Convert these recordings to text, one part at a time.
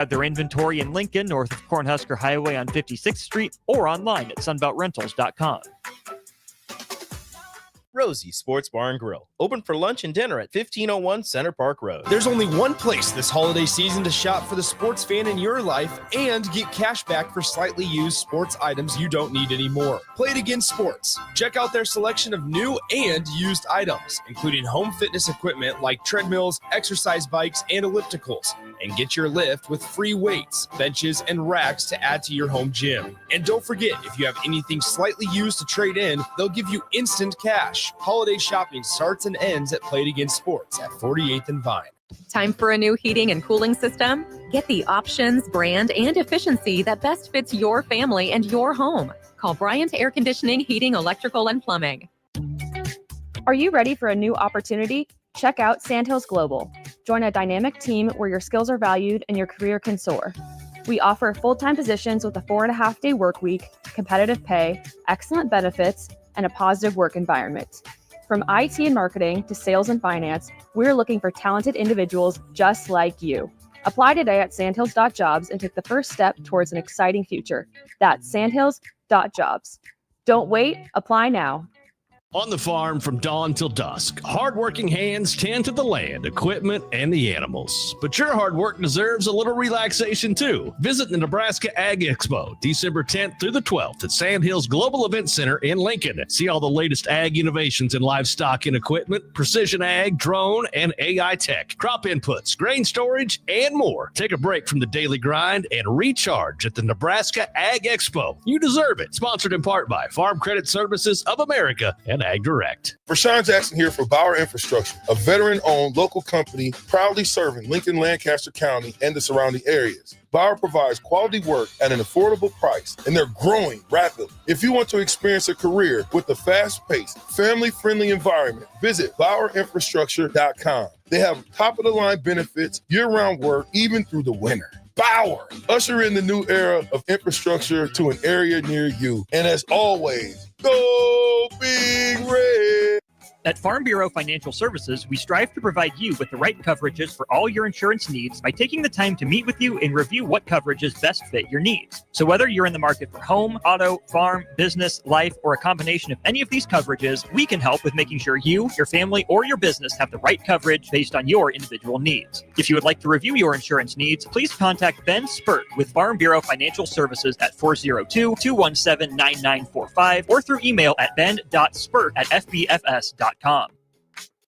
Have their inventory in Lincoln, north of Cornhusker Highway on 56th Street, or online at sunbeltrentals.com. Rosie's Sports Bar and Grill, open for lunch and dinner at 1501 Center Park Road. There's only one place this holiday season to shop for the sports fan in your life and get cash back for slightly used sports items you don't need anymore. Play It Again Sports. Check out their selection of new and used items, including home fitness equipment like treadmills, exercise bikes, and ellipticals, and get your lift with free weights, benches, and racks to add to your home gym. And don't forget, if you have anything slightly used to trade in, they'll give you instant cash. Holiday shopping starts and ends at Play It Again Sports at 48th and Vine. Time for a new heating and cooling system? Get the options, brand, and efficiency that best fits your family and your home. Call Bryant Air Conditioning, Heating, Electrical, and Plumbing. Are you ready for a new opportunity? Check out Sandhills Global. Join a dynamic team where your skills are valued and your career can soar. We offer full-time positions with a 4.5-day work week, competitive pay, excellent benefits, and a positive work environment. From IT and marketing to sales and finance, we're looking for talented individuals just like you. Apply today at sandhills.jobs and take the first step towards an exciting future. That's sandhills.jobs. Don't wait, apply now. On the farm from dawn till dusk, hardworking hands tend to the land, equipment, and the animals. But your hard work deserves a little relaxation too. Visit the Nebraska Ag Expo, December 10th through the 12th at Sandhills Global Event Center in Lincoln. See all the latest ag innovations in livestock and equipment, precision ag, drone, and AI tech, crop inputs, grain storage, and more. Take a break from the daily grind and recharge at the Nebraska Ag Expo. You deserve it. Sponsored in part by Farm Credit Services of America and Ag Direct. Rashawn Jackson here for Bauer Infrastructure, a veteran-owned local company proudly serving Lincoln, Lancaster County, and the surrounding areas. Bauer provides quality work at an affordable price, and they're growing rapidly. If you want to experience a career with a fast-paced, family-friendly environment, visit BauerInfrastructure.com. They have top-of-the-line benefits, year-round work, even through the winter. Bauer, usher in the new era of infrastructure to an area near you. And as always, go Big Red! At Farm Bureau Financial Services, we strive to provide you with the right coverages for all your insurance needs by taking the time to meet with you and review what coverages best fit your needs. So whether you're in the market for home, auto, farm, business, life, or a combination of any of these coverages, we can help with making sure you, your family, or your business have the right coverage based on your individual needs. If you would like to review your insurance needs, please contact Ben Spurt with Farm Bureau Financial Services at 402-217-9945 or through email at ben.spurt@fbfs.com.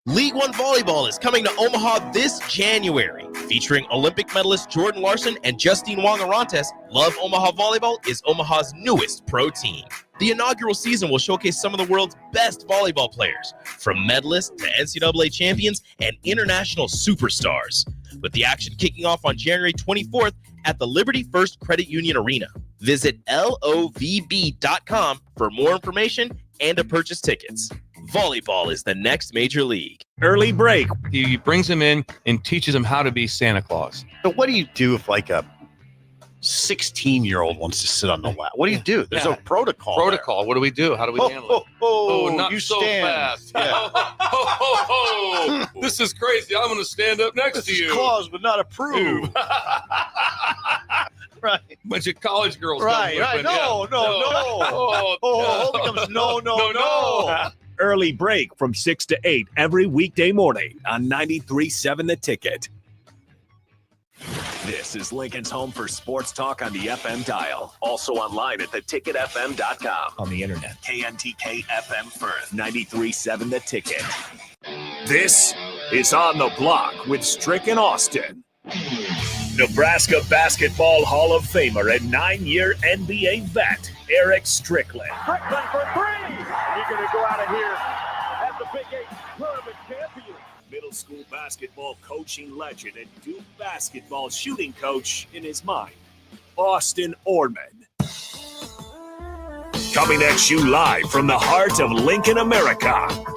League One Volleyball is coming to Omaha this January. Featuring Olympic medalist Jordan Larson and Justine Wong-Arantes, Love Omaha Volleyball is Omaha's newest pro team. The inaugural season will showcase some of the world's best volleyball players, from medalists to NCAA champions and international superstars, with the action kicking off on January 24th at the Liberty First Credit Union Arena. Visit lovb.com for more information and to purchase tickets. Volleyball is the next major league. Early break. He brings him in and teaches him how to be Santa Claus. So what do you do if like a 16-year-old wants to sit on the lap? What do you do? There's a protocol. Protocol. What do we do? How do we handle it? Not you so stand. Fast. Yeah. This is crazy. I'm going to stand up next to you. Claus would not approve. Right. Bunch of college girls. Right. No. Becomes no. Early break from 6 to 8 every weekday morning on 93.7 The Ticket. This is Lincoln's home for sports talk on the FM dial. Also online at theticketfm.com. On the internet, KNTK FM Firth, 93.7 The Ticket. This is On the Block with Strick and Austin. Nebraska Basketball Hall of Famer and 9-year NBA vet, Eric Strickland. Strickland for three! You're going to go out of here as the Big 8 tournament champion. Middle school basketball coaching legend and Duke basketball shooting coach in his mind, Austin Orman. Coming at you live from the heart of Lincoln, America.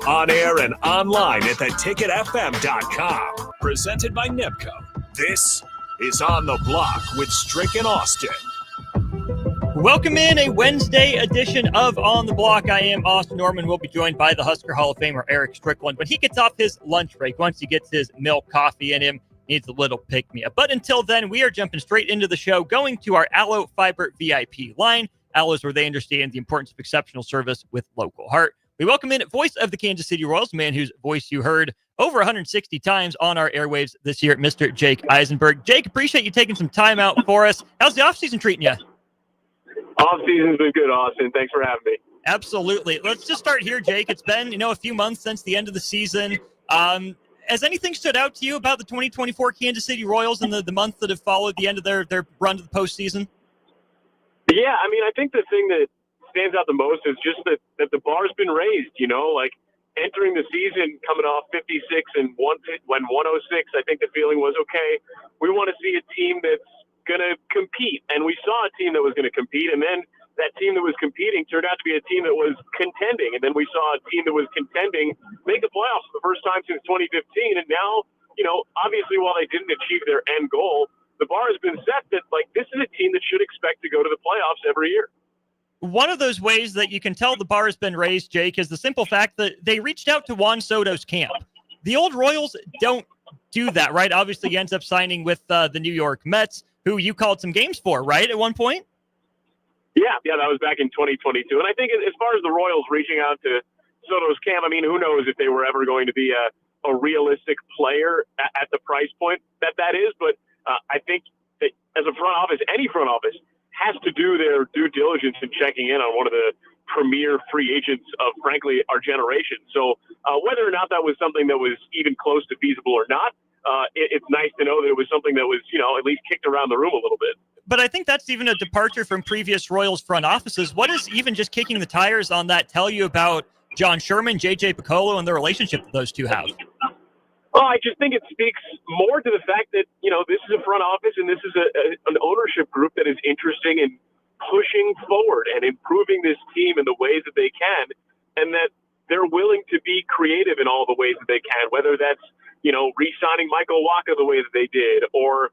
On air and online at theticketfm.com. Presented by NEPCO. This is On the Block with Strick and Austin. Welcome in a Wednesday edition of On the Block. I am Austin Norman. We'll be joined by the Husker Hall of Famer Eric Strickland when he gets off his lunch break, once he gets his milk coffee in him. needs a little pick-me-up. But until then, we are jumping straight into the show, going to our Allo Fiber VIP line. Allo's where they understand the importance of exceptional service with local heart. We welcome in voice of the Kansas City Royals, man whose voice you heard over 160 times on our airwaves this year, Mr. Jake Eisenberg. Jake, appreciate you taking some time out for us. How's the offseason treating you? Offseason's been good, Austin. Thanks for having me. Absolutely. Let's just start here, Jake. It's been, a few months since the end of the season. Has anything stood out to you about the 2024 Kansas City Royals in the months that have followed the end of their run to the postseason? Yeah, I think the thing that stands out the most is just that the bar's been raised, like entering the season coming off 56 and when 106, I think the feeling was, okay, we want to see a team that's going to compete. And we saw a team that was going to compete, and then that team that was competing turned out to be a team that was contending. And then we saw a team that was contending make the playoffs for the first time since 2015. And now, obviously while they didn't achieve their end goal, the bar has been set that, this is a team that should expect to go to the playoffs every year. One of those ways that you can tell the bar has been raised, Jake, is the simple fact that they reached out to Juan Soto's camp. The old Royals don't do that, right? Obviously, he ends up signing with the New York Mets, who you called some games for, right, at one point? Yeah, that was back in 2022. And I think as far as the Royals reaching out to Soto's camp, who knows if they were ever going to be a realistic player at the price point that is. But I think that as a front office, any front office has to do their due diligence in checking in on one of the premier free agents of, frankly, our generation. So whether or not that was something that was even close to feasible or not, it's nice to know that it was something that was, at least kicked around the room a little bit. But I think that's even a departure from previous Royals front offices. What does even just kicking the tires on that tell you about John Sherman, J.J. Piccolo, and the relationship that those two have? Well, I just think it speaks more to the fact that, this is a front office and this is an ownership group that is interested in pushing forward and improving this team in the ways that they can, and that they're willing to be creative in all the ways that they can, whether that's, re-signing Michael Wacha the way that they did, or,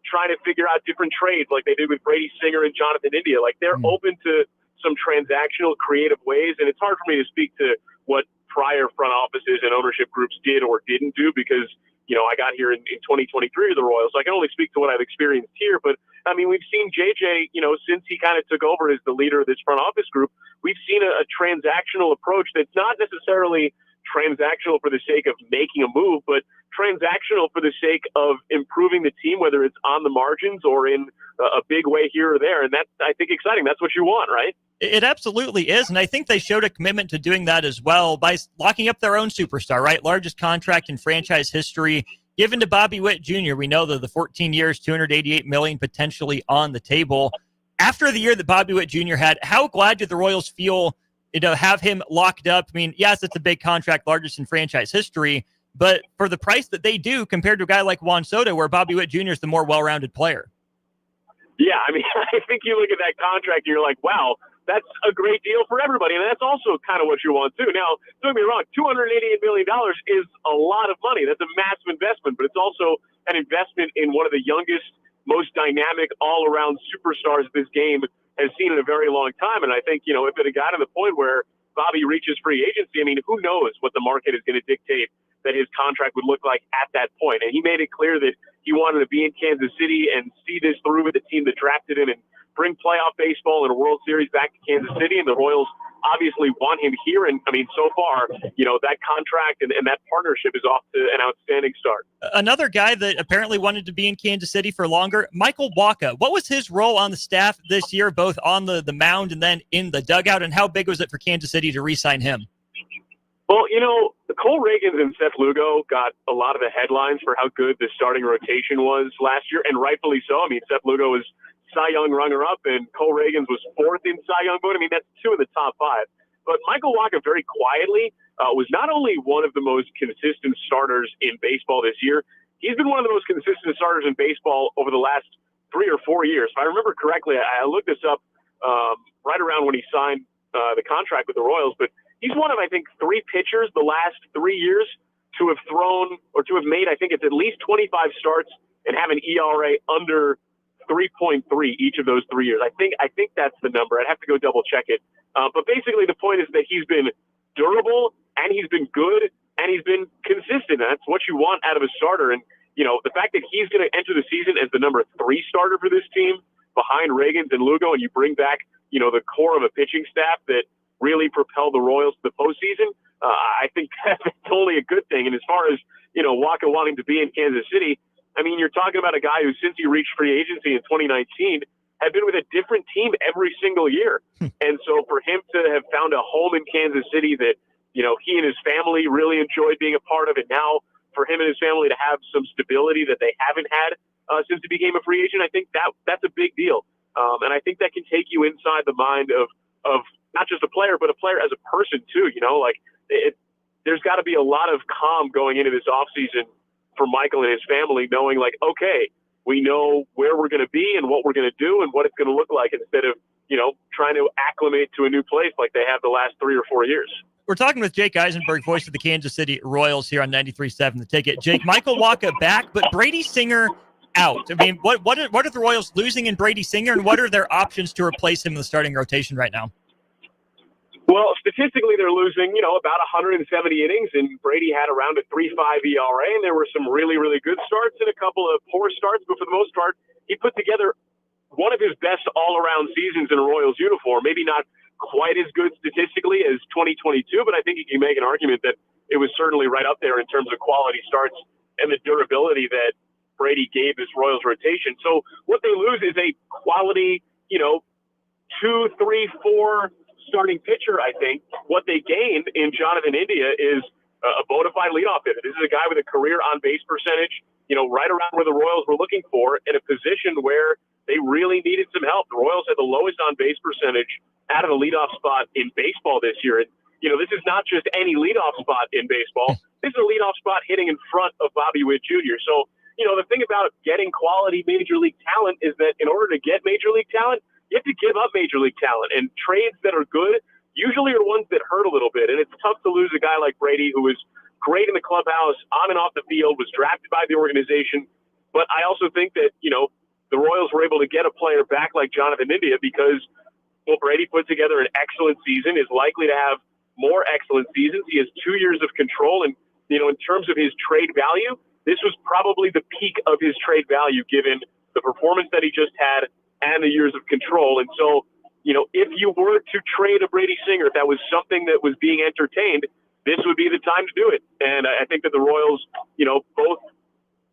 trying to figure out different trades like they did with Brady Singer and Jonathan India. They're open to some transactional creative ways, and it's hard for me to speak to what prior front offices and ownership groups did or didn't do because, I got here in 2023 with the Royals, so I can only speak to what I've experienced here. But, we've seen JJ, since he kind of took over as the leader of this front office group, we've seen a transactional approach that's not necessarily transactional for the sake of making a move, but transactional for the sake of improving the team, whether it's on the margins or in a big way here or there. And that's, I think, exciting. That's what you want, right? It absolutely is. And I think they showed a commitment to doing that as well by locking up their own superstar, right? Largest contract in franchise history given to Bobby Witt Jr. We know that the 14 years, $288 million potentially on the table. After the year that Bobby Witt Jr. had, how glad did the Royals feel have him locked up? Yes, it's a big contract, largest in franchise history, but for the price that they do compared to a guy like Juan Soto, where Bobby Witt Jr. is the more well-rounded player. Yeah, I think you look at that contract and you're like, wow, that's a great deal for everybody. And that's also kind of what you want too. Now, don't get me wrong, $288 million is a lot of money. That's a massive investment, but it's also an investment in one of the youngest, most dynamic, all-around superstars this game has seen in a very long time. And I think, if it had gotten to the point where Bobby reaches free agency, who knows what the market is going to dictate that his contract would look like at that point. And he made it clear that he wanted to be in Kansas City and see this through with the team that drafted him and bring playoff baseball and a World Series back to Kansas City. And the Royals obviously want him here. And so far, that contract and that partnership is off to an outstanding start. Another guy that apparently wanted to be in Kansas City for longer, Michael Wacha. What was his role on the staff this year, both on the mound and then in the dugout? And how big was it for Kansas City to re-sign him? Well, Cole Reagans and Seth Lugo got a lot of the headlines for how good the starting rotation was last year, and rightfully so. Seth Lugo was Cy Young runner-up, and Cole Reagans was fourth in Cy Young vote. That's two of the top five. But Michael Wacha very quietly was not only one of the most consistent starters in baseball this year, he's been one of the most consistent starters in baseball over the last 3 or 4 years. If I remember correctly, I looked this up right around when he signed the contract with the Royals, but he's one of, I think, 3 pitchers the last 3 years to have thrown or to have made, I think it's at least 25 starts and have an ERA under 3.3 each of those 3 years. I think that's the number. I'd have to go double check it. But basically the point is that he's been durable and he's been good and he's been consistent. And that's what you want out of a starter. And the fact that he's going to enter the season as the number 3 starter for this team behind Reagans and Lugo, and you bring back, the core of a pitching staff that really propelled the Royals to the postseason, I think that's only a good thing. And as far as, Waka wanting to be in Kansas City, I mean, you're talking about a guy who, since he reached free agency in 2019, had been with a different team every single year. And so for him to have found a home in Kansas City that, he and his family really enjoyed being a part of it, now for him and his family to have some stability that they haven't had since he became a free agent, I think that's a big deal. And I think that can take you inside the mind of not just a player, but a player as a person too. There's got to be a lot of calm going into this offseason for Michael and his family, knowing okay, we know where we're going to be and what we're going to do and what it's going to look like, instead of, trying to acclimate to a new place like they have the last 3 or 4 years. We're talking with Jake Eisenberg, voice of the Kansas City Royals, here on 93.7 The Ticket. Jake, Michael Waka back, but Brady Singer out. I mean, what are the Royals losing in Brady Singer, and what are their options to replace him in the starting rotation right now? Well, statistically, they're losing, about 170 innings, and Brady had around a 3.5 ERA, and there were some really, really good starts and a couple of poor starts, but for the most part, he put together one of his best all-around seasons in a Royals uniform. Maybe not quite as good statistically as 2022, but I think you can make an argument that it was certainly right up there in terms of quality starts and the durability that Brady gave this Royals rotation. So what they lose is a quality, 2, 3, 4 starting pitcher. I think what they gained in Jonathan India is a bona fide leadoff hitter. This is a guy with a career on-base percentage, right around where the Royals were looking for, in a position where they really needed some help. The Royals had the lowest on-base percentage out of the leadoff spot in baseball this year. And, this is not just any leadoff spot in baseball. This is a leadoff spot hitting in front of Bobby Witt Jr. So, the thing about getting quality Major League talent is that in order to get Major League talent, you have to give up Major League talent. And trades that are good usually are the ones that hurt a little bit. And it's tough to lose a guy like Brady, who was great in the clubhouse, on and off the field, was drafted by the organization. But I also think that, the Royals were able to get a player back like Jonathan India because, Brady put together an excellent season, is likely to have more excellent seasons. He has 2 years of control. And, in terms of his trade value, this was probably the peak of his trade value, given the performance that he just had and the years of control. And so, if you were to trade a Brady Singer, if that was something that was being entertained, this would be the time to do it. And I think that the Royals, both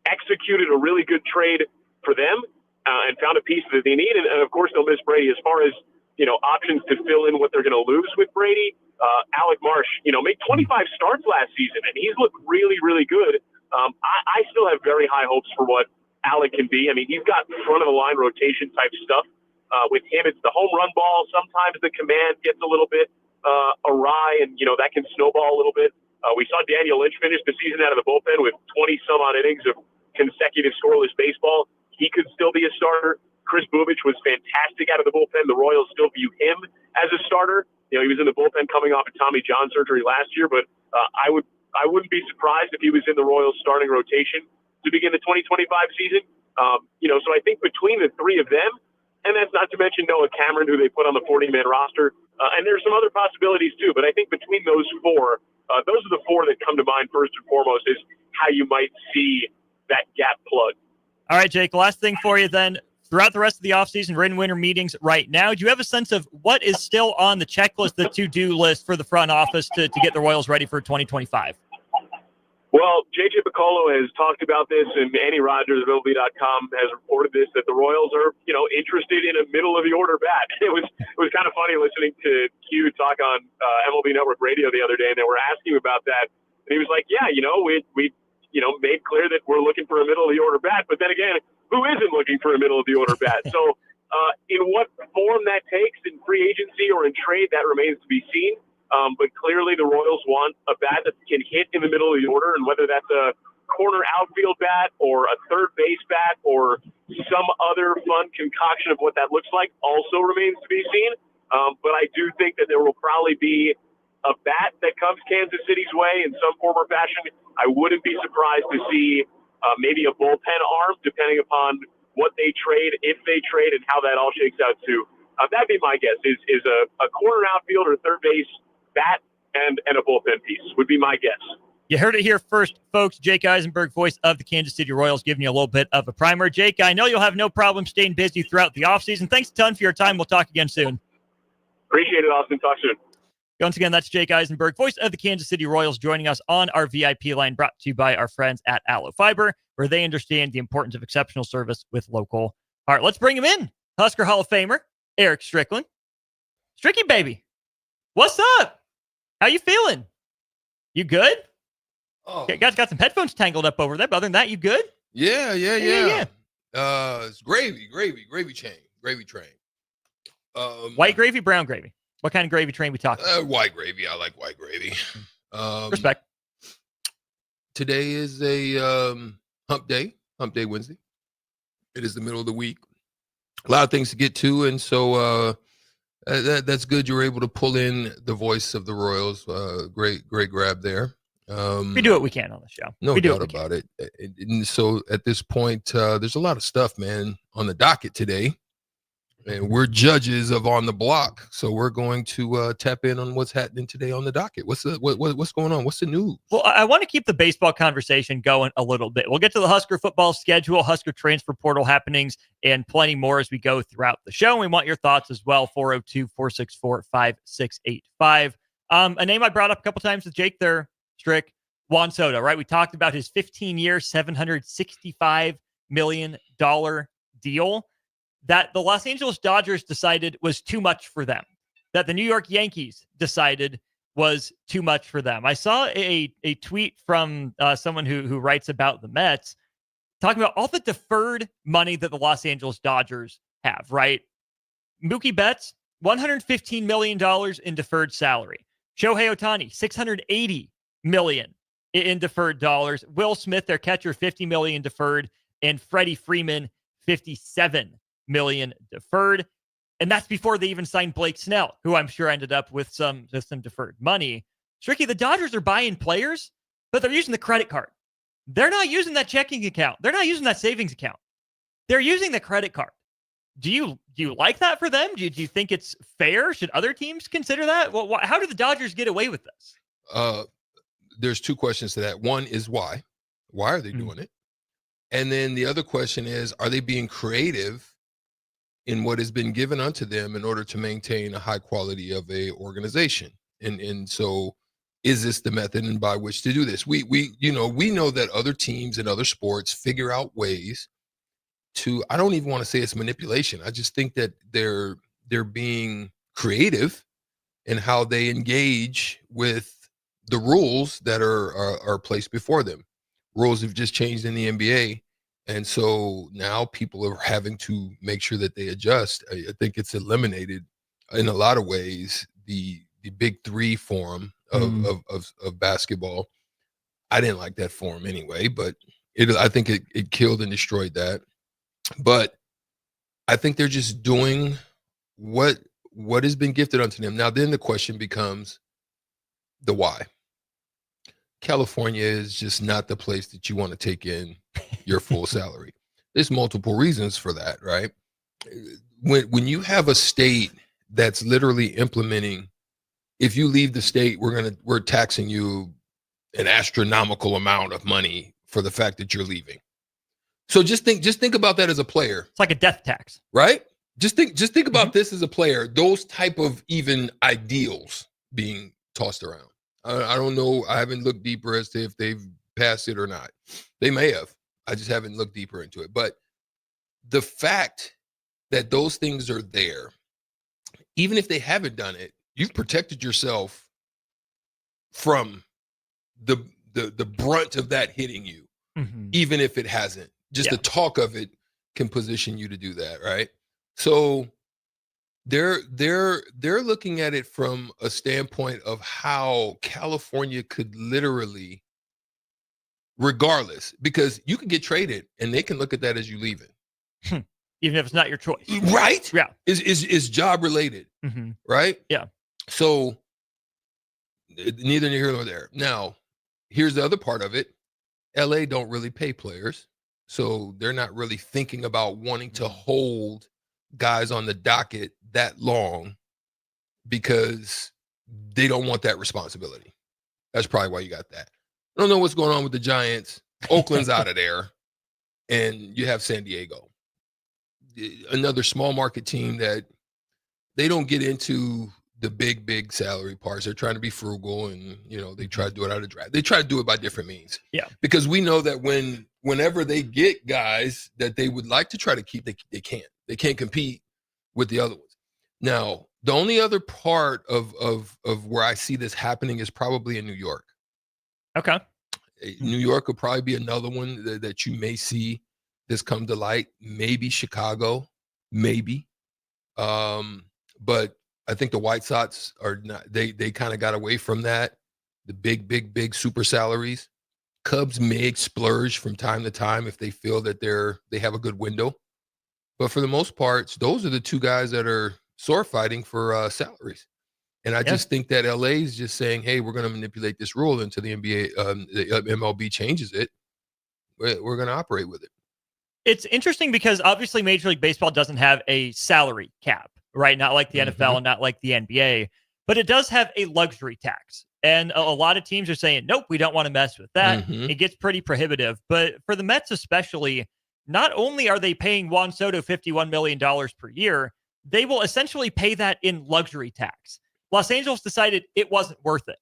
executed a really good trade for them and found a piece that they need. And of course, they'll miss Brady. As far as, options to fill in what they're going to lose with Brady, Alec Marsh, made 25 starts last season, and he's looked really, really good. I still have very high hopes for what Alec can be. I mean, he's got front-of-the-line rotation type stuff. With him, it's the home run ball. Sometimes the command gets a little bit awry, and, that can snowball a little bit. We saw Daniel Lynch finish the season out of the bullpen with 20-some-odd innings of consecutive scoreless baseball. He could still be a starter. Chris Bubich was fantastic out of the bullpen. The Royals still view him as a starter. He was in the bullpen coming off of Tommy John surgery last year, but I wouldn't be surprised if he was in the Royals starting rotation to begin the 2025 season. So I think between the three of them, and that's not to mention Noah Cameron, who they put on the 40-man roster, and there's some other possibilities too, but I think between those four, those are the four that come to mind first and foremost is how you might see that gap plug. All right, Jake, last thing for you then. Throughout the rest of the offseason, we're in winter meetings right now. Do you have a sense of what is still on the checklist, the to-do list for the front office to get the Royals ready for 2025? Well, J.J. Piccolo has talked about this, and Andy Rogers of MLB.com has reported this, that the Royals are, interested in a middle-of-the-order bat. It was kind of funny listening to Q talk on MLB Network Radio the other day, and they were asking about that. And he was like, yeah, we made clear that we're looking for a middle-of-the-order bat, but then again, who isn't looking for a middle-of-the-order bat? So in what form that takes in free agency or in trade, that remains to be seen. But clearly the Royals want a bat that can hit in the middle of the order, and whether that's a corner outfield bat or a third base bat or some other fun concoction of what that looks like also remains to be seen. But I do think that there will probably be a bat that comes Kansas City's way in some form or fashion. I wouldn't be surprised to see maybe a bullpen arm, depending upon what they trade, if they trade, and how that all shakes out too. That'd be my guess, is a corner outfield or third base bat and a bullpen piece would be my guess. You heard it here first, folks. Jake Eisenberg, voice of the Kansas City Royals, giving you a little bit of a primer. Jake, I know you'll have no problem staying busy throughout the offseason. Thanks a ton for your time. We'll talk again soon. Appreciate it, Austin. Talk soon. Once again, that's Jake Eisenberg, voice of the Kansas City Royals, joining us on our VIP line, brought to you by our friends at Aloe Fiber, where they understand the importance of exceptional service with local heart. Let's bring him in. Husker Hall of Famer, Eric Strickland. Stricky, baby. What's up? How you feeling? You good? Oh, Guys got some headphones tangled up over there, but other than that, you good? yeah. It's gravy train. White gravy, brown gravy. What kind of gravy train we talking? White gravy. I like white gravy. Respect. Today is a hump day Wednesday. It is the middle of the week. A lot of things to get to, and so that's good. You were able to pull in the voice of the Royals. Great grab there. We do what we can on the show. No doubt about it. And so at this point, there's a lot of stuff, man, on the docket today. And we're judges of On the Block. So we're going to tap in on what's happening today on the docket. What's going on? What's the news? Well, I want to keep the baseball conversation going a little bit. We'll get to the Husker football schedule, Husker transfer portal happenings, and plenty more as we go throughout the show. And we want your thoughts as well, 402-464-5685. A name I brought up a couple times with Jake there, Strick, Juan Soto, right? We talked about his 15-year, $765 million deal that the Los Angeles Dodgers decided was too much for them, that the New York Yankees decided was too much for them. I saw a tweet from someone who writes about the Mets talking about all the deferred money that the Los Angeles Dodgers have, right? Mookie Betts, $115 million in deferred salary. Shohei Ohtani, $680 million in deferred dollars. Will Smith, their catcher, $50 million deferred. And Freddie Freeman, $57 million deferred. And that's before they even signed Blake Snell, who I'm sure ended up with some deferred money. Stricky, the Dodgers are buying players, but they're using the credit card. They're not using that checking account. They're not using that savings account. They're using the credit card. Do you like that for them? Do you think it's fair? Should other teams consider that? Well, how do the Dodgers get away with this? There's two questions to that. One is why? Why are they doing it? And then the other question is, are they being creative in what has been given unto them in order to maintain a high quality of a organization? And so is this the method and by which to do this? We know that other teams and other sports figure out ways to, I don't even want to say it's manipulation. I just think that they're being creative in how they engage with the rules that are placed before them. Rules have just changed in the NBA. And so now people are having to make sure that they adjust. I think it's eliminated in a lot of ways the big three form of basketball. I didn't like that form anyway, but I think it killed and destroyed that. But I think they're just doing what has been gifted unto them. Now, then the question becomes the why. California is just not the place that you want to take in your full salary. There's multiple reasons for that, right? When you have a state that's literally implementing, if you leave the state, we're taxing you an astronomical amount of money for the fact that you're leaving. So just think about that as a player. It's like a death tax, right? Just think about this as a player. Those type of even ideals being tossed around. I don't know. I haven't looked deeper as to if they've passed it or not. They may have. I just haven't looked deeper into it. But the fact that those things are there, even if they haven't done it, you've protected yourself from the brunt of that hitting you, even if it hasn't. Just the talk of it can position you to do that, right? So they're looking at it from a standpoint of how California could literally, regardless, because you can get traded and they can look at that as you leaving, even if it's not your choice, right? Yeah, is job related, right? Yeah. So neither here nor there. Now, here's the other part of it: LA don't really pay players, so they're not really thinking about wanting to hold guys on the docket that long because they don't want that responsibility. That's probably why you got that. I don't know what's going on with the Giants. Oakland's out of there, and you have San Diego, another small market team that they don't get into the big salary parts. They're trying to be frugal, and they try to do it out of draft. They try to do it by different means. Yeah, because we know that whenever they get guys that they would like to try to keep, they can't. They can't compete with the other ones. Now, the only other part of where I see this happening is probably in New York. Okay. New York could probably be another one that you may see this come to light. Maybe Chicago, maybe. But I think the White Sox are not. They kind of got away from that. The big super salaries. Cubs may splurge from time to time if they feel that they have a good window. But for the most part, those are the two guys that are sore fighting for salaries. And I just think that LA is just saying, hey, we're going to manipulate this rule until the NBA, the MLB changes it. We're going to operate with it. It's interesting because obviously Major League Baseball doesn't have a salary cap, right? Not like the NFL and not like the NBA, but it does have a luxury tax. And a lot of teams are saying, nope, we don't want to mess with that. It gets pretty prohibitive. But for the Mets especially, not only are they paying Juan Soto $51 million per year, they will essentially pay that in luxury tax. Los Angeles decided it wasn't worth it.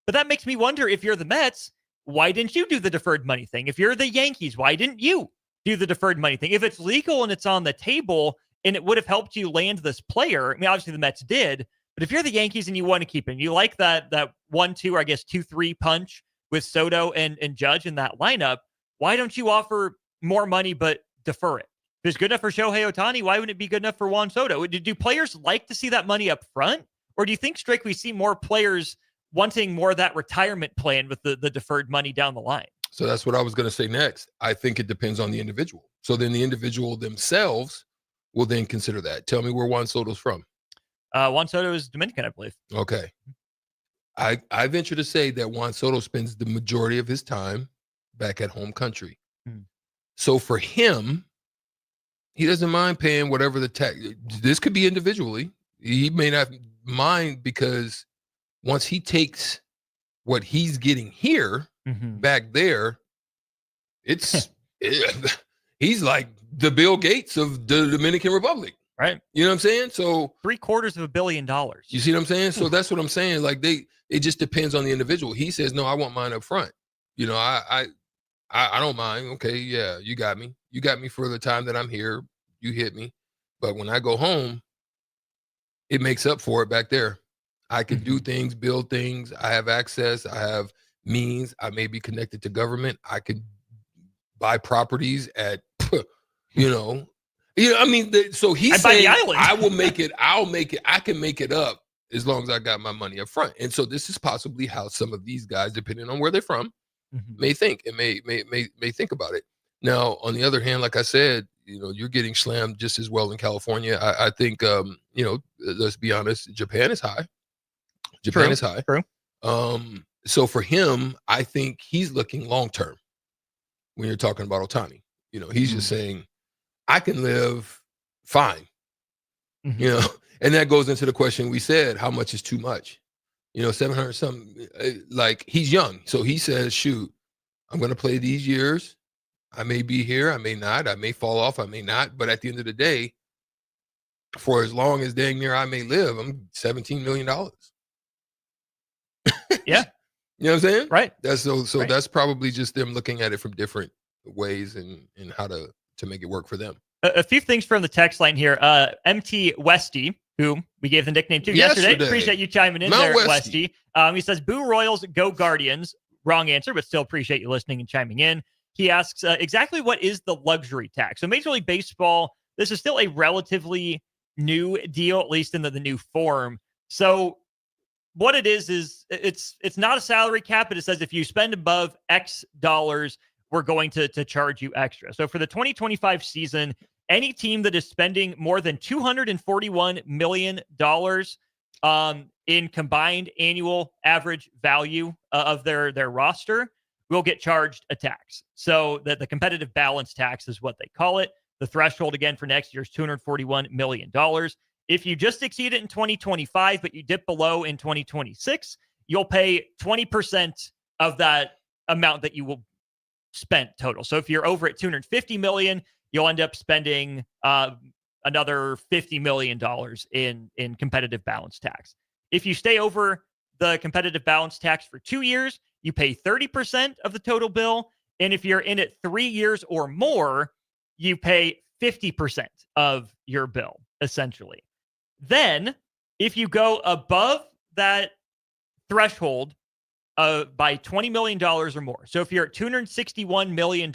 But that makes me wonder, if you're the Mets, why didn't you do the deferred money thing? If you're the Yankees, why didn't you do the deferred money thing? If it's legal and it's on the table and it would have helped you land this player, I mean, obviously the Mets did, but if you're the Yankees and you want to keep him, you like that 1-2, or I guess 2-3 punch with Soto and Judge in that lineup, why don't you offer more money but defer it? If it's good enough for Shohei Ohtani, why wouldn't it be good enough for Juan Soto? Do players like to see that money up front? Or do you think, Strick, we see more players wanting more of that retirement plan with the deferred money down the line? So that's what I was going to say next. I think it depends on the individual. So then the individual themselves will then consider that. Tell me where Juan Soto's from. Juan Soto is Dominican, I believe. Okay. I venture to say that Juan Soto spends the majority of his time back at home country. So for him, he doesn't mind paying whatever the tax. This could be individually. He may not mind, because once he takes what he's getting here back there, he's like the Bill Gates of the Dominican Republic. Right. You know what I'm saying? So $750 million. You see what I'm saying? So that's what I'm saying. Like it just depends on the individual. He says, no, I want mine up front. I don't mind. Okay. Yeah. You got me. You got me for the time that I'm here. You hit me. But when I go home, it makes up for it back there. I can do things, build things. I have access. I have means. I may be connected to government. I could buy properties at, I mean, so he's saying, I will make it. I'll make it. I can make it up as long as I got my money up front. And so this is possibly how some of these guys, depending on where they're from, may think and may think about it. Now, on the other hand, like I said, you're getting slammed just as well in California. I think, let's be honest, Japan is high. Japan is high. True. So for him, I think he's looking long-term when you're talking about Ohtani. He's just saying, I can live fine, and that goes into the question we said, how much is too much? 700 something, like he's young. So he says, shoot, I'm going to play these years. I may be here. I may not. I may fall off. I may not. But at the end of the day, for as long as dang near I may live, I'm $17 million. Yeah. You know what I'm saying? Right. That's so right. That's probably just them looking at it from different ways and how to make it work for them. A few things from the text line here. MT Westy, who we gave the nickname to yesterday. Appreciate you chiming in there, Westy. He says, Boo Royals, go Guardians. Wrong answer, but still appreciate you listening and chiming in. He asks, exactly what is the luxury tax? So Major League Baseball, this is still a relatively new deal, at least in the new form. So what it is it's not a salary cap, but it says if you spend above X dollars, we're going to charge you extra. So for the 2025 season, any team that is spending more than $241 million in combined annual average value of their roster will get charged a tax. So the competitive balance tax is what they call it. The threshold, again, for next year is $241 million. If you just exceed it in 2025, but you dip below in 2026, you'll pay 20% of that amount that you will spend total. So if you're over at $250 million, you'll end up spending another $50 million in competitive balance tax. If you stay over the competitive balance tax for 2 years, you pay 30% of the total bill. And if you're in it 3 years or more, you pay 50% of your bill, essentially. Then, if you go above that threshold by $20 million or more, so if you're at $261 million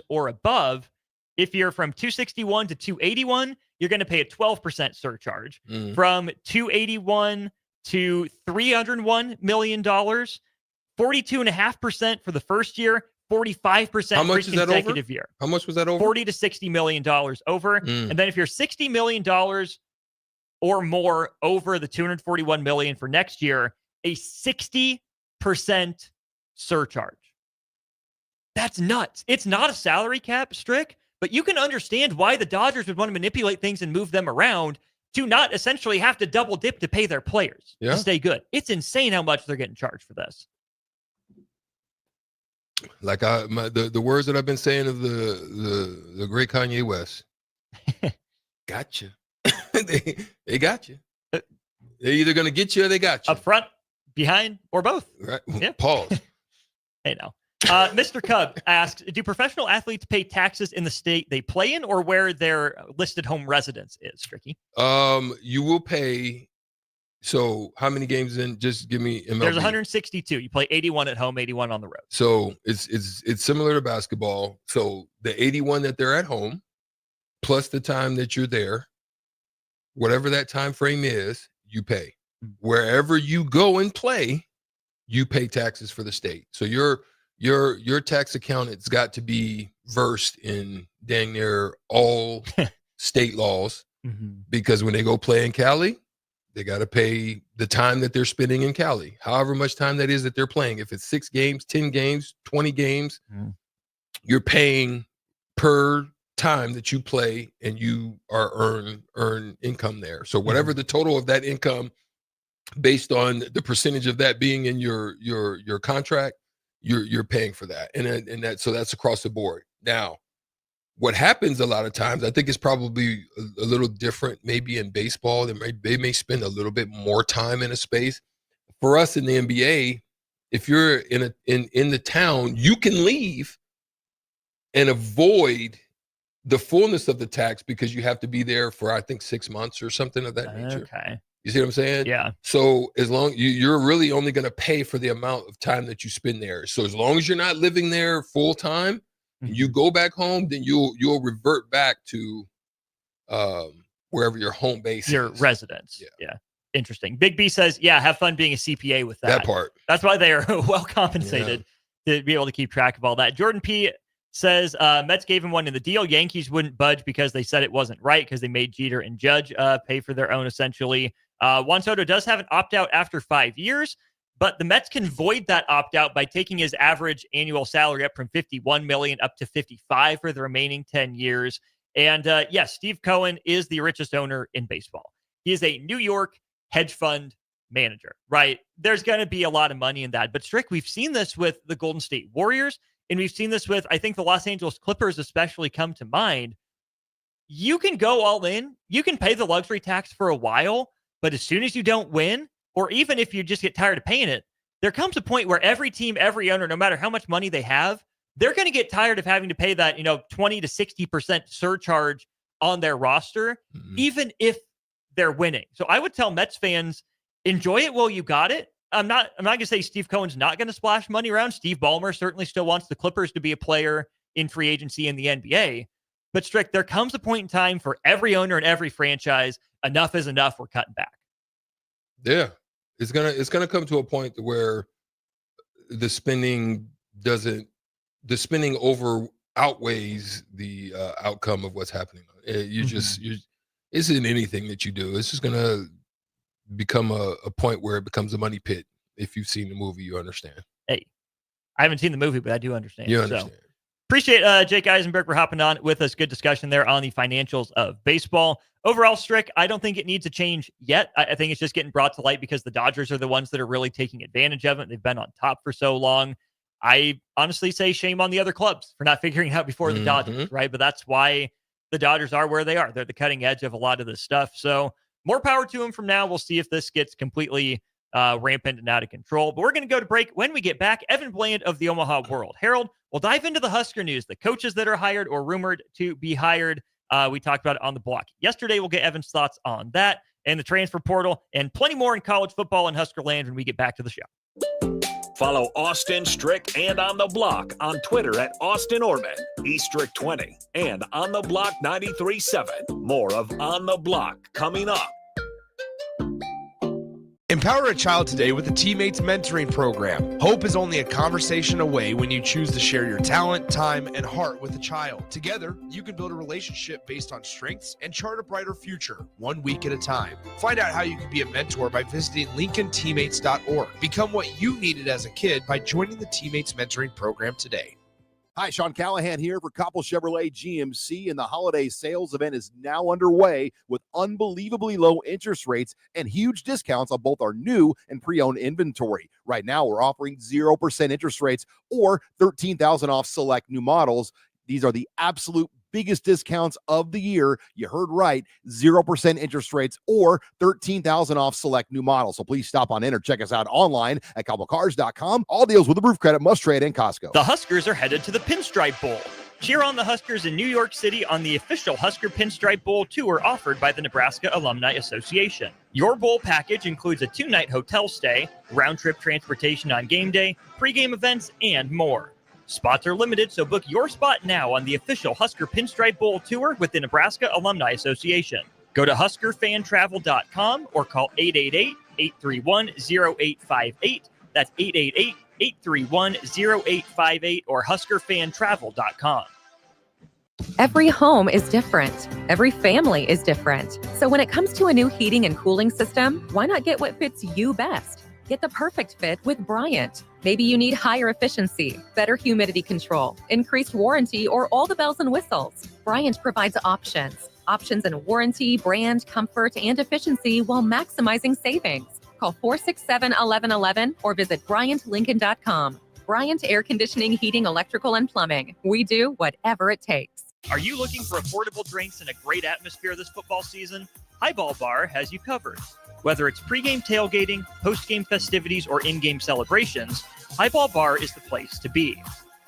or above, if you're from 261 to 281, you're going to pay a 12% surcharge. From 281 to $301 million, 42.5% for the first year, 45% How for much each is that consecutive over? year. How much was that over? $40 to $60 million over. And then if you're $60 million or more over the $241 million for next year, a 60% surcharge. That's nuts. It's not a salary cap, Strick, but you can understand why the Dodgers would want to manipulate things and move them around to not essentially have to double dip to pay their players to stay good. It's insane how much they're getting charged for this. Like the words that I've been saying of the great Kanye West. Gotcha. they got you. They're either going to get you or they got you. Up front, behind, or both. Right. Yeah. Pause. Hey, now. Mr. Cub asks, do professional athletes pay taxes in the state they play in or where their listed home residence is, Stricky? You will pay. So how many games in? Just give me MLB. There's 162. You play 81 at home, 81 on the road. So it's similar to basketball. So the 81 that they're at home, plus the time that you're there, whatever that time frame is, you pay. Wherever you go and play, you pay taxes for the state. So your tax accountant's got to be versed in dang near all state laws, because when they go play in Cali, they got to pay the time that they're spending in Cali, however much time that is that they're playing. If it's 6 games, 10 games, 20 games, you're paying per time that you play, and you are earn income there. So whatever the total of that income, based on the percentage of that being in your contract, you're paying for that, and so that's across the board. Now, what happens a lot of times, I think it's probably a little different. Maybe in baseball, they may spend a little bit more time in a space. For us in the NBA, if you're in the town, you can leave and avoid the fullness of the tax because you have to be there for, I think, 6 months or something of that nature. Okay. You see what I'm saying? Yeah. So as long you're really only going to pay for the amount of time that you spend there. So as long as you're not living there full time, and you go back home, then you'll revert back to wherever your home base is. Your residence. Yeah. Interesting. Big B says, yeah, have fun being a CPA with that. That part. That's why they are well compensated to be able to keep track of all that. Jordan P says Mets gave him one in the deal. Yankees wouldn't budge because they said it wasn't right because they made Jeter and Judge pay for their own, essentially. Juan Soto does have an opt-out after 5 years, but the Mets can void that opt-out by taking his average annual salary up from $51 million up to $55 for the remaining 10 years. And yes, Steve Cohen is the richest owner in baseball. He is a New York hedge fund manager, right? There's going to be a lot of money in that. But Strick, we've seen this with the Golden State Warriors, and we've seen this with, I think, the Los Angeles Clippers especially come to mind. You can go all in. You can pay the luxury tax for a while, but as soon as you don't win, or even if you just get tired of paying it, there comes a point where every team, every owner, no matter how much money they have, they're going to get tired of having to pay that, 20 to 60% surcharge on their roster, even if they're winning. So I would tell Mets fans, enjoy it while you got it. I'm not going to say Steve Cohen's not going to splash money around. Steve Ballmer certainly still wants the Clippers to be a player in free agency in the NBA. But Strick, there comes a point in time for every owner and every franchise, enough is enough. We're cutting back. Yeah. It's gonna come to a point where the spending over outweighs the outcome of what's happening. It's in anything that you do. It's just gonna become a point where it becomes a money pit. If you've seen the movie, you understand. Hey, I haven't seen the movie, but I do understand. You understand. So, appreciate Jake Eisenberg for hopping on with us. Good discussion there on the financials of baseball. Overall, Strick, I don't think it needs a change yet. I think it's just getting brought to light because the Dodgers are the ones that are really taking advantage of it. They've been on top for so long. I honestly say shame on the other clubs for not figuring out before the Dodgers, right? But that's why the Dodgers are where they are. They're the cutting edge of a lot of this stuff. So more power to them from now. We'll see if this gets completely rampant and out of control. But we're going to go to break. When we get back, Evan Bland of the Omaha World Herald will dive into the Husker news, the coaches that are hired or rumored to be hired. We talked about it on the block yesterday. We'll get Evan's thoughts on that and the transfer portal and plenty more in college football and Husker land when we get back to the show. Follow Austin, Strick, and On the Block on Twitter at Austin Orman, eStrick20, and On the Block 93.7. More of On the Block coming up. Empower a child today with the Teammates Mentoring Program. Hope is only a conversation away when you choose to share your talent, time, and heart with a child. Together, you can build a relationship based on strengths and chart a brighter future, 1 week at a time. Find out how you can be a mentor by visiting LincolnTeammates.org. Become what you needed as a kid by joining the Teammates Mentoring Program today. Hi, Sean Callahan here for Koppel Chevrolet GMC, and the holiday sales event is now underway with unbelievably low interest rates and huge discounts on both our new and pre-owned inventory. Right now, we're offering 0% interest rates or $13,000 off select new models. These are the absolute biggest discounts of the year. You heard right, 0% interest rates or $13,000 off select new models. So please stop on in or check us out online at CoppelCars.com. All deals with approved credit, must trade, and Costco. The Huskers are headed to the Pinstripe Bowl. Cheer on the Huskers in New York City on the official Husker Pinstripe Bowl tour offered by the Nebraska Alumni Association. Your bowl package includes a 2-night hotel stay, round-trip transportation on game day, pregame events, and more. Spots are limited, so book your spot now on the official Husker Pinstripe Bowl tour with the Nebraska Alumni Association. Go to huskerfantravel.com or call 888-831-0858. That's 888-831-0858 or huskerfantravel.com. Every home is different. Every family is different. So when it comes to a new heating and cooling system, why not get what fits you best? Get the perfect fit with Bryant. Maybe you need higher efficiency, better humidity control, increased warranty, or all the bells and whistles. Bryant provides options in warranty, brand, comfort, and efficiency while maximizing savings. Call 467-1111 or visit BryantLincoln.com. Bryant Air Conditioning, Heating, Electrical, and Plumbing. We do whatever it takes. Are you looking for affordable drinks and a great atmosphere this football season? Highball Bar has you covered. Whether it's pregame tailgating, postgame festivities, or in-game celebrations, Highball Bar is the place to be.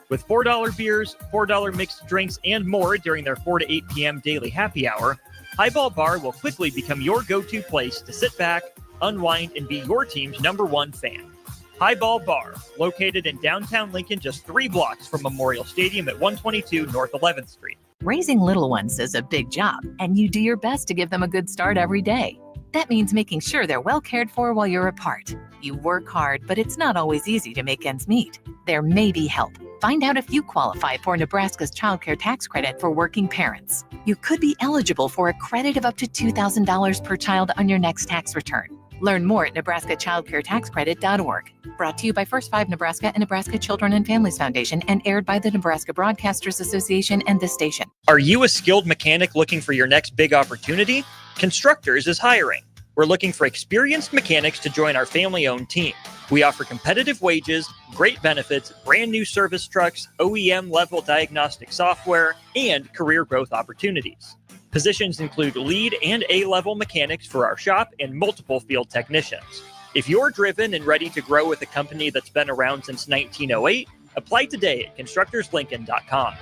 With $4 beers, $4 mixed drinks, and more during their 4 to 8 p.m. daily happy hour, Highball Bar will quickly become your go-to place to sit back, unwind, and be your team's #1 fan. Highball Bar, located in downtown Lincoln, just 3 blocks from Memorial Stadium at 122 North 11th Street. Raising little ones is a big job, and you do your best to give them a good start every day. That means making sure they're well cared for while you're apart. You work hard, but it's not always easy to make ends meet. There may be help. Find out if you qualify for Nebraska's Child Care Tax Credit for working parents. You could be eligible for a credit of up to $2,000 per child on your next tax return. Learn more at nebraskachildcaretaxcredit.org. Brought to you by First 5 Nebraska and Nebraska Children and Families Foundation and aired by the Nebraska Broadcasters Association and this station. Are you a skilled mechanic looking for your next big opportunity? Constructors is hiring. We're looking for experienced mechanics to join our family-owned team. We offer competitive wages, great benefits, brand new service trucks, OEM-level diagnostic software, and career growth opportunities. Positions include lead and A-level mechanics for our shop and multiple field technicians. If you're driven and ready to grow with a company that's been around since 1908, apply today at constructorslincoln.com.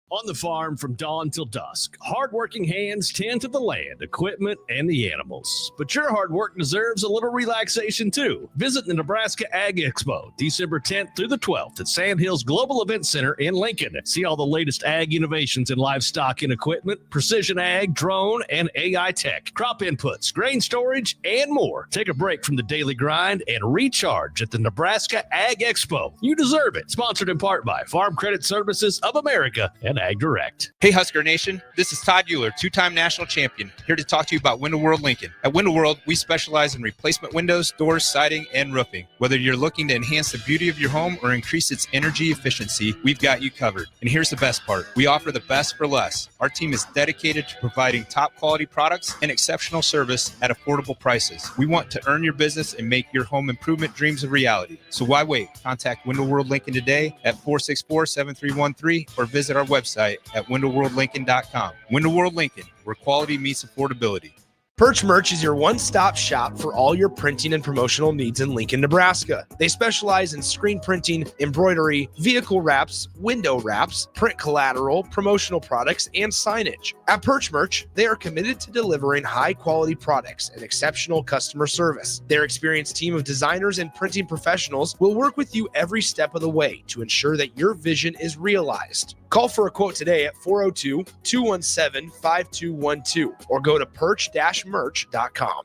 On the farm from dawn till dusk, hardworking hands tend to the land, equipment, and the animals. But your hard work deserves a little relaxation too. Visit the Nebraska Ag Expo, December 10th through the 12th at Sandhills Global Event Center in Lincoln. See all the latest ag innovations in livestock and equipment, precision ag, drone, and AI tech, crop inputs, grain storage, and more. Take a break from the daily grind and recharge at the Nebraska Ag Expo. You deserve it. Sponsored in part by Farm Credit Services of America and and Ag Direct. Hey Husker Nation, this is Todd Euler, two-time national champion, here to talk to you about Window World Lincoln. At Window World, we specialize in replacement windows, doors, siding, and roofing. Whether you're looking to enhance the beauty of your home or increase its energy efficiency, we've got you covered. And here's the best part. We offer the best for less. Our team is dedicated to providing top quality products and exceptional service at affordable prices. We want to earn your business and make your home improvement dreams a reality. So why wait? Contact Window World Lincoln today at 464-7313 or visit our website at windowworldlincoln.com. Window World Lincoln, where quality meets affordability. Perch Merch is your one-stop shop for all your printing and promotional needs in Lincoln, Nebraska. They specialize in screen printing, embroidery, vehicle wraps, window wraps, print collateral, promotional products, and signage. At Perch Merch, they are committed to delivering high-quality products and exceptional customer service. Their experienced team of designers and printing professionals will work with you every step of the way to ensure that your vision is realized. Call for a quote today at 402-217-5212 or go to perch-merch.com.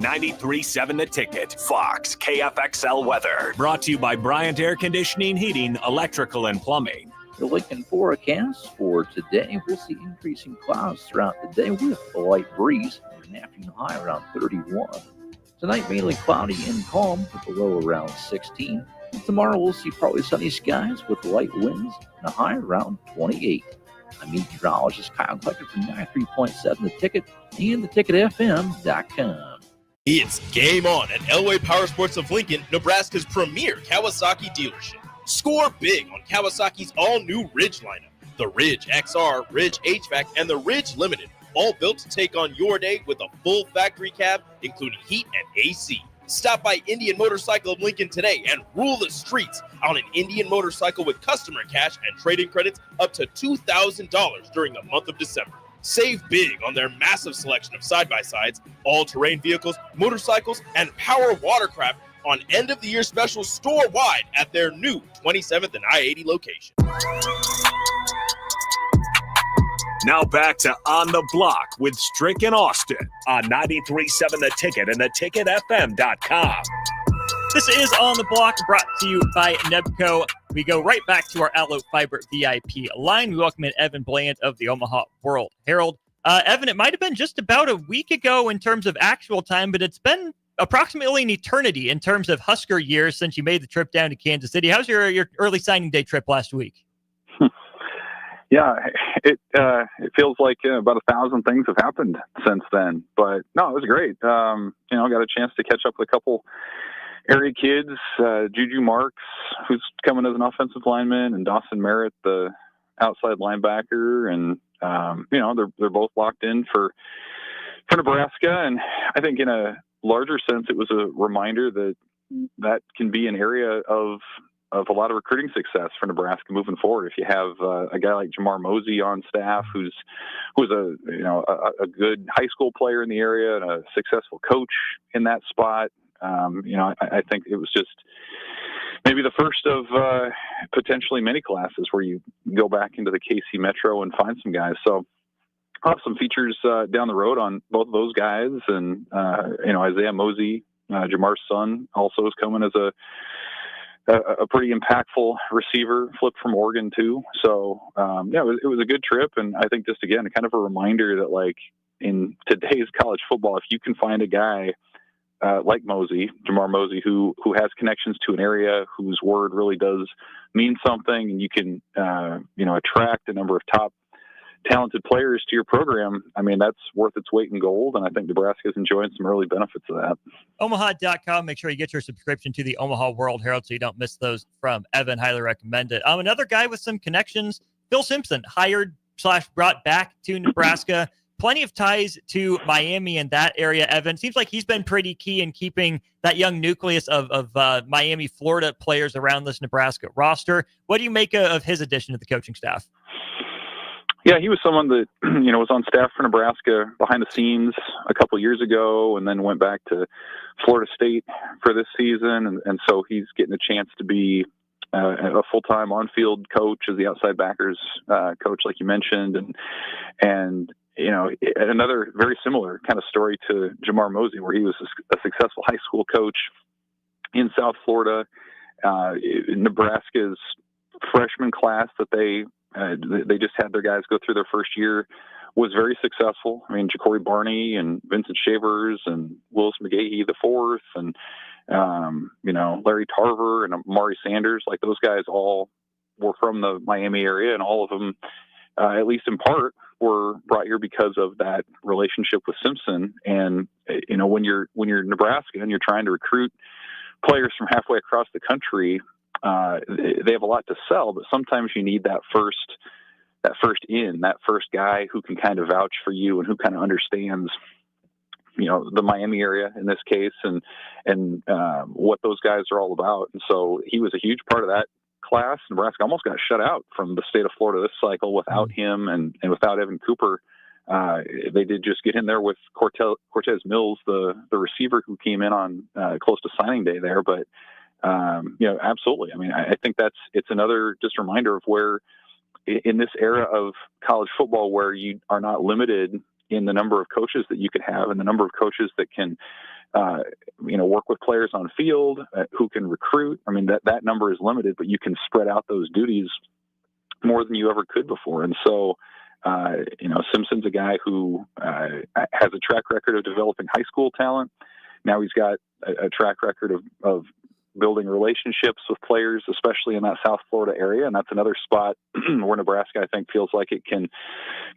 93.7 The Ticket, Fox, KFXL weather. Brought to you by Bryant Air Conditioning, Heating, Electrical, and Plumbing. The Lincoln forecast for today, we'll see increasing clouds throughout the day with a light breeze and an afternoon high around 31. Tonight, mainly cloudy and calm with a low around 16. Tomorrow, we'll see partly sunny skies with light winds and a high around 28. I'm meteorologist Kyle Clucker from 93.7 The Ticket and theticketfm.com. It's game on at Elway Power Sports of Lincoln, Nebraska's premier Kawasaki dealership. Score big on Kawasaki's all-new Ridge lineup. The Ridge XR, Ridge HVAC, and the Ridge Limited, all built to take on your day with a full factory cab, including heat and AC. Stop by Indian Motorcycle of Lincoln today and rule the streets on an Indian motorcycle with customer cash and trade-in credits up to $2,000 during the month of December. Save big on their massive selection of side-by-sides, all-terrain vehicles, motorcycles, and power watercraft on end-of-the-year specials store-wide at their new 27th and I-80 location. Now back to On the Block with Strick and Austin on 93.7 The Ticket and theticketfm.com. This is On the Block, brought to you by Nebco. We go right back to our Allo Fiber VIP line. We welcome in Evan Bland of the Omaha World Herald. Evan, it might have been just about a week ago in terms of actual time, but it's been approximately an eternity in terms of Husker years since you made the trip down to Kansas City. How's your early signing day trip last week? Yeah, it feels like about 1,000 things have happened since then. But no, it was great. Got a chance to catch up with a couple area kids, Juju Marks, who's coming as an offensive lineman, and Dawson Merritt, the outside linebacker, and they're both locked in for Nebraska. And I think in a larger sense, it was a reminder that can be an area of a lot of recruiting success for Nebraska moving forward. If you have a guy like Jamar Mosey on staff, who's a good high school player in the area and a successful coach in that spot, I think it was just maybe the first of potentially many classes where you go back into the KC Metro and find some guys. So I'll have some features down the road on both of those guys, and Isaiah Mosey, Jamar's son, also is coming as a pretty impactful receiver, flipped from Oregon too. So it was a good trip, and I think just again kind of a reminder that like in today's college football, if you can find a guy like Mosey, Jamar Mosey, who has connections to an area, whose word really does mean something, and you can attract a number of top talented players to your program, I mean, that's worth its weight in gold, and I think Nebraska is enjoying some early benefits of that. Omaha.com. Make sure you get your subscription to the Omaha World Herald so you don't miss those from Evan. Highly recommend it. Another guy with some connections, Phil Simpson, hired/brought back to Nebraska. Plenty of ties to Miami in that area, Evan. Seems like he's been pretty key in keeping that young nucleus of Miami, Florida players around this Nebraska roster. What do you make of his addition to the coaching staff? Yeah, he was someone that, was on staff for Nebraska behind the scenes a couple years ago, and then went back to Florida State for this season. And so he's getting a chance to be a full-time on-field coach as the outside backers coach, like you mentioned. And another very similar kind of story to Jamar Mosey, where he was a successful high school coach in South Florida. Nebraska's freshman class that they They just had their guys go through their first year, was very successful. I mean, Ja'Cory Barney and Vincent Shavers and Willis McGahee the fourth, and Larry Tarver and Amari Sanders, like those guys all were from the Miami area, and all of them, at least in part, were brought here because of that relationship with Simpson. And when you're Nebraska and you're trying to recruit players from halfway across the country, they have a lot to sell, but sometimes you need that first guy who can kind of vouch for you and who kind of understands the Miami area in this case, and what those guys are all about. And so he was a huge part of that class. Nebraska almost got shut out from the state of Florida this cycle without him and without Evan Cooper. They did just get in there with Cortez Mills, the receiver who came in on close to signing day there. But absolutely. I mean, I think it's another just reminder of where in this era of college football, where you are not limited in the number of coaches that you could have and the number of coaches that can, work with players on field, who can recruit. I mean, that number is limited, but you can spread out those duties more than you ever could before. And so, Simpson's a guy who has a track record of developing high school talent. Now he's got a track record of building relationships with players, especially in that South Florida area. And that's another spot where Nebraska, I think, feels like it can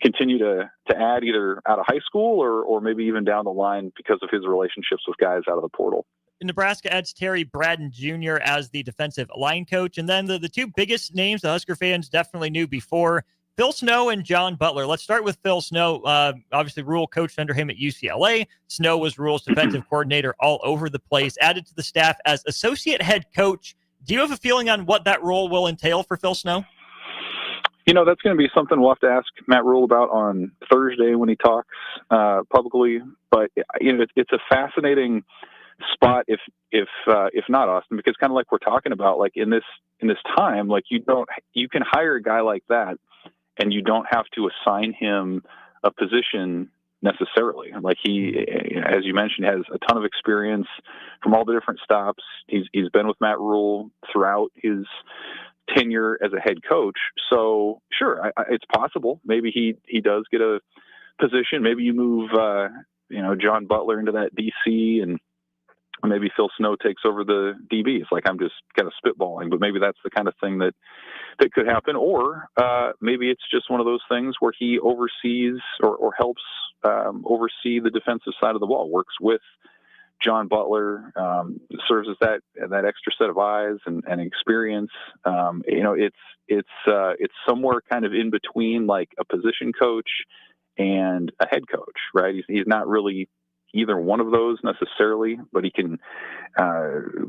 continue to add either out of high school or maybe even down the line because of his relationships with guys out of the portal. Nebraska adds Terry Braden Jr. as the defensive line coach. And then the two biggest names the Husker fans definitely knew before, Phil Snow and John Butler. Let's start with Phil Snow. Obviously, Rule coached under him at UCLA. Snow was Rule's defensive coordinator all over the place, added to the staff as associate head coach. Do you have a feeling on what that role will entail for Phil Snow? That's going to be something we'll have to ask Matt Rule about on Thursday when he talks publicly. But it's a fascinating spot if not, Austin, because kind of like we're talking about, like in this time, like you can hire a guy like that and you don't have to assign him a position necessarily. Like he, as you mentioned, has a ton of experience from all the different stops. He's been with Matt Rule throughout his tenure as a head coach. So sure, it's possible. Maybe he does get a position. Maybe you move, John Butler into that DC, and maybe Phil Snow takes over the DBs. Like, I'm just kind of spitballing, but maybe that's the kind of thing that could happen. Or maybe it's just one of those things where he oversees or helps oversee the defensive side of the ball, works with John Butler, serves as that extra set of eyes and experience. It's somewhere kind of in between, like a position coach and a head coach, right? He's not really either one of those necessarily, but he can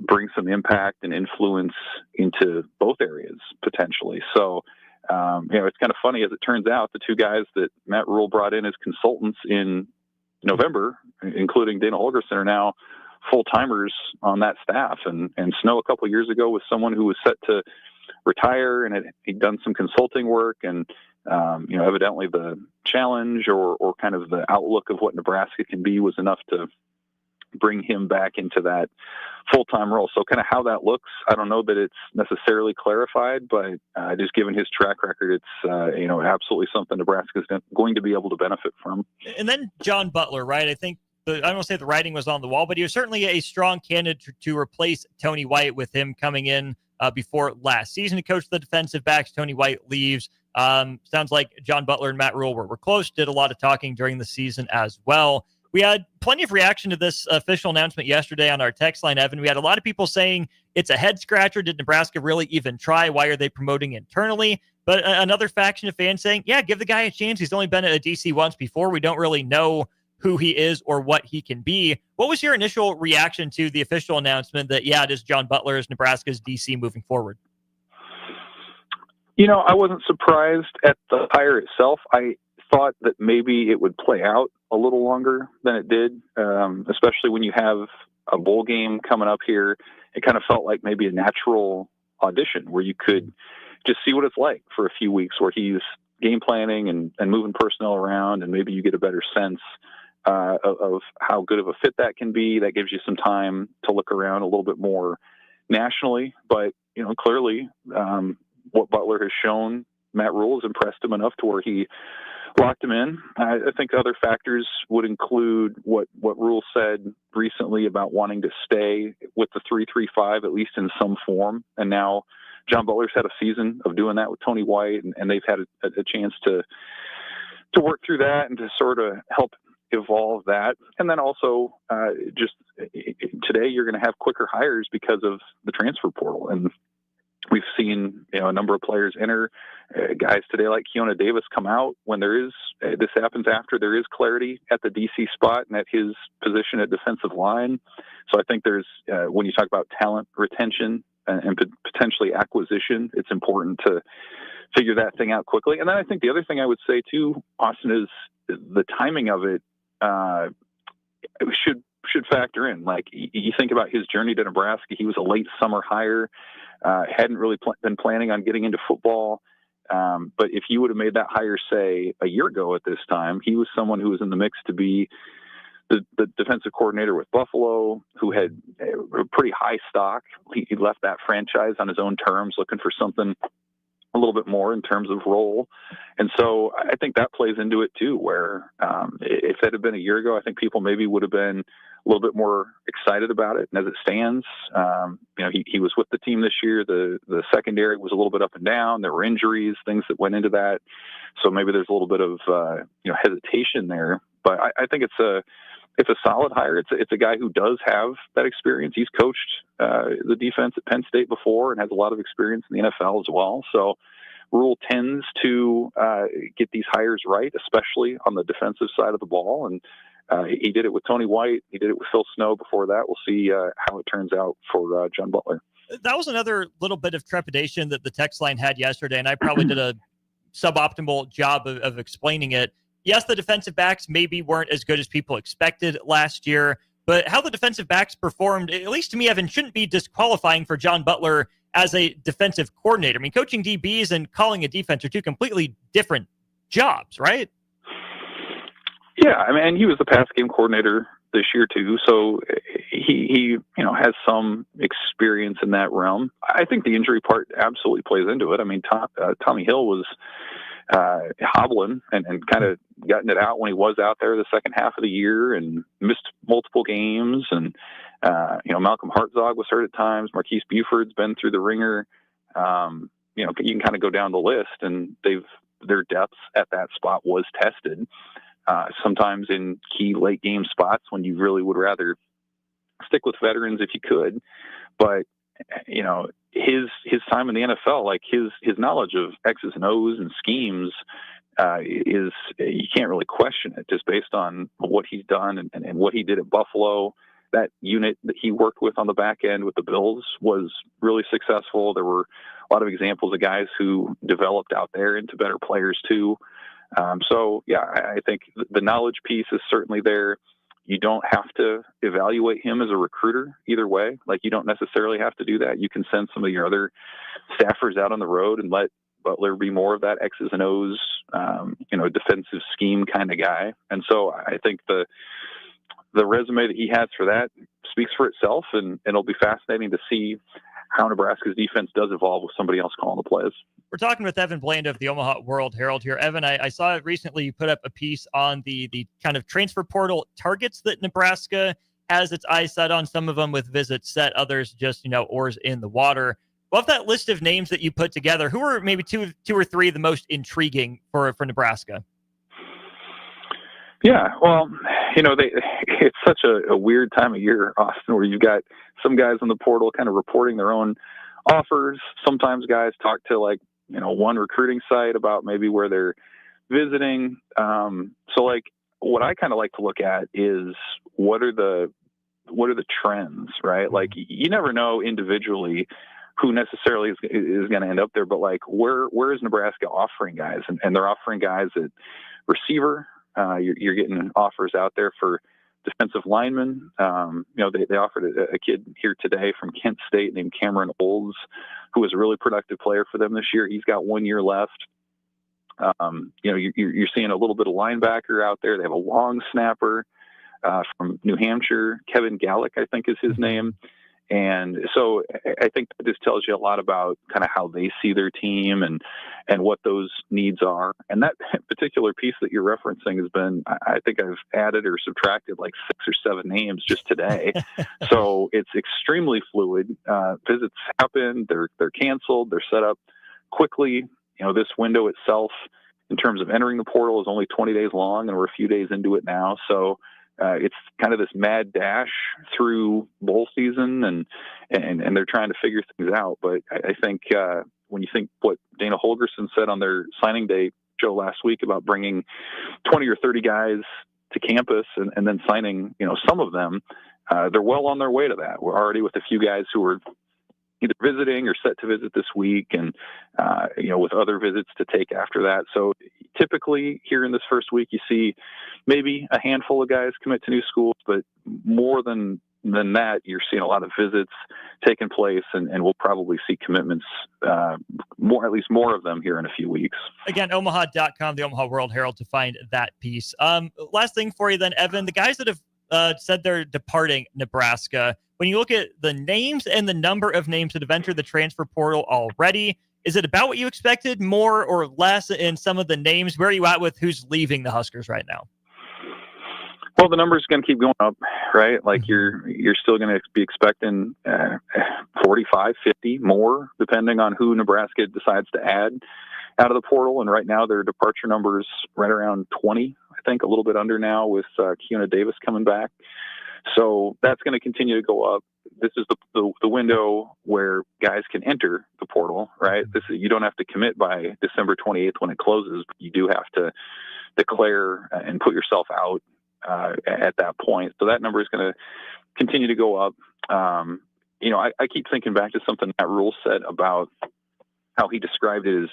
bring some impact and influence into both areas potentially. So, it's kind of funny, as it turns out, the two guys that Matt Rule brought in as consultants in November, including Dana Holgerson, are now full-timers on that staff. And Snow a couple of years ago was someone who was set to retire, and he'd done some consulting work, and evidently the challenge or kind of the outlook of what Nebraska can be was enough to bring him back into that full-time role. So kind of how that looks, I don't know that it's necessarily clarified, but just given his track record, it's, absolutely something Nebraska is going to be able to benefit from. And then John Butler, right? I think I don't want to say the writing was on the wall, but he was certainly a strong candidate to replace Tony White with him coming in before last season to coach the defensive backs. Tony White leaves. Sounds like John Butler and Matt Rule were close, did a lot of talking during the season as well. We had plenty of reaction to this official announcement yesterday on our text line, Evan. We had a lot of people saying it's a head scratcher. Did Nebraska really even try? Why are they promoting internally? But another faction of fans saying, yeah, give the guy a chance. He's only been at a DC once before. We don't really know who he is or what he can be. What was your initial reaction to the official announcement that, yeah, it is John Butler as Nebraska's DC moving forward? I wasn't surprised at the hire itself. I thought that maybe it would play out a little longer than it did, especially when you have a bowl game coming up here. It kind of felt like maybe a natural audition where you could just see what it's like for a few weeks, where he's game planning and moving personnel around, and maybe you get a better sense of how good of a fit that can be. That gives you some time to look around a little bit more nationally. But, clearly what Butler has shown Matt Rule has impressed him enough to where he locked him in. I think other factors would include what Rule said recently about wanting to stay with the 3-3-5, at least in some form. And now John Butler's had a season of doing that with Tony White, and they've had a chance to work through that and to sort of help evolve that. And then also just today you're going to have quicker hires because of the transfer portal. And we've seen, a number of players enter, guys today like Keona Davis come out when there is, this happens after there is clarity at the DC spot and at his position at defensive line. So I think there's, when you talk about talent retention and potentially acquisition, it's important to figure that thing out quickly. And then I think the other thing I would say too, Austin, is the timing of it should factor in. Like, you think about his journey to Nebraska, he was a late summer hire, hadn't really been planning on getting into football. But if you would have made that hire, say, a year ago at this time, he was someone who was in the mix to be the defensive coordinator with Buffalo, who had a pretty high stock. He left that franchise on his own terms, looking for something a little bit more in terms of role. And so I think that plays into it too, where if that had been a year ago, I think people maybe would have been a little bit more excited about it. And as it stands, he was with the team this year. The secondary was a little bit up and down. There were injuries, things that went into that. So maybe there's a little bit of hesitation there. But I think it's a solid hire. It's a guy who does have that experience. He's coached the defense at Penn State before and has a lot of experience in the NFL as well. So Rule tends to get these hires right, especially on the defensive side of the ball. And he did it with Tony White. He did it with Phil Snow before that. We'll see how it turns out for John Butler. That was another little bit of trepidation that the text line had yesterday, and I probably did a suboptimal job of explaining it. Yes, the defensive backs maybe weren't as good as people expected last year, but how the defensive backs performed, at least to me, Evan, shouldn't be disqualifying for John Butler as a defensive coordinator. I mean, coaching DBs and calling a defense are two completely different jobs, right? Yeah, I mean, he was the pass game coordinator this year too, so he has some experience in that realm. I think the injury part absolutely plays into it. I mean, Tommy Hill was hobbling and kind of gotten it out when he was out there the second half of the year and missed multiple games. And, Malcolm Hartzog was hurt at times. Marquise Buford's been through the ringer. You can kind of go down the list, and their depth at that spot was tested. Sometimes in key late game spots when you really would rather stick with veterans if you could. But, his time in the NFL, like his knowledge of X's and O's and schemes is, you can't really question it just based on what he's done and what he did at Buffalo. That unit that he worked with on the back end with the Bills was really successful. There were a lot of examples of guys who developed out there into better players too. I think the knowledge piece is certainly there. You don't have to evaluate him as a recruiter either way. Like, you don't necessarily have to do that. You can send some of your other staffers out on the road and let Butler be more of that X's and O's, defensive scheme kind of guy. And so I think the resume that he has for that speaks for itself, and it'll be fascinating to see how Nebraska's defense does evolve with somebody else calling the plays. We're talking with Evan Bland of the Omaha World Herald here. Evan, I saw recently you put up a piece on the kind of transfer portal targets that Nebraska has its eyes set on, some of them with visits set, others just, oars in the water. Of that list of names that you put together, who are maybe two or three of the most intriguing for Nebraska? Yeah, well, it's such a weird time of year, Austin, where you've got some guys on the portal kind of reporting their own offers. Sometimes guys talk to one recruiting site about maybe where they're visiting. What I kind of like to look at is what are the trends, right? Like, you never know individually who necessarily is going to end up there, but where is Nebraska offering guys? And they're offering guys at receiver. You're getting offers out there for defensive linemen. They offered a kid here today from Kent State named Cameron Olds, who was a really productive player for them this year. He's got 1 year left. You're seeing a little bit of linebacker out there. They have a long snapper from New Hampshire. Kevin Gallick, I think is his name. And so I think that just tells you a lot about kind of how they see their team and what those needs are. And that particular piece that you're referencing has been, I think I've added or subtracted like 6 or 7 names just today. So it's extremely fluid. Visits happen, they're canceled, they're set up quickly. This window itself, in terms of entering the portal, is only 20 days long, and we're a few days into it now. So it's kind of this mad dash through bowl season, and they're trying to figure things out. But I think when you think what Dana Holgerson said on their signing day, Joe, last week about bringing 20 or 30 guys to campus and then signing, some of them, they're well on their way to that. We're already with a few guys who are either visiting or set to visit this week, and with other visits to take after that. So typically here in this first week, you see maybe a handful of guys commit to new schools, but more than that, you're seeing a lot of visits taking place, and we'll probably see commitments, at least more of them here in a few weeks. Again, omaha.com, the Omaha World Herald, to find that piece. Last thing for you then, Evan, the guys that have said they're departing Nebraska, when you look at the names and the number of names that have entered the transfer portal already, is it about what you expected, more or less, in some of the names? Where are you at with who's leaving the Huskers right now? Well, the number's going to keep going up, right? Like you're still going to be expecting 45, 50 more, depending on who Nebraska decides to add out of the portal. And right now their departure number's right around 20, I think, a little bit under now with Keona Davis coming back. So that's going to continue to go up. This is the window where guys can enter the portal, right? You don't have to commit by December 28th when it closes, but you do have to declare and put yourself out at that point. So that number is going to continue to go up. I keep thinking back to something Matt Rule said about how he described it as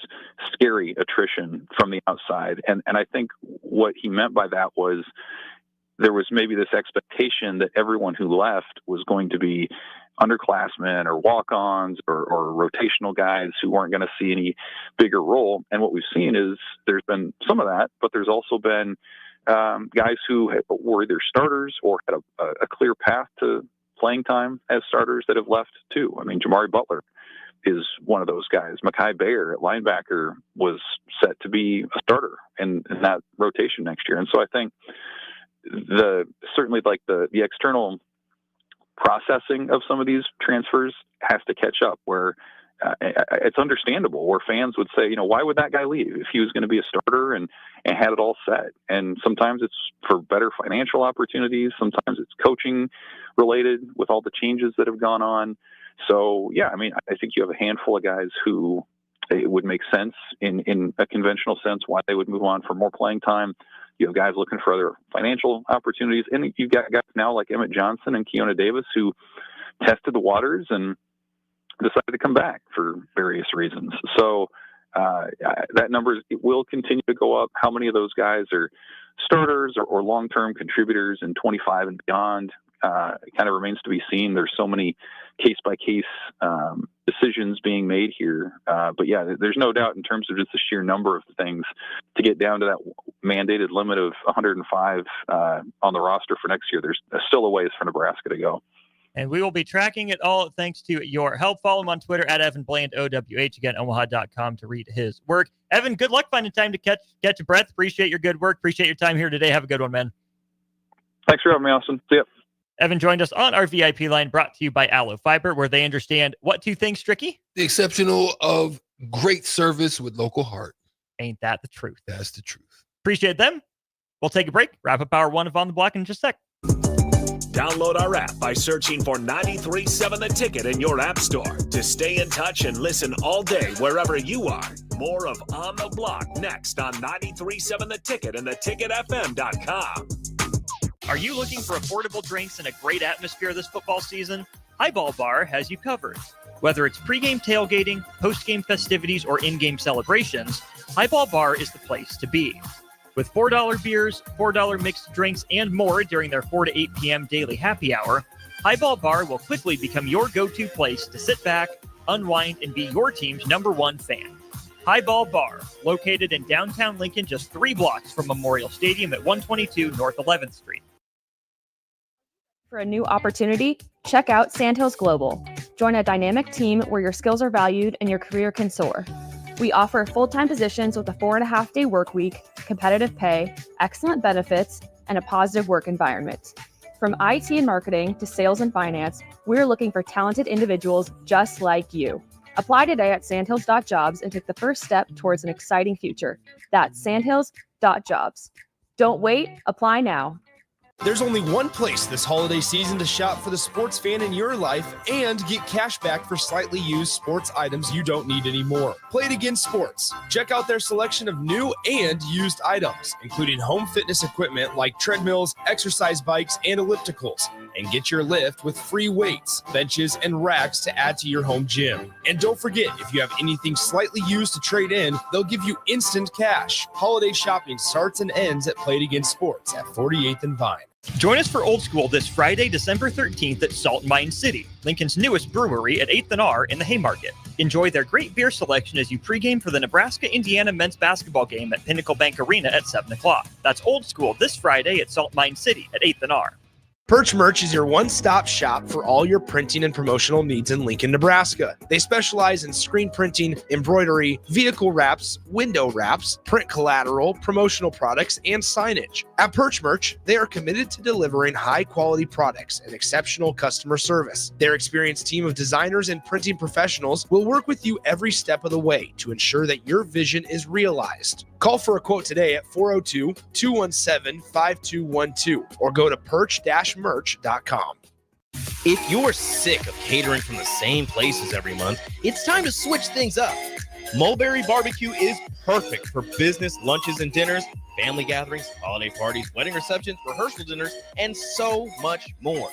scary attrition from the outside. And I think what he meant by that was there was maybe this expectation that everyone who left was going to be underclassmen or walk-ons or rotational guys who weren't going to see any bigger role. And what we've seen is there's been some of that, but there's also been guys who were either starters or had a clear path to playing time as starters that have left too. I mean, Jamari Butler is one of those guys. Mekhi Bayer at linebacker was set to be a starter in that rotation next year. And so I think certainly the external processing of some of these transfers has to catch up, where it's understandable where fans would say, why would that guy leave if he was going to be a starter and had it all set? And sometimes it's for better financial opportunities. Sometimes it's coaching related with all the changes that have gone on. So yeah, I mean, I think you have a handful of guys who it would make sense in a conventional sense why they would move on for more playing time. You have guys looking for other financial opportunities. And you've got guys now like Emmett Johnson and Keona Davis who tested the waters and decided to come back for various reasons. So that number will continue to go up. How many of those guys are starters or long-term contributors in 25 and beyond kind of remains to be seen. There's so many case-by-case decisions being made here. But yeah, there's no doubt in terms of just the sheer number of things to get down to that mandated limit of 105 on the roster for next year. There's still a ways for Nebraska to go. And we will be tracking it all thanks to your help. Follow him on Twitter at Evan Bland, OWH. Again, omaha.com to read his work. Evan, good luck finding time to catch your breath. Appreciate your good work. Appreciate your time here today. Have a good one, man. Thanks for having me, Austin. See ya. Evan joined us on our VIP line, brought to you by Aloe Fiber, where they understand what two things, Stricky? The exceptional of great service with local heart. Ain't that the truth? That's the truth. Appreciate them. We'll take a break. Wrap up hour one of On the Block in just a sec. Download our app by searching for 93.7 The Ticket in your app store to stay in touch and listen all day wherever you are. More of On the Block next on 93.7 The Ticket and theticketfm.com. Are you looking for affordable drinks and a great atmosphere this football season? Highball Bar has you covered. Whether it's pregame tailgating, postgame festivities, or in-game celebrations, Highball Bar is the place to be. With $4 beers, $4 mixed drinks, and more during their 4 to 8 p.m. daily happy hour, Highball Bar will quickly become your go-to place to sit back, unwind, and be your team's #1 fan. Highball Bar, located in downtown Lincoln, just 3 blocks from Memorial Stadium at 122 North 11th Street. For a new opportunity, check out Sandhills Global. Join a dynamic team where your skills are valued and your career can soar. We offer full-time positions with a 4.5-day work week, competitive pay, excellent benefits, and a positive work environment. From IT and marketing to sales and finance, we're looking for talented individuals just like you. Apply today at sandhills.jobs and take the first step towards an exciting future. That's sandhills.jobs. Don't wait, apply now. There's only one place this holiday season to shop for the sports fan in your life and get cash back for slightly used sports items you don't need anymore. Play It Again Sports. Check out their selection of new and used items, including home fitness equipment like treadmills, exercise bikes, and ellipticals. And get your lift with free weights, benches, and racks to add to your home gym. And don't forget, if you have anything slightly used to trade in, they'll give you instant cash. Holiday shopping starts and ends at Play It Again Sports at 48th and Vine. Join us for Old School this Friday, December 13th at Salt Mine City, Lincoln's newest brewery at 8th and R in the Haymarket. Enjoy their great beer selection as you pregame for the Nebraska-Indiana men's basketball game at Pinnacle Bank Arena at 7 o'clock. That's Old School this Friday at Salt Mine City at 8th and R. Perch Merch is your one-stop shop for all your printing and promotional needs in Lincoln, Nebraska. They specialize in screen printing, embroidery, vehicle wraps, window wraps, print collateral, promotional products, and signage. At Perch Merch, they are committed to delivering high-quality products and exceptional customer service. Their experienced team of designers and printing professionals will work with you every step of the way to ensure that your vision is realized. Call for a quote today at 402-217-5212 or go to perch-merch.com. If you're sick of catering from the same places every month, it's time to switch things up. Mulberry Barbecue is perfect for business lunches and dinners, family gatherings, holiday parties, wedding receptions, rehearsal dinners, and so much more.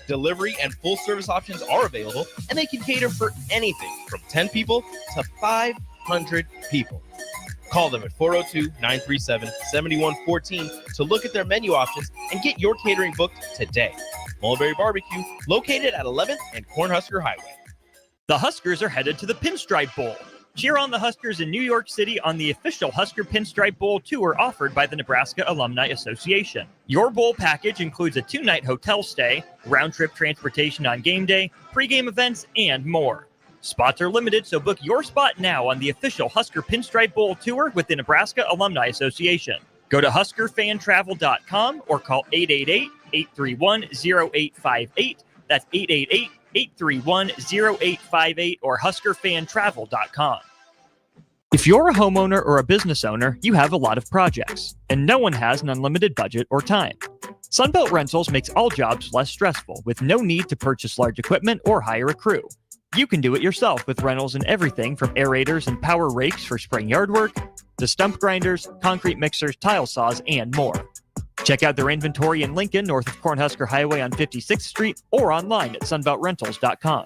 Delivery and full service options are available, and they can cater for anything from 10 people to 500 people. Call them at 402-937-7114 to look at their menu options and get your catering booked today. Mulberry Barbecue, located at 11th and Cornhusker Highway. The Huskers are headed to the Pinstripe Bowl. Cheer on the Huskers in New York City on the official Husker Pinstripe Bowl tour offered by the Nebraska Alumni Association. Your bowl package includes a 2-night hotel stay, round-trip transportation on game day, pregame events, and more. Spots are limited, so book your spot now on the official Husker Pinstripe Bowl tour with the Nebraska Alumni Association. Go to huskerfantravel.com or call 888-831-0858. That's 888-831-0858 or huskerfantravel.com. If you're a homeowner or a business owner, you have a lot of projects, and no one has an unlimited budget or time. Sunbelt Rentals makes all jobs less stressful with no need to purchase large equipment or hire a crew. You can do it yourself with rentals and everything from aerators and power rakes for spring yard work to stump grinders, concrete mixers, tile saws, and more. Check out their inventory in Lincoln, north of Cornhusker Highway on 56th Street, or online at sunbeltrentals.com.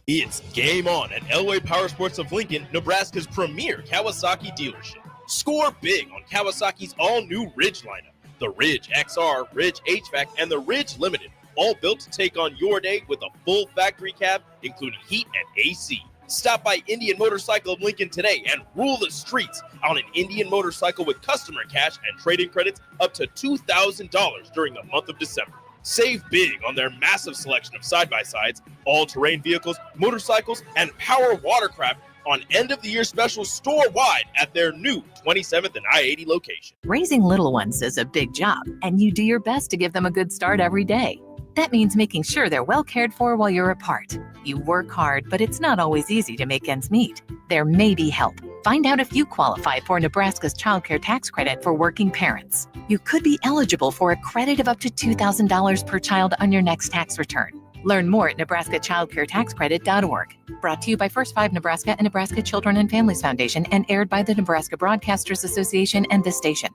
It's game on at Elway Power Sports of Lincoln, Nebraska's premier Kawasaki dealership. Score big on Kawasaki's all-new Ridge lineup. The Ridge XR, Ridge HVAC, and the Ridge Limited. All built to take on your day with a full factory cab, including heat and AC. Stop by Indian Motorcycle of Lincoln today and rule the streets on an Indian motorcycle with customer cash and trade-in credits up to $2,000 during the month of December. Save big on their massive selection of side-by-sides, all-terrain vehicles, motorcycles, and power watercraft on end-of-the-year specials store-wide at their new 27th and I-80 location. Raising little ones is a big job, and you do your best to give them a good start every day. That means making sure they're well cared for while you're apart. You work hard, but it's not always easy to make ends meet. There may be help. Find out if you qualify for Nebraska's Child Care Tax Credit for working parents. You could be eligible for a credit of up to $2,000 per child on your next tax return. Learn more at nebraskachildcaretaxcredit.org. Brought to you by First 5 Nebraska and Nebraska Children and Families Foundation and aired by the Nebraska Broadcasters Association and this station.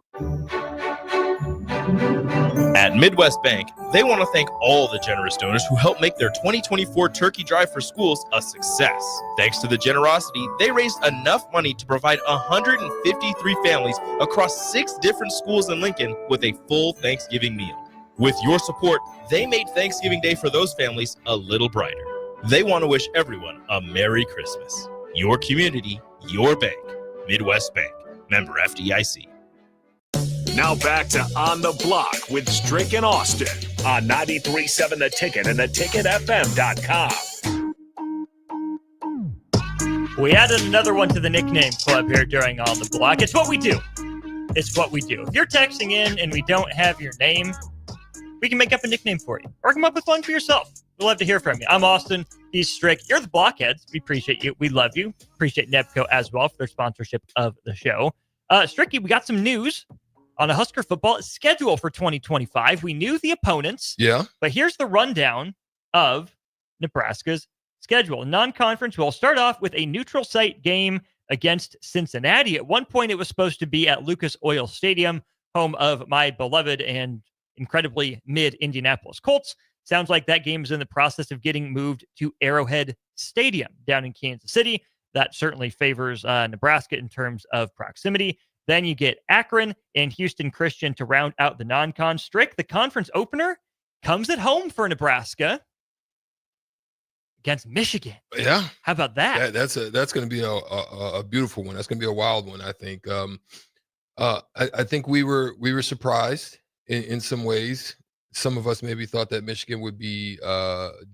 At Midwest Bank, they want to thank all the generous donors who helped make their 2024 Turkey Drive for Schools a success. Thanks to the generosity, they raised enough money to provide 153 families across 6 different schools in Lincoln with a full Thanksgiving meal. With your support, they made Thanksgiving Day for those families a little brighter. They want to wish everyone a Merry Christmas. Your community, your bank. Midwest Bank. Member FDIC. Now back to On the Block with Strick and Austin on 93.7 The Ticket and theticketfm.com. We added another one to the nickname club here during On the Block. It's what we do. It's what we do. If you're texting in and we don't have your name, we can make up a nickname for you. Or come up with one for yourself. We'd love to hear from you. I'm Austin. He's Strick. You're the Blockheads. We appreciate you. We love you. Appreciate Nebco as well for their sponsorship of the show. Stricky, we got some news on a Husker football schedule for 2025. We knew the opponents. Yeah. But here's the rundown of Nebraska's schedule. Non-conference will start off with a neutral site game against Cincinnati. At one point, it was supposed to be at Lucas Oil Stadium, home of my beloved and incredibly mid-Indianapolis Colts. Sounds like that game is in the process of getting moved to Arrowhead Stadium down in Kansas City. That certainly favors Nebraska in terms of proximity. Then you get Akron and Houston Christian to round out the non-con. Strick, the conference opener, comes at home for Nebraska against Michigan. Yeah. How about that? That's going to be a beautiful one. That's going to be a wild one, I think. I think we were surprised in some ways. Some of us maybe thought that Michigan would be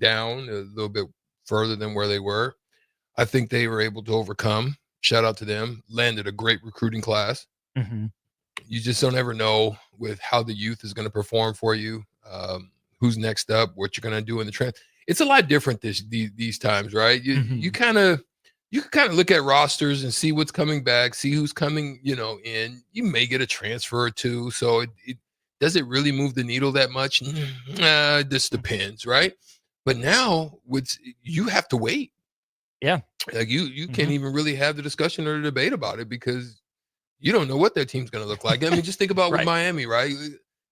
down a little bit further than where they were. I think they were able to overcome. Shout out to them. Landed a great recruiting class. Mm-hmm. You just don't ever know with how the youth is going to perform for you, who's next up, what you're going to do in the trend. It's a lot different these times, right? You kind of look at rosters and see what's coming back, see who's coming, in. You may get a transfer or two, so it does it really move the needle that much? This depends, right? But now you have to wait. Yeah. Like you can't even really have the discussion or the debate about it because you don't know what their team's going to look like. I mean, just think about with Miami, right?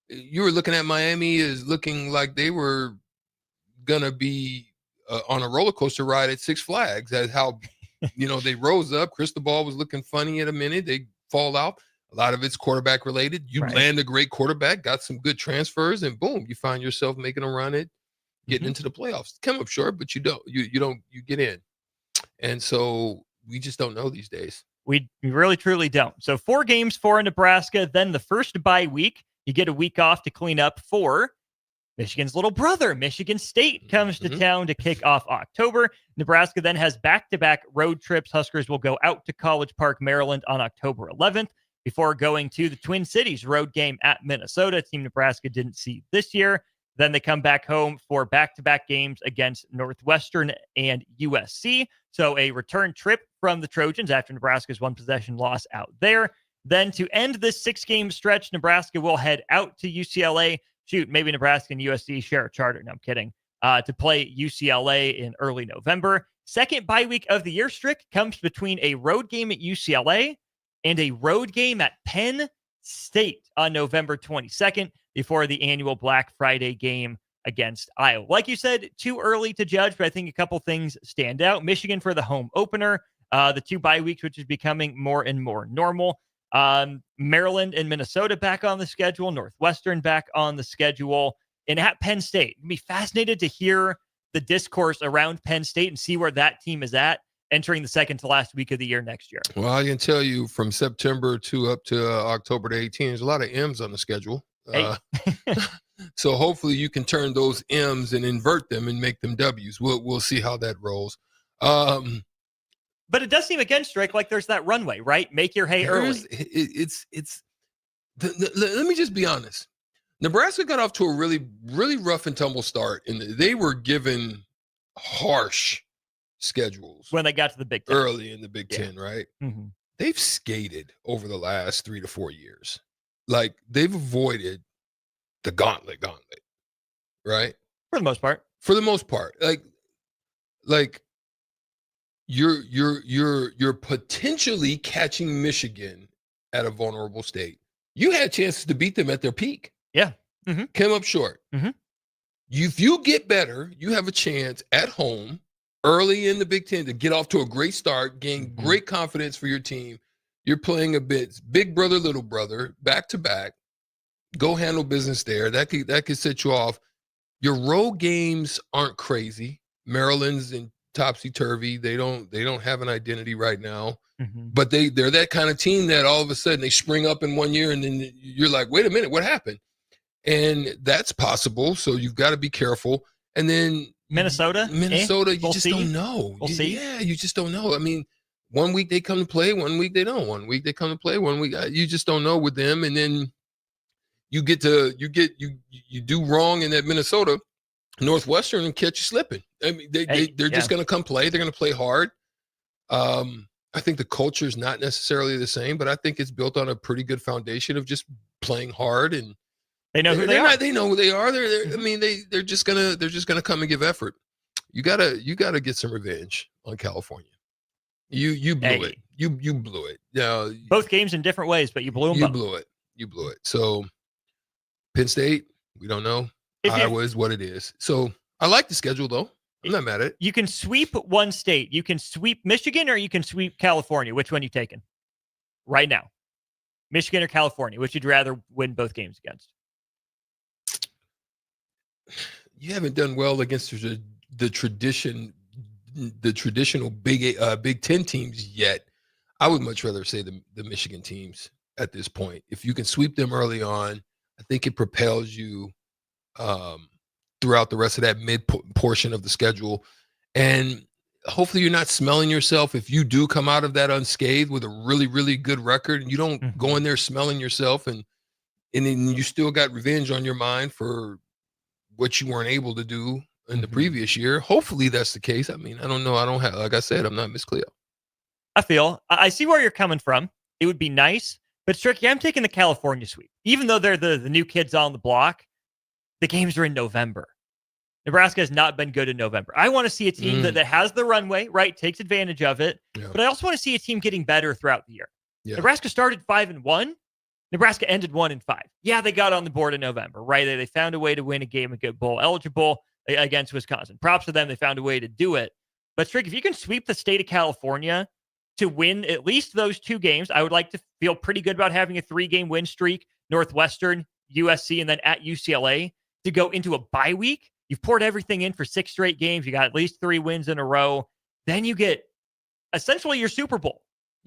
You were looking at Miami as looking like they were going to be on a roller coaster ride at Six Flags. That's how, they rose up. Cristobal was looking funny in a minute. They fall out. A lot of it's quarterback related. You land a great quarterback, got some good transfers, and boom, you find yourself making a run at getting into the playoffs. Come up short, but you get in. And so we just don't know these days. We really, truly don't. So 4 games for Nebraska. Then the first bye week, you get a week off to clean up for Michigan's little brother. Michigan State comes to town to kick off October. Nebraska then has back-to-back road trips. Huskers will go out to College Park, Maryland on October 11th before going to the Twin Cities road game at Minnesota, a team Nebraska didn't see this year. Then they come back home for back-to-back games against Northwestern and USC. So a return trip from the Trojans after Nebraska's one-possession loss out there. Then to end this 6-game stretch, Nebraska will head out to UCLA. Maybe Nebraska and USC share a charter. No, I'm kidding. To play UCLA in early November. Second bye week of the year, Strick, comes between a road game at UCLA and a road game at Penn State on November 22nd before the annual Black Friday game against Iowa. Like you said, too early to judge, but I think a couple things stand out. Michigan for the home opener, the 2 bye weeks, which is becoming more and more normal. Maryland and Minnesota back on the schedule, Northwestern back on the schedule, and at Penn State. I'd be fascinated to hear the discourse around Penn State and see where that team is at entering the second to last week of the year next year. Well, I can tell you from September to up to October the 18th, there's a lot of M's on the schedule. So hopefully you can turn those M's and invert them and make them W's. We'll see how that rolls. But it does seem again, Strick, like there's that runway, right? Make your hay early. Let me just be honest. Nebraska got off to a really, really rough and tumble start, and they were given harsh schedules when they got to the Big Ten. Early in the Big Ten, right? Mm-hmm. They've skated over the last 3 to 4 years. Like they've avoided the gauntlet, right? For the most part. Like you're potentially catching Michigan at a vulnerable state. You had chances to beat them at their peak. Yeah. Mm-hmm. Came up short. Mm-hmm. If you get better, you have a chance at home early in the Big Ten to get off to a great start, gain great confidence for your team. You're playing a bit big brother, little brother, back to back. Go handle business there. That could set you off. Your road games aren't crazy. Maryland's in topsy-turvy. They don't have an identity right now. But they're that kind of team that all of a sudden they spring up in one year and then you're like, wait a minute, what happened? And that's possible. So you've got to be careful. And then Minnesota, you just don't know. We'll see. Yeah, you just don't know. I mean, 1 week they come to play, 1 week they don't. 1 week they come to play, 1 week you just don't know with them. And then you do wrong in that Minnesota Northwestern and catch you slipping. I mean, they're just going to come play. They're going to play hard. I think the culture is not necessarily the same, but I think it's built on a pretty good foundation of just playing hard, and they know who they are. They know who they are. I mean, they're just gonna come and give effort. You gotta get some revenge on California. You blew it. You blew it. Now, both games in different ways, but you blew them. You blew it. So Penn State, we don't know. Iowa is what it is. So I like the schedule though. I'm not mad at it. You can sweep one state. You can sweep Michigan or you can sweep California. Which one are you taking right now? Michigan or California? Which you'd rather win both games against? You haven't done well against the traditional Big Ten teams yet. I would much rather say the Michigan teams at this point. If you can sweep them early on, I think it propels you throughout the rest of that mid portion of the schedule. And hopefully you're not smelling yourself if you do come out of that unscathed with a really, really good record and you don't go in there smelling yourself and then you still got revenge on your mind for what you weren't able to do in the previous year. Hopefully that's the case. I mean, I don't know. I don't have, like I said, I'm not Miss Cleo. I see where you're coming from. It would be nice, but Strick, I'm taking the California sweep. Even though they're the new kids on the block, the games are in November. Nebraska has not been good in November. I want to see a team that has the runway, right? Takes advantage of it. Yeah. But I also want to see a team getting better throughout the year. Yeah. Nebraska started 5-1. Nebraska ended 1-5. Yeah, they got on the board in November, right? They found a way to win a game and get bowl eligible against Wisconsin. Props to them. They found a way to do it. But Strick, if you can sweep the state of California to win at least those 2 games, I would like to feel pretty good about having a 3-game win streak, Northwestern, USC, and then at UCLA to go into a bye week. You've poured everything in for 6 straight games. You got at least 3 wins in a row. Then you get essentially your Super Bowl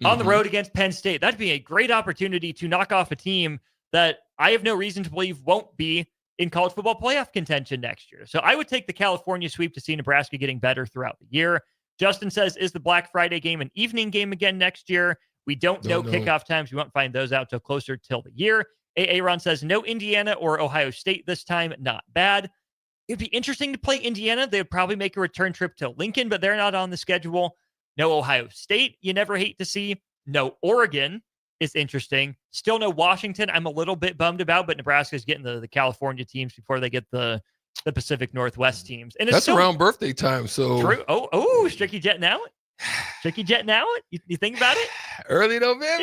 on the road against Penn State. That'd be a great opportunity to knock off a team that I have no reason to believe won't be in college football playoff contention next year. So I would take the California sweep to see Nebraska getting better throughout the year. Justin says, is the Black Friday game an evening game again next year? We don't know kickoff times. We won't find those out till closer till the year. Aaron says, no Indiana or Ohio State this time. Not bad. It'd be interesting to play Indiana. They would probably make a return trip to Lincoln, but they're not on the schedule. No Ohio State, you never hate to see. No Oregon is interesting. Still no Washington. I'm a little bit bummed about, but Nebraska's getting the California teams before they get the Pacific Northwest teams. And that's around birthday time. So true. Oh, Stricky jetting out. Stricky jetting out. You think about it? Early November.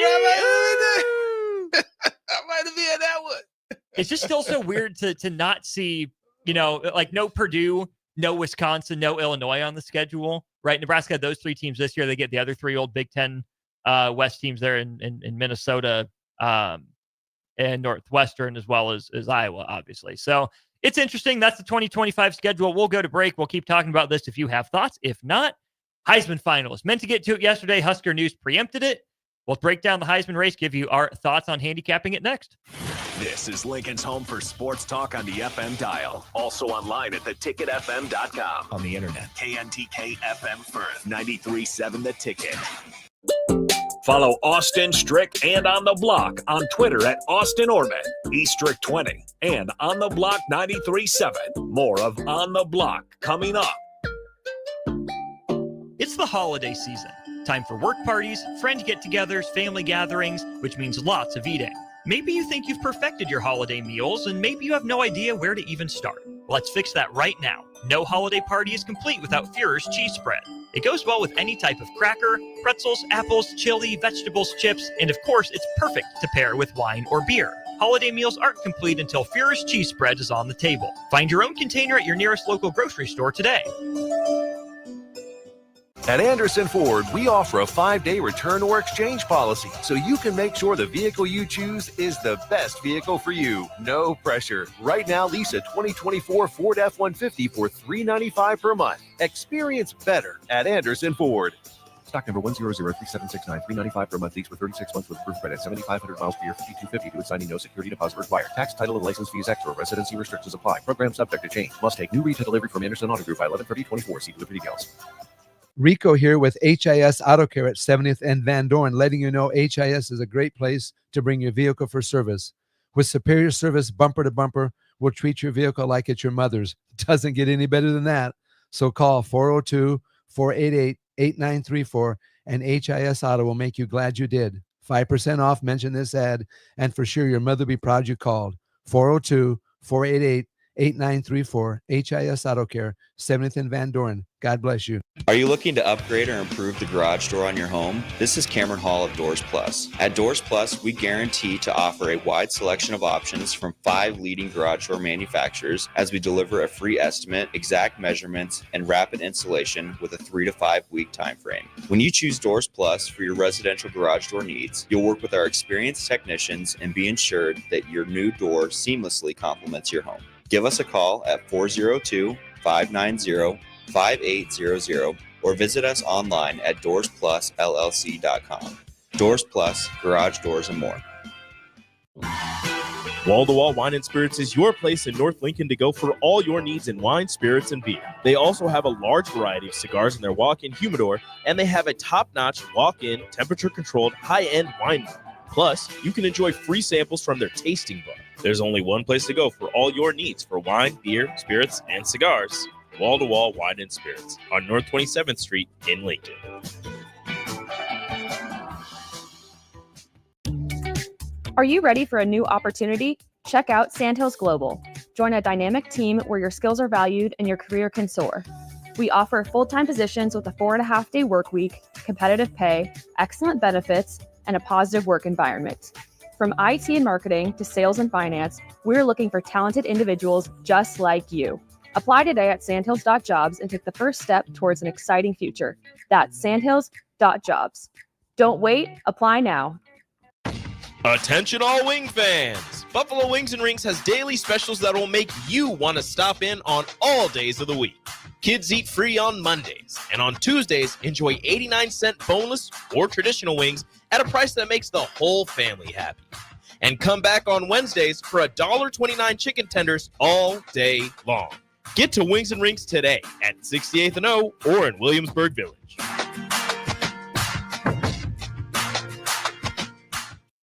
I might be in that one. It's just still so weird to not see, like no Purdue, no Wisconsin, no Illinois on the schedule, right? Nebraska had those 3 teams this year. They get the other 3 old Big Ten West teams there in Minnesota and Northwestern, as well as Iowa, obviously. So it's interesting. That's the 2025 schedule. We'll go to break. We'll keep talking about this if you have thoughts. If not, Heisman finalists. Meant to get to it yesterday. Husker News preempted it. We'll break down the Heisman race, give you our thoughts on handicapping it next. This is Lincoln's home for sports talk on the FM dial. Also online at theticketfm.com. On the internet. KNTK FM Firth, 93.7 The Ticket. Follow Austin, Strick, and On the Block on Twitter at Austin Orman, eStrick20, and On the Block 93.7. More of On the Block coming up. It's the holiday season. Time for work parties, friend get-togethers, family gatherings, which means lots of eating. Maybe you think you've perfected your holiday meals, and maybe you have no idea where to even start. Let's fix that right now. No holiday party is complete without Führer's cheese spread. It goes well with any type of cracker, pretzels, apples, chili, vegetables, chips, and of course, it's perfect to pair with wine or beer. Holiday meals aren't complete until Führer's cheese spread is on the table. Find your own container at your nearest local grocery store today. At Anderson Ford, we offer a 5-day return or exchange policy, so you can make sure the vehicle you choose is the best vehicle for you. No pressure. Right now, lease a 2024 Ford F-150 for $395 per month. Experience better at Anderson Ford. Stock number 1003769, $395 per month, lease for 36 months with approved credit, 7,500 miles per year, $5,250 to signing, no security deposit required. Tax, title, and license fees extra. Residency restrictions apply. Program subject to change. Must take new retail delivery from Anderson Auto Group by 11/30/24. See delivery details. Rico here with HIS Auto Care at 70th and Van Dorn, letting you know HIS is a great place to bring your vehicle for service. With superior service bumper to bumper, we'll treat your vehicle like it's your mother's. It doesn't get any better than that. So call 402-488-8934 and HIS Auto will make you glad you did. 5% off, mention this ad, and for sure your mother will be proud you called. 402-488-8934, HIS Auto Care, 70th and Van Dorn. God bless you. Are you looking to upgrade or improve the garage door on your home? This is Cameron Hall of Doors Plus. At Doors Plus, we guarantee to offer a wide selection of options from 5 leading garage door manufacturers as we deliver a free estimate, exact measurements, and rapid installation with a 3 to 5 week time frame. When you choose Doors Plus for your residential garage door needs, you'll work with our experienced technicians and be ensured that your new door seamlessly complements your home. Give us a call at 402-590-5800 or visit us online at doorsplusllc.com. Doors Plus, garage doors and more. Wall to Wall Wine and Spirits is your place in North Lincoln to go for all your needs in wine, spirits, and beer. They also have a large variety of cigars in their walk-in humidor, and they have a top-notch walk-in, temperature-controlled, high-end wine bar. Plus, you can enjoy free samples from their tasting bar. There's only one place to go for all your needs for wine, beer, spirits, and cigars. Wall to Wall Wine and Spirits on North 27th Street in Lincoln. Are you ready for a new opportunity? Check out Sandhills Global. Join a dynamic team where your skills are valued and your career can soar. We offer full-time positions with a 4.5-day work week, competitive pay, excellent benefits, and a positive work environment. From IT and marketing to sales and finance, we're looking for talented individuals just like you. Apply today at sandhills.jobs and take the first step towards an exciting future. That's sandhills.jobs. Don't wait, apply now. Attention all wing fans! Buffalo Wings and Rings has daily specials that will make you want to stop in on all days of the week. Kids eat free on Mondays, and on Tuesdays, enjoy 89-cent boneless or traditional wings at a price that makes the whole family happy. And come back on Wednesdays for $1.29 chicken tenders all day long. Get to Wings and Rings today at 68th and O or in Williamsburg Village.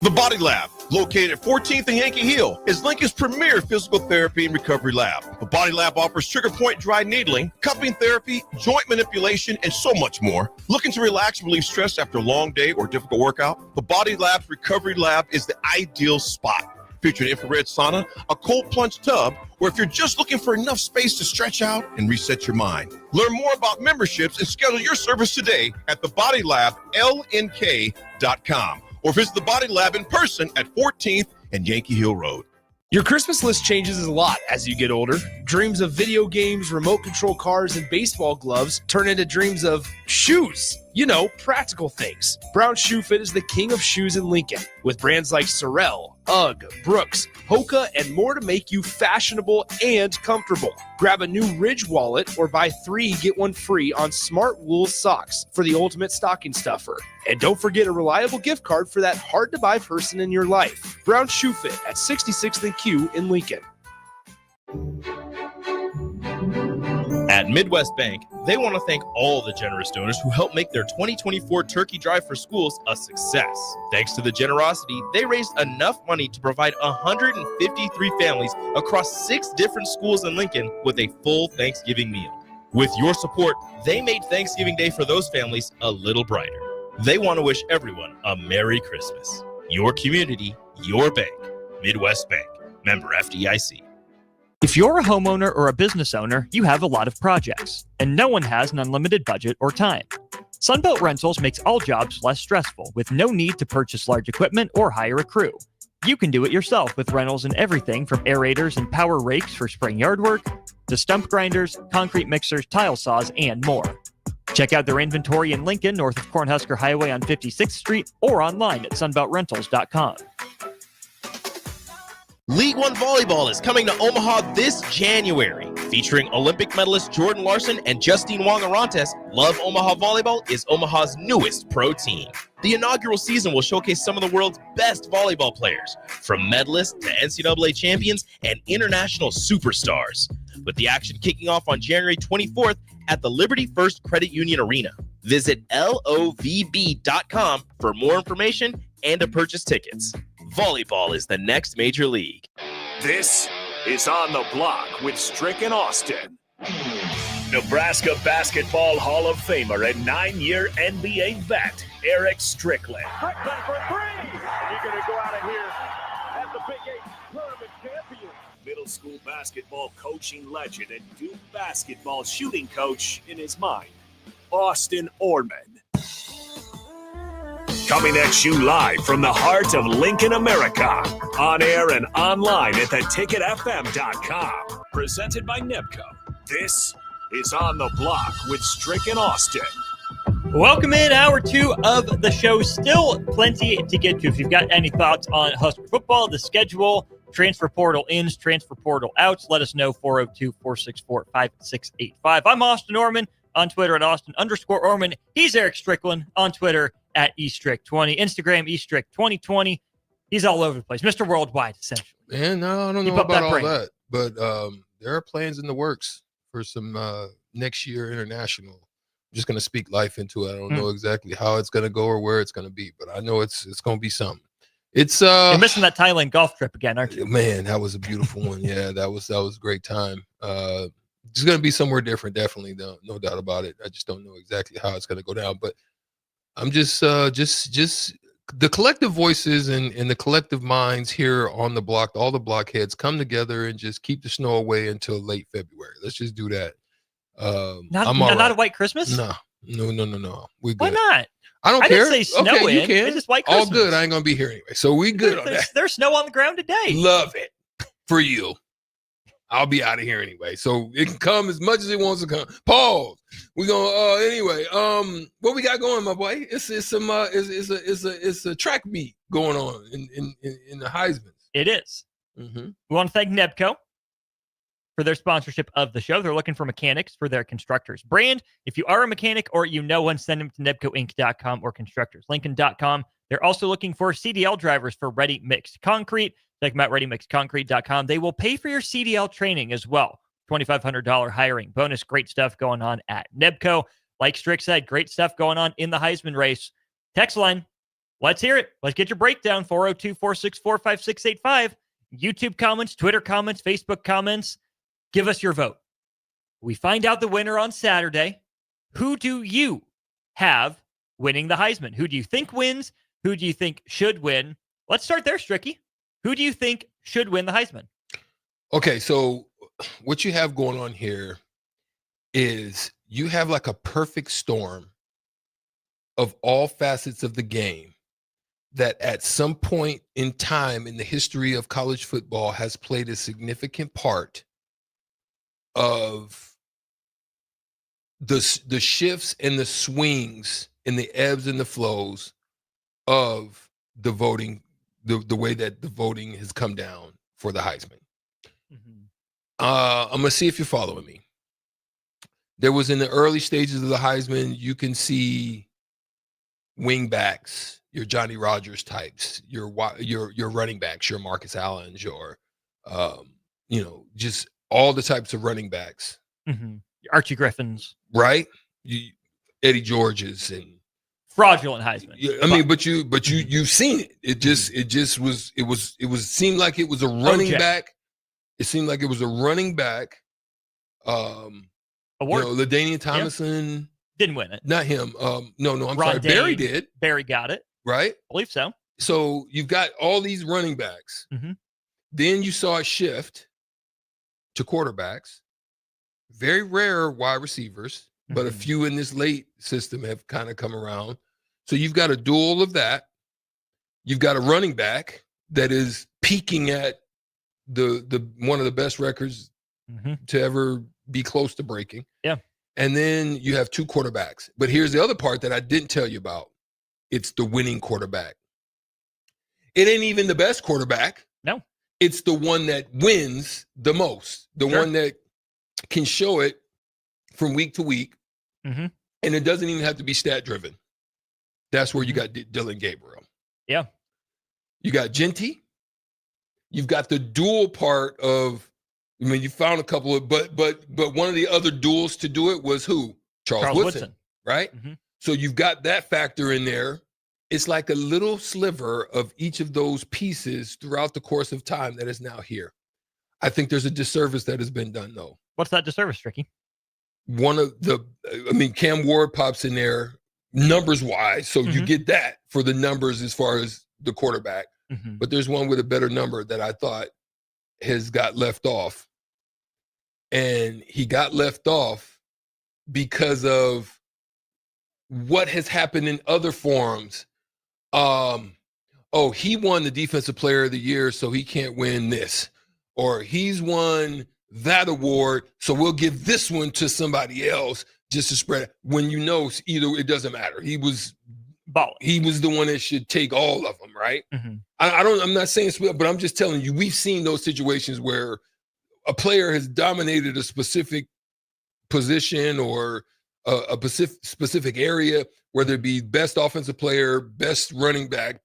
The Body Lab, located at 14th and Yankee Hill, is Lincoln's premier physical therapy and recovery lab. The Body Lab offers trigger point dry needling, cupping therapy, joint manipulation, and so much more. Looking to relax and relieve stress after a long day or difficult workout? The Body Lab's recovery lab is the ideal spot. Featuring infrared sauna, a cold plunge tub, or if you're just looking for enough space to stretch out and reset your mind. Learn more about memberships and schedule your service today at thebodylablnk.com or visit the Body Lab in person at 14th and Yankee Hill Road. Your Christmas list changes a lot as you get older. Dreams of video games, remote control cars, and baseball gloves turn into dreams of shoes. You know, practical things. Brown Shoe Fit is the king of shoes in Lincoln, with brands like Sorel, UGG, Brooks, Hoka, and more to make you fashionable and comfortable. Grab a new Ridge wallet or buy 3, get 1 free on Smart Wool socks for the ultimate stocking stuffer. And don't forget a reliable gift card for that hard-to-buy person in your life. Brown Shoe Fit at 66th and Q in Lincoln. At Midwest Bank, they want to thank all the generous donors who helped make their 2024 Turkey Drive for Schools a success. Thanks to the generosity, they raised enough money to provide 153 families across 6 different schools in Lincoln with a full Thanksgiving meal. With your support, they made Thanksgiving Day for those families a little brighter. They want to wish everyone a Merry Christmas. Your community, your bank. Midwest Bank. Member FDIC. If you're a homeowner or a business owner, you have a lot of projects, and no one has an unlimited budget or time. Sunbelt Rentals makes all jobs less stressful with no need to purchase large equipment or hire a crew. You can do it yourself with rentals and everything from aerators and power rakes for spring yard work to stump grinders, concrete mixers, tile saws, and more. Check out their inventory in Lincoln, north of Cornhusker Highway on 56th Street, or online at sunbeltrentals.com. League One Volleyball is coming to Omaha this January. Featuring Olympic medalist Jordan Larson and Justine Wong-Arantes, Love Omaha Volleyball is Omaha's newest pro team. The inaugural season will showcase some of the world's best volleyball players, from medalists to NCAA champions and international superstars, with the action kicking off on January 24th at the Liberty First Credit Union Arena. Visit LOVB.com for more information and to purchase tickets. Volleyball is the next major league. This is On the Block with Strick and Austin. Nebraska Basketball Hall of Famer and 9-year NBA vet, Eric Strickland. Strickland for three. You're going to go out of here as the Big 8 tournament champion. Middle school basketball coaching legend and Duke basketball shooting coach in his mind, Austin Orman. Coming at you live from the heart of Lincoln, America. On air and online at theticketfm.com. Presented by NEBCO. This is On the Block with Strick and Austin. Welcome in hour 2 of the show. Still plenty to get to. If you've got any thoughts on Husker football, the schedule, transfer portal ins, transfer portal outs, let us know. 402-464-5685. I'm Austin Orman on Twitter at Austin_Orman. He's Eric Strickland on Twitter at eStrick20. Instagram, eStrick2020. He's all over the place. Mr. Worldwide, essentially. Man, no, I don't know about all that. But there are plans in the works for some next year international. I'm just going to speak life into it. I don't know exactly how it's going to go or where it's going to be, but I know it's going to be something. It's You're missing that Thailand golf trip again, aren't you? Man, that was a beautiful one. Yeah, that was a great time. It's going to be somewhere different, definitely, no doubt about it. I just don't know exactly how it's going to go down, but I'm just the collective voices and the collective minds here on the block, all the blockheads come together and just keep the snow away until late February. Let's just do that. Not a white Christmas? No. We good. Why not? I don't care. Didn't say snow okay, you in. can. It's just white Christmas. All good. I ain't gonna be here anyway, so we good on that. There's snow on the ground today. Love it for you. I'll be out of here anyway, so it can come as much as it wants to come. Pause. We gonna anyway. What we got going, my boy? It's a track meet going on in the Heisman. It is. Mm-hmm. We want to thank NEBCO for their sponsorship of the show. They're looking for mechanics for their constructors brand. If you are a mechanic or you know one, send them to nebcoinc.com or constructorslincoln.com. They're also looking for CDL drivers for ready mixed concrete. Check them out, readymixedconcrete.com. They will pay for your CDL training as well. $2,500 hiring bonus. Great stuff going on at NEBCO. Like Strick said, great stuff going on in the Heisman race. Text line, let's hear it. Let's get your breakdown. 402-464-5685. YouTube comments, Twitter comments, Facebook comments. Give us your vote. We find out the winner on Saturday. Who do you have winning the Heisman? Who do you think wins? Who do you think should win? Let's start there, Stricky. Who do you think should win the Heisman? Okay, so what you have going on here is you have like a perfect storm of all facets of the game that at some point in time in the history of college football has played a significant part of the shifts and the swings and the ebbs and the flows of the voting, the way that the voting has come down for the Heisman. Mm-hmm. I'm going to see if you're following me. There was in the early stages of the Heisman, you can see wing backs, your Johnny Rodgers types, your running backs, your Marcus Allens, your, just all the types of running backs. Mm-hmm. Archie Griffins. Right? Eddie Georges and fraudulent Heisman. Yeah, I mean, but you've seen it. It seemed like it was a running back. It seemed like it was a running back. Award. LaDainian Tomlinson didn't win it. Not him. No, I'm Ron sorry. Dane, Barry did. Barry got it. Right? I believe so. So you've got all these running backs. Mm-hmm. Then you saw a shift to quarterbacks. Very rare wide receivers, but a few in this late system have kind of come around. So you've got a duel of that. You've got a running back that is peaking at the one of the best records to ever be close to breaking. Yeah. And then you have 2 quarterbacks. But here's the other part that I didn't tell you about. It's the winning quarterback. It ain't even the best quarterback. No. It's the one that wins the most. The one that can show it from week to week. Mm-hmm. And it doesn't even have to be stat driven. That's where you got Dylan Gabriel. Yeah. You got Genty. You've got the dual part of, I mean, you found a couple of, but one of the other duels to do it was who? Charles Woodson. Right? Mm-hmm. So you've got that factor in there. It's like a little sliver of each of those pieces throughout the course of time that is now here. I think there's a disservice that has been done, though. What's that disservice, Stricky? Cam Ward pops in there numbers-wise, so you get that for the numbers as far as the quarterback. Mm-hmm. But there's one with a better number that I thought has got left off. And he got left off because of what has happened in other forums. He won the Defensive Player of the Year, so he can't win this. Or he's won that award, so we'll give this one to somebody else just to spread it. When either it doesn't matter. He was the one that should take all of them, right? Mm-hmm. I'm not saying split, but I'm just telling you, we've seen those situations where a player has dominated a specific position or a specific area, whether it be best offensive player, best running back,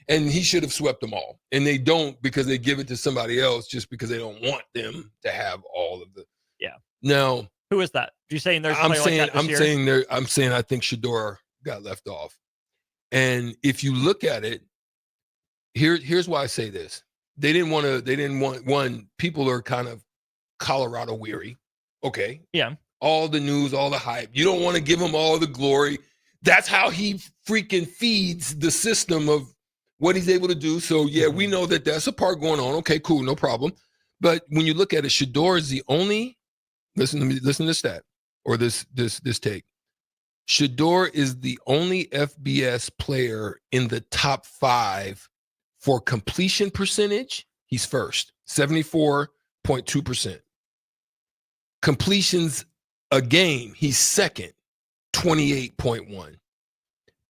and he should have swept them all. And they don't, because they give it to somebody else just because they don't want them to have all of the. Yeah. Now, who is that? You saying there's a player like that this year? I'm saying I think Shador got left off. And if you look at it, here's why I say this. They didn't want one, people are kind of Colorado weary. Okay. Yeah. All the news, all the hype. You don't want to give him all the glory. That's how he freaking feeds the system of what he's able to do. So yeah, we know that that's a part going on. Okay, cool, no problem. But when you look at it, Shador is the only, listen to this stat or this take. Shador is the only FBS player in the top 5 for completion percentage. He's first, 74.2%. Completions a game, he's second, 28.1.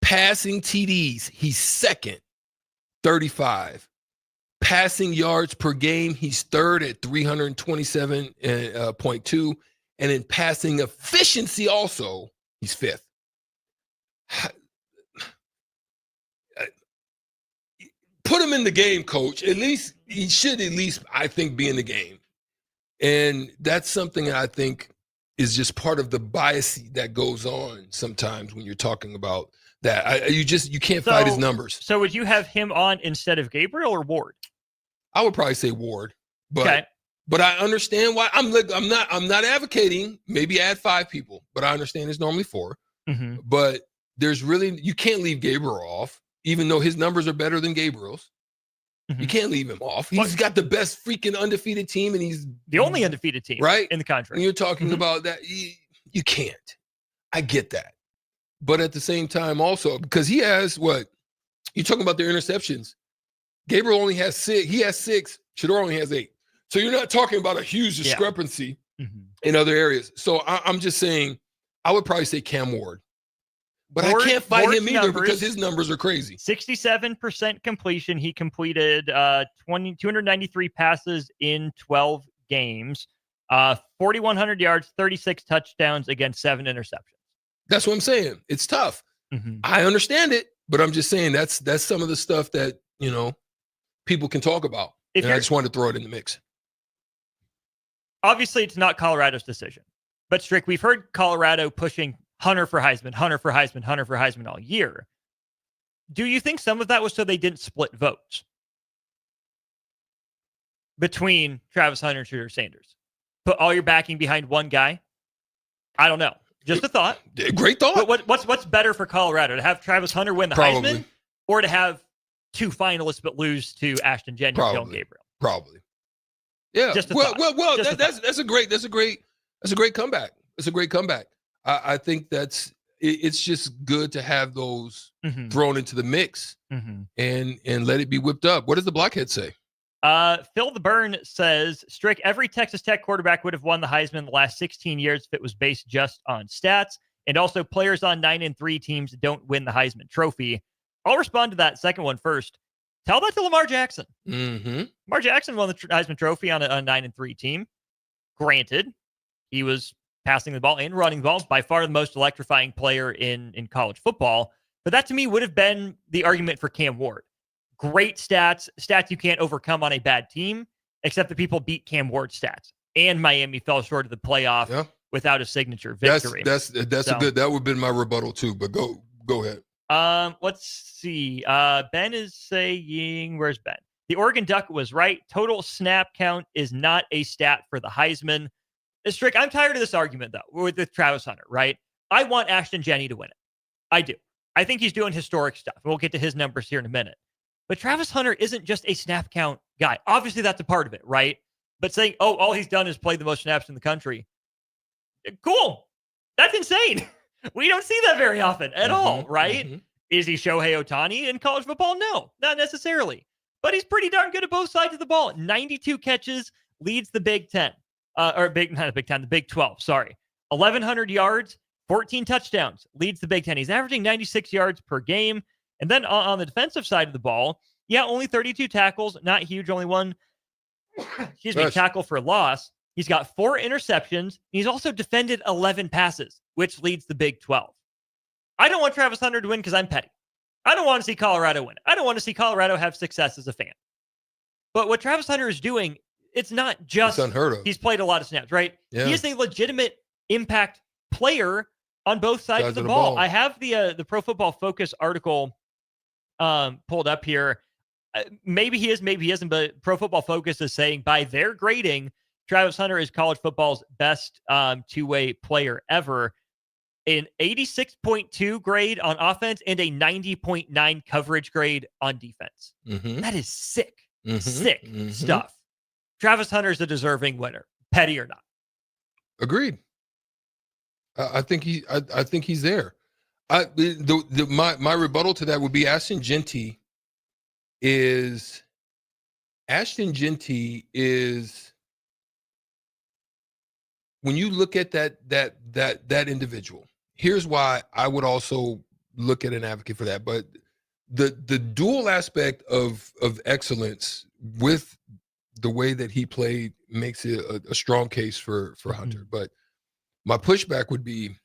Passing TDs, he's second, 35. Passing yards per game, he's third at 327.2. And in passing efficiency also, he's fifth. Put him in the game, coach. At least he should I think, be in the game. And that's something that I think is just part of the bias that goes on sometimes when you're talking about that. You can't fight his numbers. So would you have him on instead of Gabriel or Ward? I would probably say Ward, but okay. But I understand why. I'm not advocating maybe add 5 people, but I understand it's normally 4. Mm-hmm. But you can't leave Gabriel off, even though his numbers are better than Gabriel's. Mm-hmm. You can't leave him off. He's got the best freaking undefeated team, and he's the only undefeated team, right, in the country. And you're talking about that. You can't. I get that, but at the same time, also because he has what you're talking about, their interceptions. Gabriel only has 6. He has 6. Shador only has 8. So you're not talking about a huge discrepancy in other areas. So I'm just saying, I would probably say Cam Ward. But I can't fight him either because his numbers are crazy. 67% completion. He completed 293 passes in 12 games, 4,100 yards, 36 touchdowns against 7 interceptions. That's what I'm saying. It's tough. Mm-hmm. I understand it, but I'm just saying that's some of the stuff that, people can talk about. And I just wanted to throw it in the mix. Obviously, it's not Colorado's decision. But, Strick, we've heard Colorado pushing Hunter for Heisman all year. Do you think some of that was so they didn't split votes between Travis Hunter and Shooter Sanders? Put all your backing behind one guy? I don't know. Just a thought. Great thought. But what's better for Colorado? To have Travis Hunter win the Heisman, or to have 2 finalists but lose to Ashton Jennings, Dylan Gabriel? Probably. Yeah. Just a well, thought. That's a great comeback. It's a great comeback. I think it's just good to have those thrown into the mix and let it be whipped up. What does the blockhead say? Phil the Burn says, Strick, every Texas Tech quarterback would have won the Heisman in the last 16 years if it was based just on stats. And also, players on 9-3 teams don't win the Heisman Trophy. I'll respond to that second one first. Tell that to Lamar Jackson. Lamar Jackson won the Heisman Trophy on a 9-3 team. Granted, he was passing the ball and running the ball, by far the most electrifying player in college football. But that, to me, would have been the argument for Cam Ward. Great stats you can't overcome on a bad team, except that people beat Cam Ward's stats. And Miami fell short of the playoff without a signature victory. That's a good, that would have been my rebuttal too, but go ahead. Let's see. Ben is saying, where's Ben? The Oregon Duck was right. Total snap count is not a stat for the Heisman. Strick, I'm tired of this argument, though, with Travis Hunter, right? I want Ashton Jenney to win it. I do. I think he's doing historic stuff. We'll get to his numbers here in a minute. But Travis Hunter isn't just a snap count guy. Obviously, that's a part of it, right? But saying, oh, all he's done is play the most snaps in the country. Cool. That's insane. We don't see that very often at all, right? Is he Shohei Ohtani in college football? No, not necessarily. But he's pretty darn good at both sides of the ball. 92 catches, leads the Big Ten. Not the Big Ten, the Big 12, sorry. 1,100 yards, 14 touchdowns, leads the Big Ten. He's averaging 96 yards per game. And then on the defensive side of the ball, only 32 tackles, not huge, only one, tackle for loss. He's got 4 interceptions. He's also defended 11 passes, which leads the Big 12. I don't want Travis Hunter to win because I'm petty. I don't want to see Colorado win. I don't want to see Colorado have success as a fan. But what Travis Hunter is doing, it's not just unheard of. He's played a lot of snaps, right? Yeah. He is a legitimate impact player on both sides of the ball. I have the Pro Football Focus article pulled up here. Maybe he is, maybe he isn't, but Pro Football Focus is saying by their grading, Travis Hunter is college football's best two-way player ever. An 86.2 grade on offense and a 90.9 coverage grade on defense. That is sick, sick stuff. Travis Hunter is a deserving winner, petty or not. Agreed. I think he's there. My rebuttal to that would be Ashton Jenney is when you look at that individual. Here's why I would also look at an advocate for that. But the dual aspect of excellence with the way that he played makes it a strong case for Hunter. But my pushback would be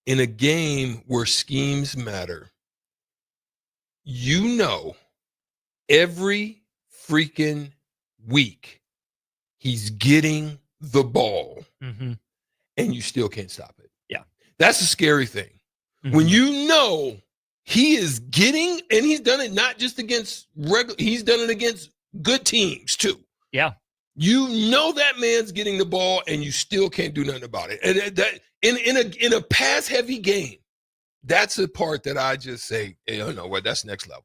in a game where schemes matter, every freaking week he's getting the ball and you still can't stop it. Yeah. That's a scary thing. When he is getting, and he's done it not just against he's done it against good teams too. Yeah. That man's getting the ball and you still can't do nothing about it. And that in a pass heavy game, that's a part that I just say, hey, you know what, that's next level.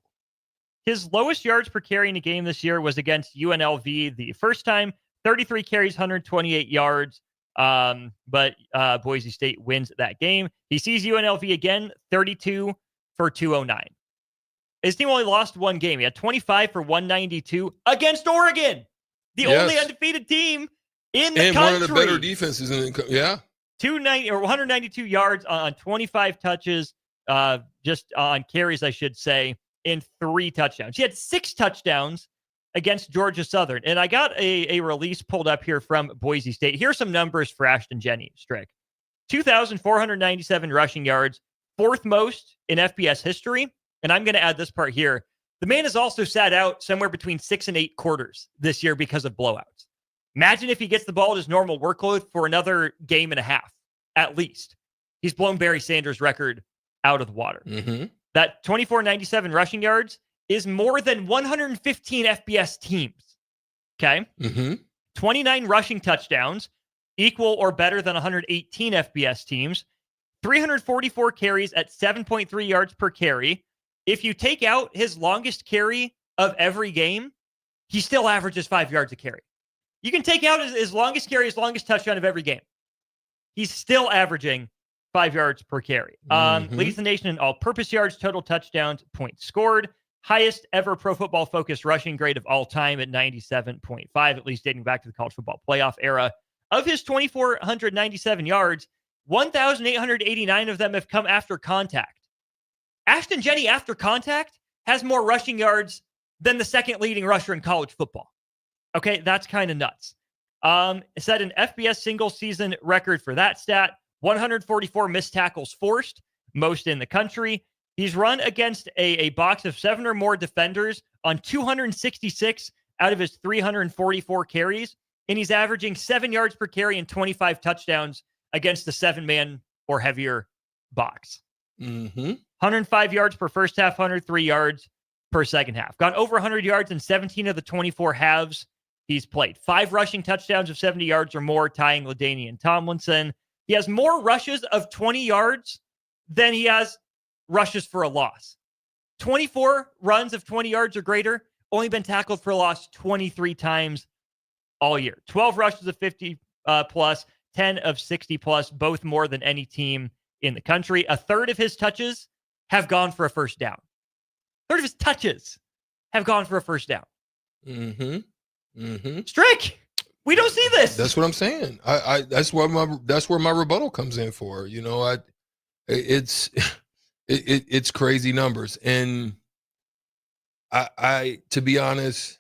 His lowest yards per carry in a game this year was against UNLV the first time, 33 carries, 128 yards. But Boise State wins that game. He sees UNLV again, 32 for 209. His team only lost one game. He had 25 for 192 against Oregon, the only undefeated team in the country. And one of the better defenses in the 192 yards on 25 touches, just on carries, I should say, in 3 touchdowns. He had 6 touchdowns against Georgia Southern. And I got a release pulled up here from Boise State. Here's some numbers for Ashton Jenney, Strick. 2,497 rushing yards, 4th most in FBS history. And I'm going to add this part here. The man has also sat out somewhere between 6 and 8 quarters this year because of blowouts. Imagine if he gets the ball at his normal workload for another game and a half, at least. He's blown Barry Sanders' record out of the water. That 2,497 rushing yards is more than 115 FBS teams. Okay? 29 rushing touchdowns, equal or better than 118 FBS teams. 344 carries at 7.3 yards per carry. If you take out his longest carry of every game, he still averages 5 yards a carry. You can take out his longest carry, his longest touchdown of every game. He's still averaging 5 yards per carry. Leads the nation in all-purpose yards, total touchdowns, points scored. highest ever Pro Football Focus rushing grade of all time at 97.5, at least dating back to the college football playoff era. Of his 2,497 yards, 1,889 of them have come after contact. Ashton Jenney, after contact, has more rushing yards than the second leading rusher in college football. Okay, that's kind of nuts. It set an FBS single season record for that stat. 144 missed tackles forced, most in the country. He's run against a box of 7 or more defenders on 266 out of his 344 carries, and he's averaging 7 yards per carry and 25 touchdowns against the 7-man or heavier box. 105 yards per first half, 103 yards per second half. Gone over 100 yards in 17 of the 24 halves he's played. 5 rushing touchdowns of 70 yards or more, tying LaDainian Tomlinson. He has more rushes of 20 yards than he has rushes for a loss. 24 runs of 20 yards or greater, only been tackled for a loss 23 times all year. 12 rushes of 50 plus, 10 of 60 plus, both more than any team in the country. A third of his touches have gone for a first down. A third of his touches have gone for a first down. Strick, we don't see this. That's what I'm saying. That's where my rebuttal comes in for. You know, it's crazy numbers, and I to be honest,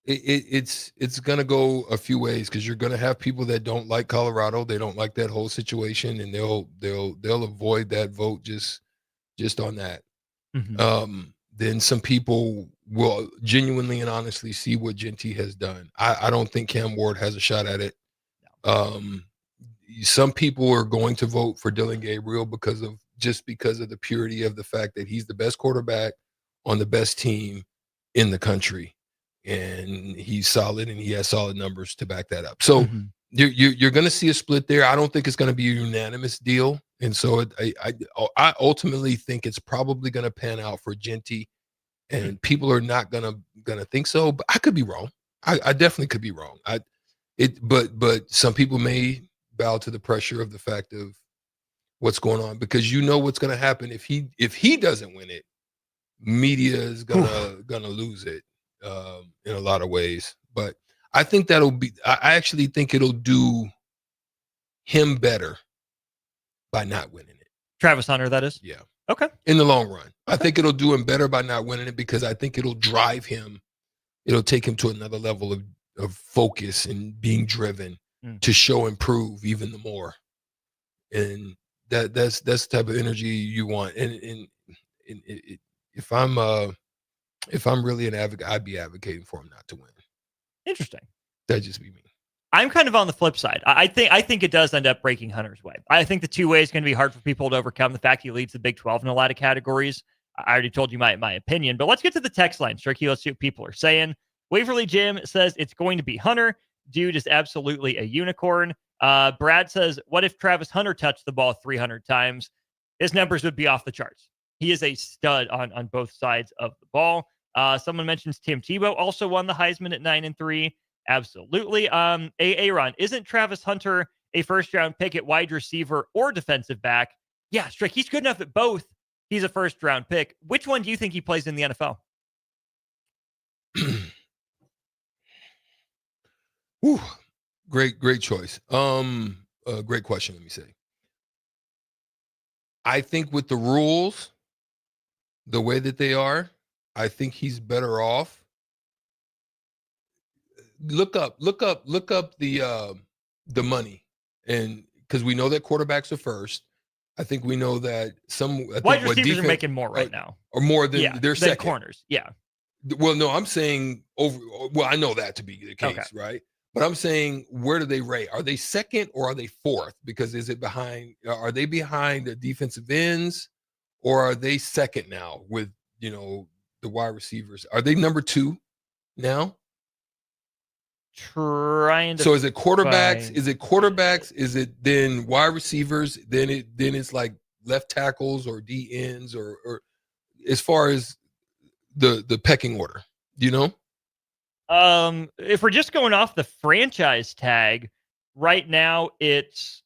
it's gonna go a few ways, because you're gonna have people that don't like Colorado, they don't like that whole situation, and they'll avoid that vote just on that. Then some people will genuinely and honestly see what Genty has done. I don't think Cam Ward has a shot at it. Some people are going to vote for Dylan Gabriel because of the purity of the fact that he's the best quarterback on the best team in the country, and he's solid, and he has solid numbers to back that up. So you're going to see a split there. I don't think it's going to be a unanimous deal, and so I ultimately think it's probably going to pan out for Genty, and people are not gonna think so, but I could be wrong. I definitely could be wrong. But some people may bow to the pressure of the fact of what's going on, because you know what's going to happen if he doesn't win it. Media is gonna lose it in a lot of ways. But I think I actually think it'll do him better by not winning it. Travis Hunter, that is? Yeah. Okay. In the long run. I think it'll do him better by not winning it, because I think it'll drive him. It'll take him to another level of focus and being driven to show and prove even the more. And that's the type of energy you want. And if I'm really an advocate, I'd be advocating for him not to win. Interesting. That'd just be me. I'm kind of on the flip side. I think it does end up breaking Hunter's way. I think the two-way is going to be hard for people to overcome. The fact he leads the Big 12 in a lot of categories. I already told you my opinion, but let's get to the text line, Stricky. Let's see what people are saying. Waverly Jim says it's going to be Hunter. Dude is absolutely a unicorn. Brad says, what if Travis Hunter touched the ball 300 times? His numbers would be off the charts. He is a stud on both sides of the ball. Someone mentions Tim Tebow also won the Heisman at 9-3. Absolutely. Aaron, isn't Travis Hunter a first-round pick at wide receiver or defensive back? Yeah, Strick, he's good enough at both. He's a first-round pick. Which one do you think he plays in the NFL? Whew. Great choice. Great question, let me say. I think with the rules, the way that they are, I think he's better off. Look up the money, and because we know that quarterbacks are first. I think we know that wide receivers are making more right now, or more than their second corners. Yeah. Well, no, I'm saying well, I know that to be the case, right? But I'm saying, where do they rate? Are they second or are they fourth? Because are they behind the defensive ends, or are they second now with, the wide receivers? Are they number 2 now? Trying to. So is it quarterbacks? Is it quarterbacks? Is it then wide receivers? Then it's like left tackles or D ends, or as far as the pecking order, If we're just going off the franchise tag, right now it's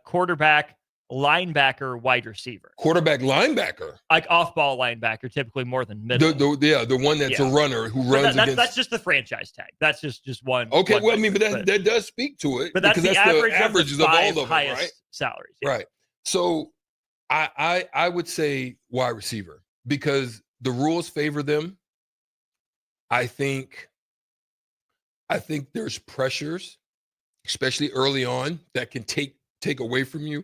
quarterback, linebacker, wide receiver. Quarterback, linebacker. Like off-ball linebacker, typically more than middle. The one that's a runner who runs against. That's just the franchise tag. That's just one. Okay, one well, I metric, mean, but that does speak to it. But that's because the average averages of of all of them, highest right? salaries. Right. So I would say wide receiver because the rules favor them. I think there's pressures, especially early on, that can take away from you,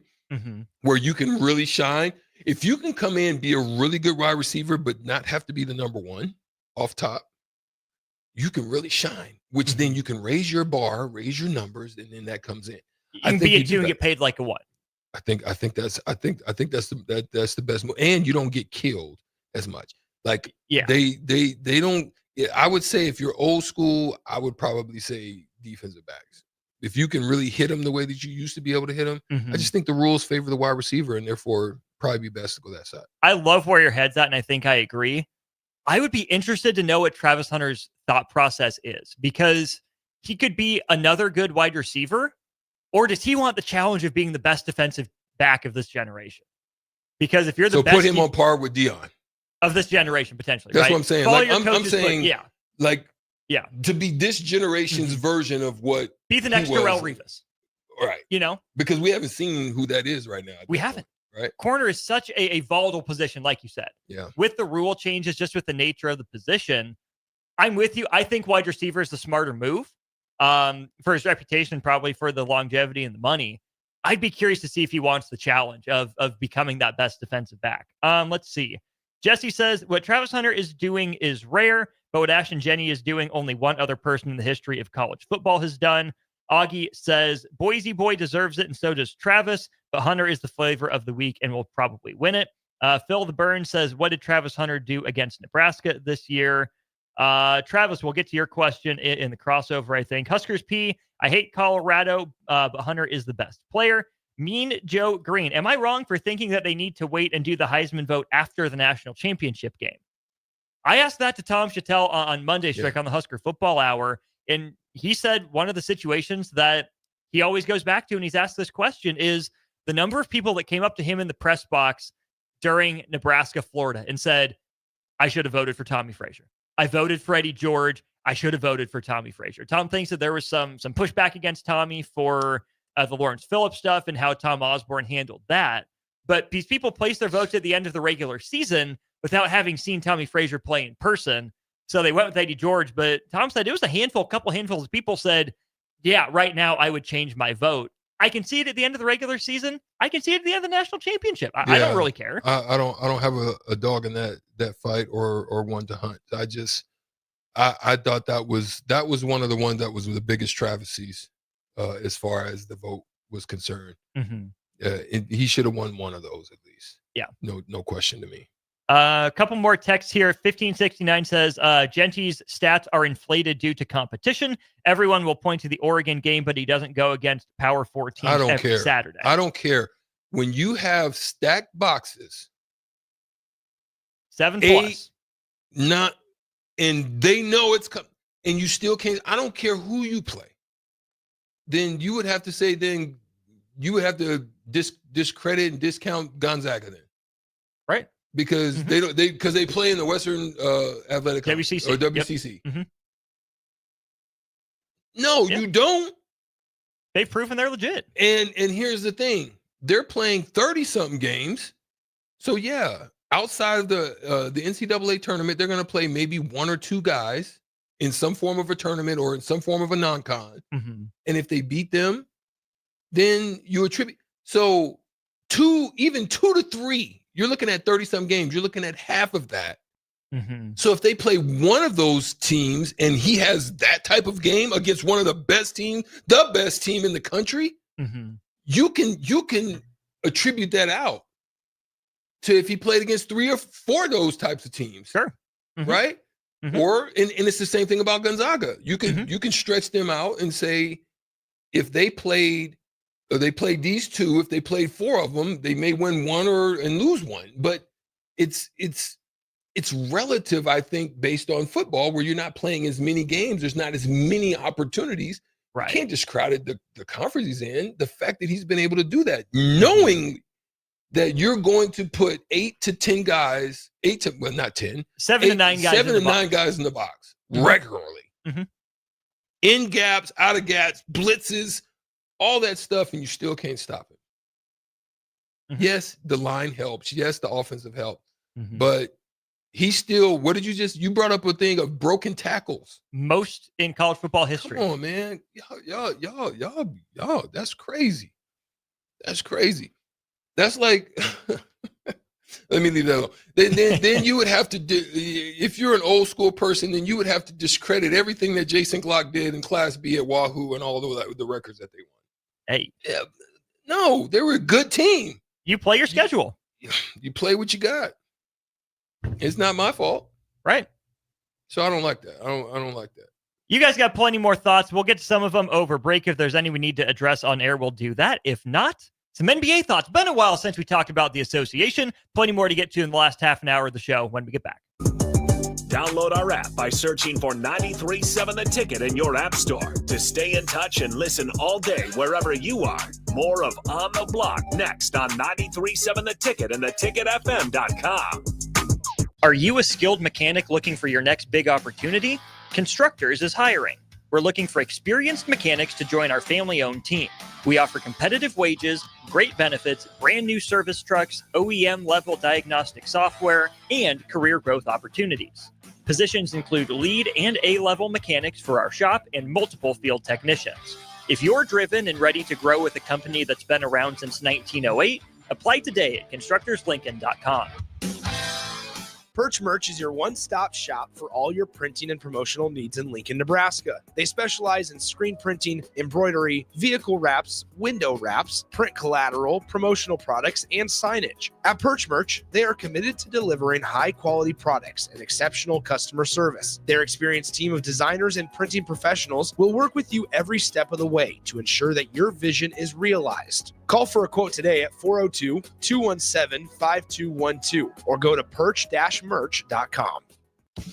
where you can really shine. If you can come in, be a really good wide receiver, but not have to be the number one off top, you can really shine, which then you can raise your bar, raise your numbers, and then that comes in. You can be a 2 and get paid like a 1. I think that's the best move, and you don't get killed as much. Like they don't. I would say if you're old school, I would probably say defensive backs. If you can really hit them the way that you used to be able to hit them, I just think the rules favor the wide receiver, and therefore probably be best to go that side. I love where your head's at, and I think I agree. I would be interested to know what Travis Hunter's thought process is, because he could be another good wide receiver, or does he want the challenge of being the best defensive back of this generation? Because if you're the best, put him on par with Dion of this generation potentially. That's right? what I'm saying. Follow Like, your I'm coaches, saying, but to be this generation's version of what be the next Darrelle Revis, right? You know, because we haven't seen who that is right now. We haven't. Right. Corner is such a volatile position, like you said. Yeah. With the rule changes, just with the nature of the position, I'm with you. I think wide receiver is the smarter move for his reputation, probably for the longevity and the money. I'd be curious to see if he wants the challenge of becoming that best defensive back. Let's see. Jesse says, what Travis Hunter is doing is rare, but what Ashton Jenny is doing, only one other person in the history of college football has done. Augie says, Boise boy deserves it, and so does Travis, but Hunter is the flavor of the week and will probably win it. Phil the Burn says, what did Travis Hunter do against Nebraska this year? Travis, we'll get to your question in the crossover, I think. Huskers P, I hate Colorado, but Hunter is the best player. Mean Joe Green, am I wrong for thinking that they need to wait and do the Heisman vote after the national championship game? I asked that to Tom Chattel on Monday, Strick, on the Husker Football Hour, and he said one of the situations that he always goes back to, and he's asked this question, is the number of people that came up to him in the press box during Nebraska, Florida, and said, I should have voted for Tommy Frazier. I voted for Eddie George. I should have voted for Tommy Frazier. Tom thinks that there was some pushback against Tommy for the Lawrence Phillips stuff and how Tom Osborne handled that. But these people placed their votes at the end of the regular season without having seen Tommy Frazier play in person. So they went with Eddie George. But Tom said it was a couple handfuls of people said, yeah, right now I would change my vote. I can see it at the end of the regular season. I can see it at the end of the national championship. I don't really care. I don't have a dog in that fight or one to hunt. I thought that was one of the ones that was the biggest travesties as far as the vote was concerned. He should have won one of those at least. Yeah. No question to me. A couple more texts here. 1569 says, Genty's stats are inflated due to competition. Everyone will point to the Oregon game, but he doesn't go against Power 4 teams every Saturday. I don't care. When you have stacked boxes, 7+, and they know it's coming, and you still can't, I don't care who you play, then you would have to say, then you would have to discredit and discount Gonzaga then. Right. Because they play in the Western Athletic WCC or WCC. Yep. No, you don't. They've proven they're legit. And here's the thing: they're playing 30-something games. So yeah, outside of the NCAA tournament, they're going to play maybe one or two guys in some form of a tournament or in some form of a non-con. And if they beat them, then you attribute. So even 2 to 3. You're looking at 30-some games. You're looking at half of that. So if they play one of those teams and he has that type of game against one of the best team in the country, you can attribute that out to if he played against 3 or 4 of those types of teams. Sure. Right? Or and it's the same thing about Gonzaga. You can stretch them out and say if they played these 2, if they played 4 of them, they may win 1 and lose 1. But it's relative, I think, based on football, where you're not playing as many games. There's not as many opportunities. Right. You can't discredit the conference he's in. The fact that he's been able to do that, knowing that you're going to put 8 to 10 guys, 7 to 9 guys, 7 to 9 guys in the box regularly. Mm-hmm. In gaps, out of gaps, blitzes, all that stuff, and you still can't stop it. Mm-hmm. Yes, the line helps. Yes, the offensive help. Mm-hmm. But he still, you brought up a thing of broken tackles. Most in college football history. Come on, man. Y'all, that's crazy. That's crazy. That's like, let me leave that alone. Then you would have to, if you're an old school person, then you would have to discredit everything that Jason Glock did in Class B at Wahoo and all the records that they won. Hey. Yeah, no, they were a good team. You play your schedule. You play what you got. It's not my fault. Right. So I don't like that. I don't like that. You guys got plenty more thoughts. We'll get to some of them over break. If there's any we need to address on air, we'll do that. If not, some NBA thoughts. Been a while since we talked about the association. Plenty more to get to in the last half an hour of the show when we get back. Download our app by searching for 93.7 The Ticket in your app store to stay in touch and listen all day wherever you are. More of On the Block next on 93.7 The Ticket and theticketfm.com. Are you a skilled mechanic looking for your next big opportunity? Constructors is hiring. We're looking for experienced mechanics to join our family-owned team. We offer competitive wages, great benefits, brand new service trucks, OEM-level diagnostic software, and career growth opportunities. Positions include lead and A-level mechanics for our shop and multiple field technicians. If you're driven and ready to grow with a company that's been around since 1908, apply today at constructorslincoln.com. Perch Merch is your one-stop shop for all your printing and promotional needs in Lincoln, Nebraska. They specialize in screen printing, embroidery, vehicle wraps, window wraps, print collateral, promotional products, and signage. At Perch Merch, they are committed to delivering high-quality products and exceptional customer service. Their experienced team of designers and printing professionals will work with you every step of the way to ensure that your vision is realized. Call for a quote today at 402-217-5212 or go to perch-merch.com.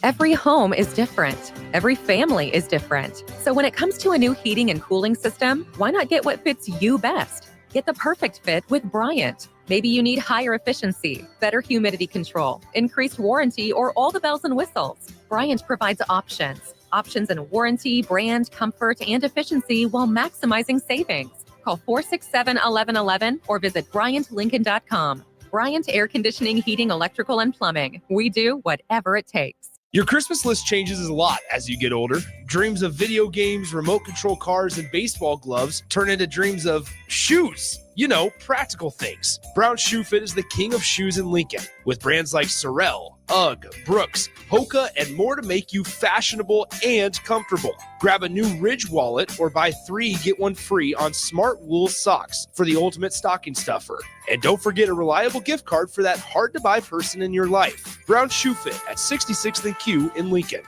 Every home is different. Every family is different. So when it comes to a new heating and cooling system, why not get what fits you best? Get the perfect fit with Bryant. Maybe you need higher efficiency, better humidity control, increased warranty, or all the bells and whistles. Bryant provides options in warranty, brand, comfort, and efficiency while maximizing savings. Call 467-1111 or visit BryantLincoln.com. Bryant Air Conditioning, Heating, Electrical, and Plumbing. We do whatever it takes. Your Christmas list changes a lot as you get older. Dreams of video games, remote control cars, and baseball gloves turn into dreams of shoes. You know, practical things. Brown Shoe Fit is the king of shoes in Lincoln, with brands like Sorel, UGG, Brooks, Hoka, and more to make you fashionable and comfortable. Grab a new Ridge wallet or buy 3, get 1 free on smart wool socks for the ultimate stocking stuffer. And don't forget a reliable gift card for that hard-to-buy person in your life. Brown Shoe Fit at 66th and Q in Lincoln.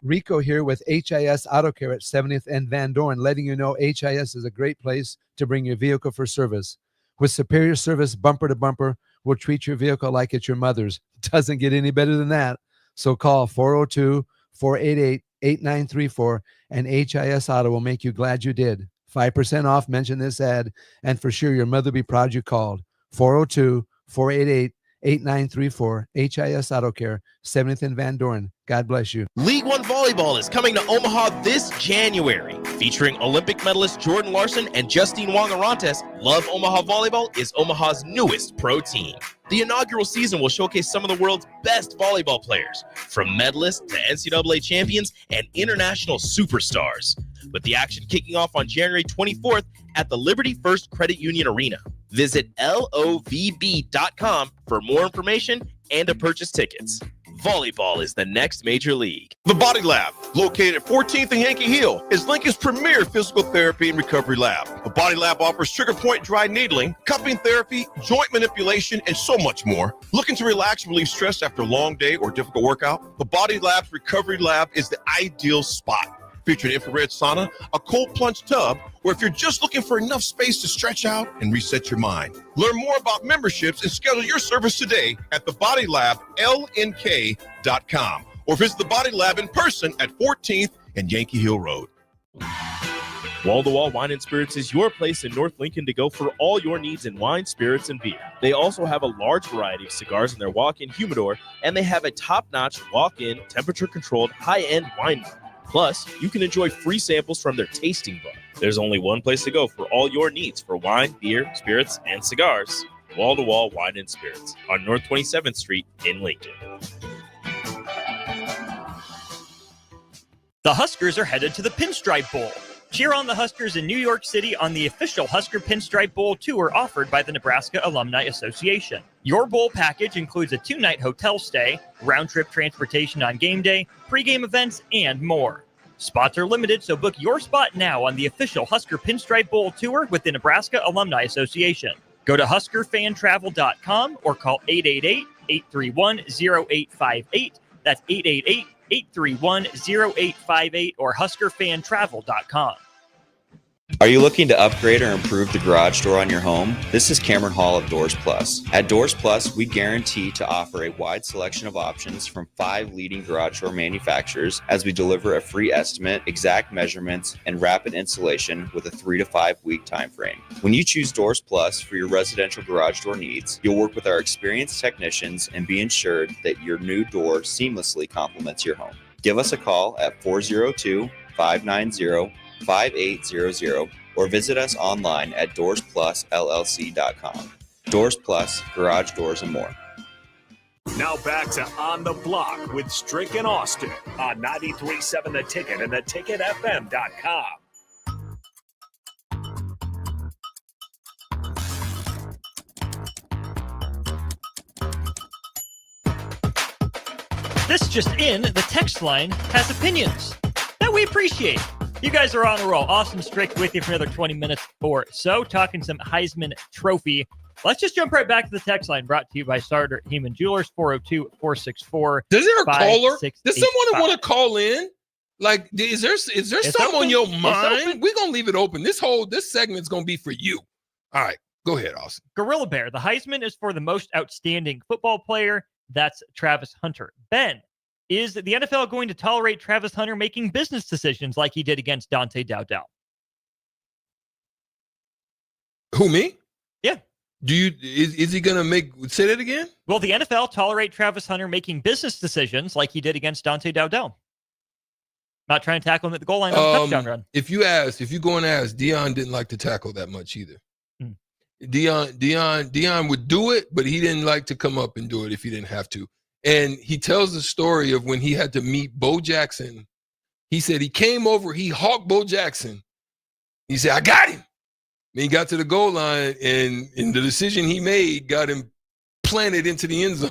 Rico here with HIS Auto Care at 70th and Van Dorn, letting you know HIS is a great place to bring your vehicle for service. With superior service bumper to bumper, we'll treat your vehicle like it's your mother's. It doesn't get any better than that. So call 402-488-8934 and HIS Auto will make you glad you did. 5% off, mention this ad, and for sure your mother will be proud you called. 402-488-8934, HIS Auto Care, 70th and Van Dorn. God bless you. League One Volleyball is coming to Omaha this January. Featuring Olympic medalist Jordan Larson and Justine Wong-Arantes, Love Omaha Volleyball is Omaha's newest pro team. The inaugural season will showcase some of the world's best volleyball players, from medalists to NCAA champions and international superstars. With the action kicking off on January 24th at the Liberty First Credit Union Arena. Visit LOVB.com for more information and to purchase tickets. Volleyball is the next major league. The Body Lab, located at 14th and Yankee Hill, is Lincoln's premier physical therapy and recovery lab. The Body Lab offers trigger point dry needling, cupping therapy, joint manipulation, and so much more. Looking to relax and relieve stress after a long day or difficult workout? The Body Lab's recovery lab is the ideal spot. Featuring infrared sauna, a cold plunge tub, or if you're just looking for enough space to stretch out and reset your mind. Learn more about memberships and schedule your service today at thebodylablnk.com or visit the Body Lab in person at 14th and Yankee Hill Road. Wall to Wall Wine and Spirits is your place in North Lincoln to go for all your needs in wine, spirits, and beer. They also have a large variety of cigars in their walk-in humidor, and they have a top-notch walk-in, temperature-controlled, high-end wine bar. Plus, you can enjoy free samples from their tasting bar. There's only one place to go for all your needs for wine, beer, spirits, and cigars. Wall to Wall Wine and Spirits on North 27th Street in Lincoln. The Huskers are headed to the Pinstripe Bowl. Cheer on the Huskers in New York City on the official Husker Pinstripe Bowl tour offered by the Nebraska Alumni Association. Your bowl package includes a 2-night hotel stay, round-trip transportation on game day, pregame events, and more. Spots are limited, so book your spot now on the official Husker Pinstripe Bowl tour with the Nebraska Alumni Association. Go to huskerfantravel.com or call 888-831-0858. That's 888-831-0858 or huskerfantravel.com. Are you looking to upgrade or improve the garage door on your home? This is Cameron Hall of Doors Plus. At Doors Plus, we guarantee to offer a wide selection of options from 5 leading garage door manufacturers as we deliver a free estimate, exact measurements, and rapid installation with a 3 to 5 week time frame. When you choose Doors Plus for your residential garage door needs, you'll work with our experienced technicians and be ensured that your new door seamlessly complements your home. Give us a call at 402-590-5800 or visit us online at doorsplusllc.com. Doors Plus, garage doors, and more. Now back to On the Block with Strick and Austin on 93.7 The Ticket and theticketfm.com. This just in, the text line has opinions that we appreciate. You guys are on a roll. Austin Strick with you for another 20 minutes or so, talking some Heisman Trophy. Let's just jump right back to the text line, brought to you by Sartor Heeman Jewelers, 402-464. Does there a caller? Does someone want to call in? Like, is there something on your mind? We're gonna leave it open. This segment's gonna be for you. All right, go ahead, Austin. Gorilla Bear, the Heisman is for the most outstanding football player. That's Travis Hunter. Ben, is the NFL going to tolerate Travis Hunter making business decisions like he did against Dante Dowdell? Who, me? Yeah. Is he gonna say that again? Will the NFL tolerate Travis Hunter making business decisions like he did against Dante Dowdell? Not trying to tackle him at the goal line on the touchdown run. If you go and ask, Deion didn't like to tackle that much either. Deion would do it, but he didn't like to come up and do it if he didn't have to. And he tells the story of when he had to meet Bo Jackson. He said he came over, he hawked Bo Jackson. He said, I got him. And he got to the goal line, and the decision he made got him planted into the end zone.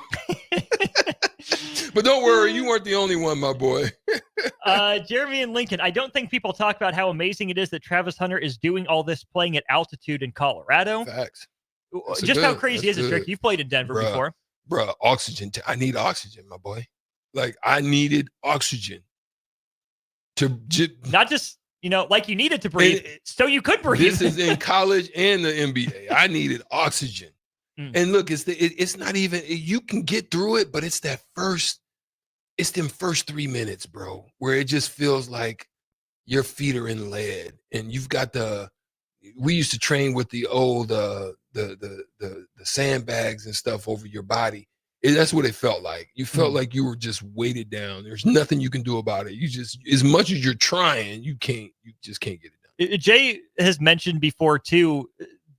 But don't worry, you weren't the only one, my boy. Jeremy and Lincoln, I don't think people talk about how amazing it is that Travis Hunter is doing all this playing at altitude in Colorado. Facts. Just how crazy is it, Strick? You've played in Denver before. Bruh, oxygen. I need oxygen, my boy. Like, I needed oxygen to not just, like you needed to breathe, so you could breathe. This is in college and the NBA. I needed oxygen. And look, it's not even, you can get through it, but it's them first 3 minutes, bro, where it just feels like your feet are in lead, and you've got we used to train with the old the sandbags and stuff over your body. That's what it felt like. You felt like you were just weighted down. There's nothing you can do about it. You just, as much as you're trying, you just can't get it done. Jay has mentioned before too,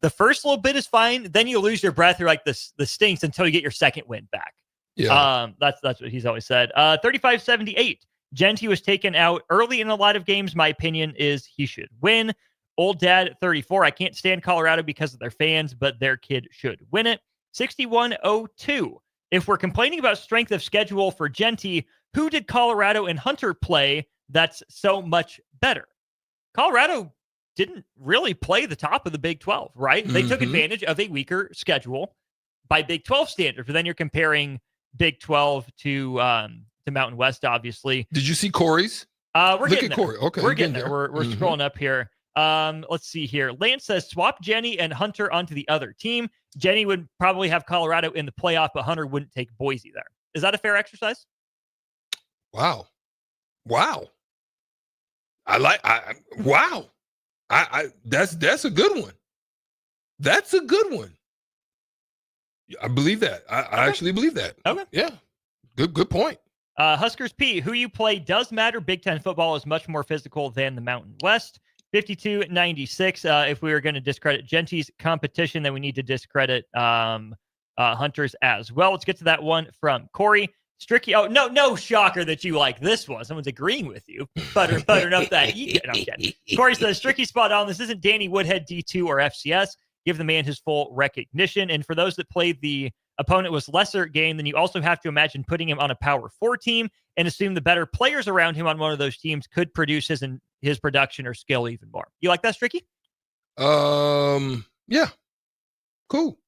the first little bit is fine. Then you lose your breath. You're like, this stinks until you get your second wind back. Yeah. That's what he's always said. 35-78. Genty was taken out early in a lot of games. My opinion is he should win. Old Dad at 34. I can't stand Colorado because of their fans, but their kid should win it. 61-02. If we're complaining about strength of schedule for Genty, who did Colorado and Hunter play that's so much better? Colorado didn't really play the top of the Big 12, right? They took advantage of a weaker schedule by Big 12 standards, but then you're comparing Big 12 to Mountain West, obviously. Did you see Corey's? We're Look getting at there. Corey. Okay, we're getting there. We're scrolling up here. Let's see here. Lance says swap Jenny and Hunter onto the other team. Jenny would probably have Colorado in the playoff, but Hunter wouldn't take Boise there. Is that a fair exercise? Wow. Wow. Wow. That's a good one. That's a good one. I believe that. I actually believe that. Okay. Yeah. Good point. Huskers P, who you play does matter. Big Ten football is much more physical than the Mountain West. 52-96. If we were going to discredit Genty's competition, then we need to discredit Hunters as well. Let's get to that one from Corey. Stricky. Oh, no shocker that you like this one. Someone's agreeing with you. Buttering up that. No, I'm kidding. Corey says, Stricky spot on. This isn't Danny Woodhead D2 or FCS. Give the man his full recognition. And for those that played the opponent was lesser game, then you also have to imagine putting him on a Power 4 team and assume the better players around him on one of those teams could produce his production or skill even more. You like that, Stricky? Yeah. Cool.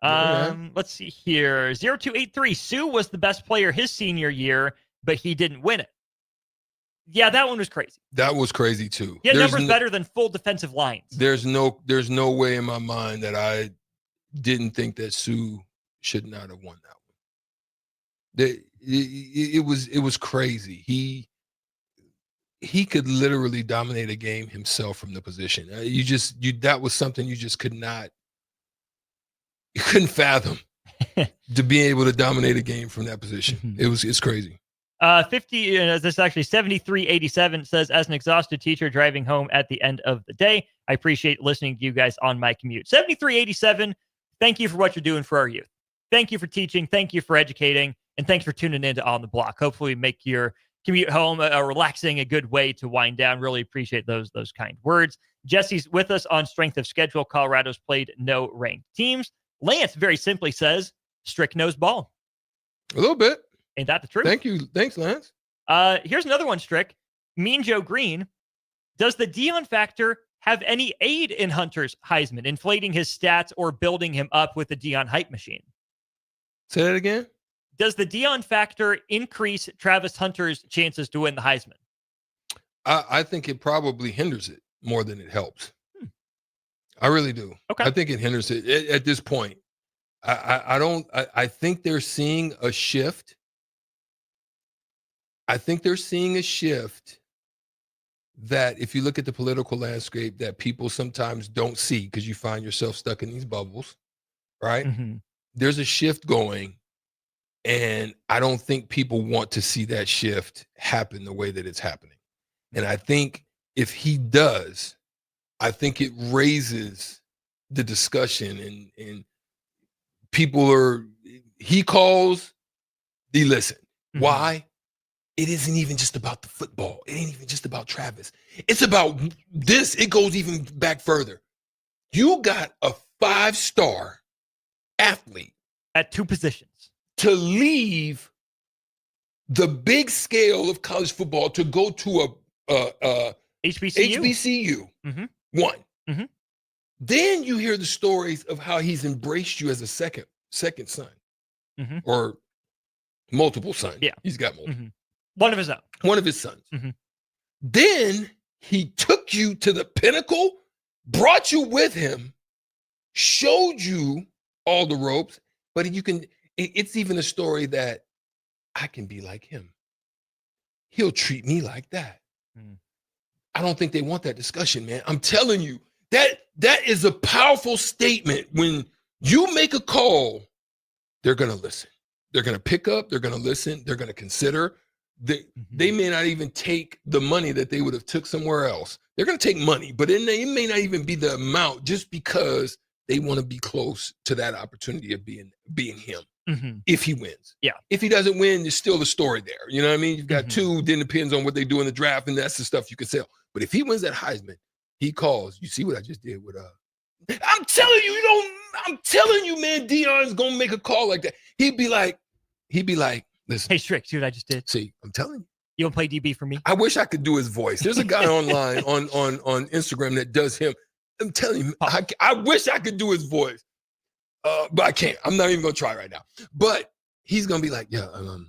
Let's see here. 0283. Sue was the best player his senior year, but he didn't win it. Yeah, that one was crazy. That was crazy too. Yeah, numbers better than full defensive lines. There's no way in my mind that I didn't think that Sue should not have won that one. It was crazy. He could literally dominate a game himself from the position. That was something you just couldn't fathom to be able to dominate a game from that position. It's crazy. 50, this is actually 7387 says, as an exhausted teacher driving home at the end of the day, I appreciate listening to you guys on my commute. 7387, thank you for what you're doing for our youth. Thank you for teaching. Thank you for educating. And thanks for tuning in to On the Block. Hopefully make your commute home a relaxing, a good way to wind down. Really appreciate those kind words. Jesse's with us on strength of schedule. Colorado's played no ranked teams. Lance very simply says, Strick knows ball. A little bit. Ain't that the truth? Thank you. Thanks, Lance. Here's another one, Strick. Mean Joe Green. Does the Dion factor have any aid in Hunter's Heisman, inflating his stats or building him up with the Dion hype machine? Say that again. Does the Dion factor increase Travis Hunter's chances to win the Heisman? I think it probably hinders it more than it helps. I really do. Okay. I think it hinders it at this point. I think they're seeing a shift. I think they're seeing a shift that if you look at the political landscape that people sometimes don't see because you find yourself stuck in these bubbles, right? Mm-hmm. There's a shift going, and I don't think people want to see that shift happen the way that it's happening. And I think if he does, I think it raises the discussion and people he calls, they listen. Mm-hmm. Why? It isn't even just about the football. It ain't even just about Travis. It's about this. It goes even back further. You got a 5-star athlete at 2 positions to leave the big scale of college football to go to a HBCU. Mm-hmm. One. Mm-hmm. Then you hear the stories of how he's embraced you as a second son, mm-hmm. or multiple sons. Yeah, he's got multiple. Mm-hmm. One of his own. One of his sons. Mm-hmm. Then he took you to the pinnacle, brought you with him, showed you all the ropes, but it's even a story that I can be like him. He'll treat me like that. I don't think they want that discussion, man. I'm telling you, that is a powerful statement. When you make a call, they're going to listen. They're going to pick up. They're going to listen. They're going to consider. They may not even take the money that they would have took somewhere else. They're going to take money, but it may not even be the amount, just because they want to be close to that opportunity of being him. Mm-hmm. If he wins. Yeah. If he doesn't win, there's still the story there. You know what I mean? You've got 2, then it depends on what they do in the draft, and that's the stuff you can sell. But if he wins that Heisman, he calls. You see what I just did with I'm telling you, man, Dion's gonna make a call like that. He'd be like, listen. Hey, Strick, see what I just did? See, I'm telling you. You don't play DB for me? I wish I could do his voice. There's a guy online on Instagram that does him. I'm telling you, I wish I could do his voice. But I can't. I'm not even gonna try right now. But he's gonna be like, yeah,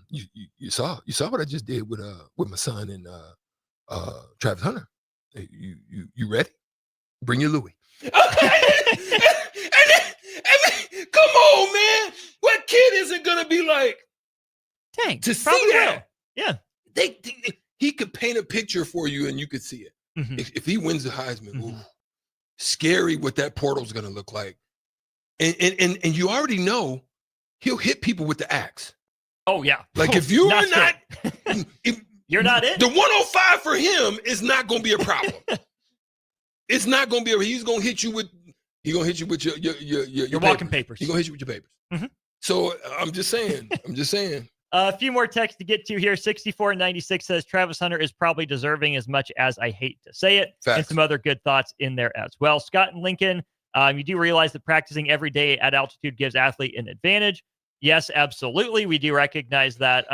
you saw what I just did with my son and Travis Hunter. Hey, you ready? Bring your Louis. and then, come on, man. What kid isn't gonna be like, dang, to see that? Yeah. He could paint a picture for you and you could see it. If he wins the Heisman, ooh, scary what that portal's going to look like. And you already know he'll hit people with the axe. Oh, yeah. Like if you're not you're not it. The 105 for him is not going to be a problem. It's not going to be. He's going to hit you with. He's going to hit you with your walking papers. He's going to hit you with your papers. So I'm just saying. A few more texts to get to here. 6496 says Travis Hunter is probably deserving as much as I hate to say it. Facts. And some other good thoughts in there as well. Scott and Lincoln, you do realize that practicing every day at altitude gives athlete an advantage. Yes, absolutely. We do recognize that.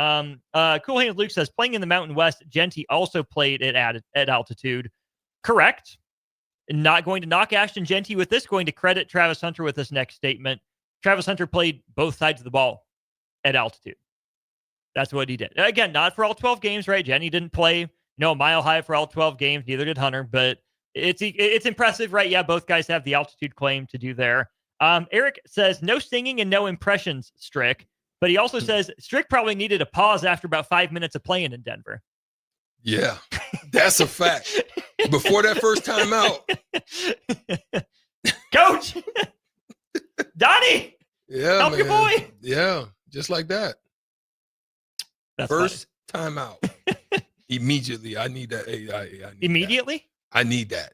Cool Hands Luke says playing in the Mountain West, Genty also played at altitude. Correct. Not going to knock Ashton Genty with this, going to credit Travis Hunter with this next statement. Travis Hunter played both sides of the ball at altitude. That's what he did. Again, not for all 12 games, right? Genty didn't play Mile High for all 12 games. Neither did Hunter, but it's impressive, right? Yeah, both guys have the altitude claim to do there. Eric says no singing and no impressions, Strick. But he also says Strick probably needed a pause after about 5 minutes of playing in Denver. Yeah, that's a fact. Before that first time out. Coach! Donnie! Yeah, help man. your boy! Yeah, just like that. That's first time out. Immediately. I need that. I need Immediately? That. I need that.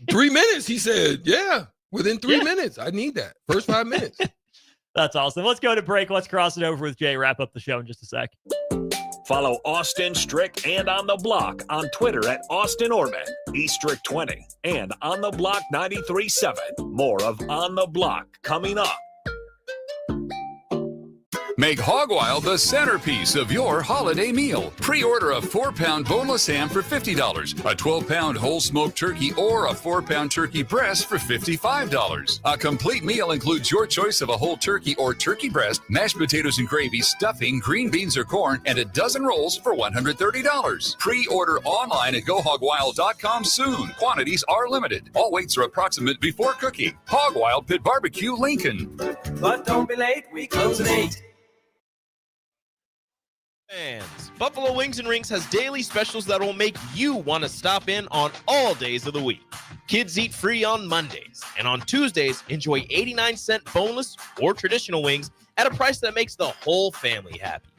3 minutes, he said. Yeah, within 3 minutes. I need that. First 5 minutes. That's awesome. Let's go to break. Let's cross it over with Jay. Wrap up the show in just a sec. Follow Austin, Strick, and On the Block on Twitter at Austin Orman, eStrick20, and On the Block 93.7. More of On the Block coming up. Make Hog Wild the centerpiece of your holiday meal. Pre-order a 4-pound boneless ham for $50, a 12-pound whole smoked turkey, or a 4-pound turkey breast for $55. A complete meal includes your choice of a whole turkey or turkey breast, mashed potatoes and gravy, stuffing, green beans or corn, and a dozen rolls for $130. Pre-order online at GoHogWild.com soon. Quantities are limited. All weights are approximate before cooking. Hog Wild Pit Barbecue, Lincoln. But don't be late, we close at 8. Fans, Buffalo Wings and Rings has daily specials that will make you want to stop in on all days of the week. Kids eat free on Mondays, and on Tuesdays, enjoy 89-cent boneless or traditional wings at a price that makes the whole family happy.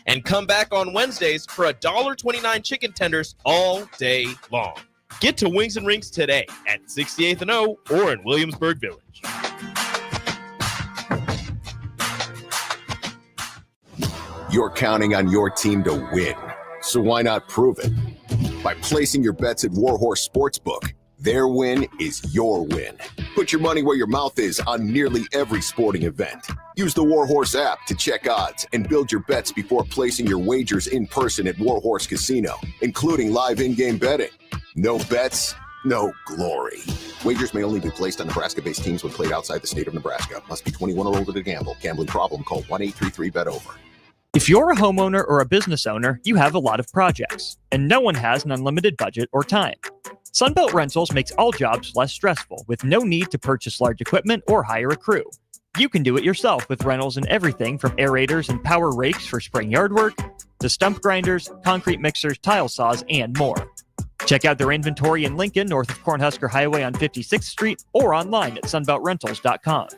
And come back on Wednesdays for $1.29 chicken tenders all day long. Get to Wings and Rings today at 68th and O or in Williamsburg Village. You're counting on your team to win, so why not prove it? By placing your bets at Warhorse Sportsbook. Their win is your win. Put your money where your mouth is on nearly every sporting event. Use the Warhorse app to check odds and build your bets before placing your wagers in person at Warhorse Casino, including live in-game betting. No bets, no glory. Wagers may only be placed on Nebraska-based teams when played outside the state of Nebraska. Must be 21 or older to gamble. Gambling problem? Call 1-833-BET-OVER. If you're a homeowner or a business owner, you have a lot of projects, and no one has an unlimited budget or time. Sunbelt Rentals makes all jobs less stressful, with no need to purchase large equipment or hire a crew. You can do it yourself with rentals and everything from aerators and power rakes for spring yard work to stump grinders, concrete mixers, tile saws, and more. Check out their inventory in Lincoln, north of Cornhusker Highway on 56th Street, or online at sunbeltrentals.com.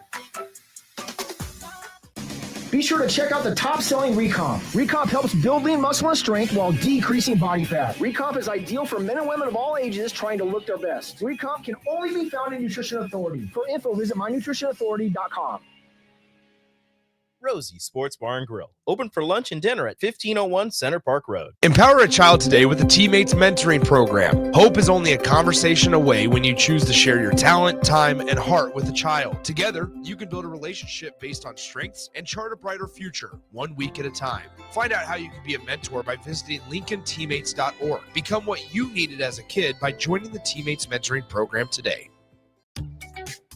Be sure to check out the top-selling Recomp. Recomp helps build lean muscle and strength while decreasing body fat. Recomp is ideal for men and women of all ages trying to look their best. Recomp can only be found in Nutrition Authority. For info, visit mynutritionauthority.com. Rosie Sports Bar and Grill, open for lunch and dinner at 1501 Center Park Road. Empower a child today with the Teammates Mentoring Program. Hope is only a conversation away when you choose to share your talent, time, and heart with a child. Together, you can build a relationship based on strengths and chart a brighter future, 1 week at a time. Find out how you can be a mentor by visiting LincolnTeammates.org. Become what you needed as a kid by joining the Teammates Mentoring Program today.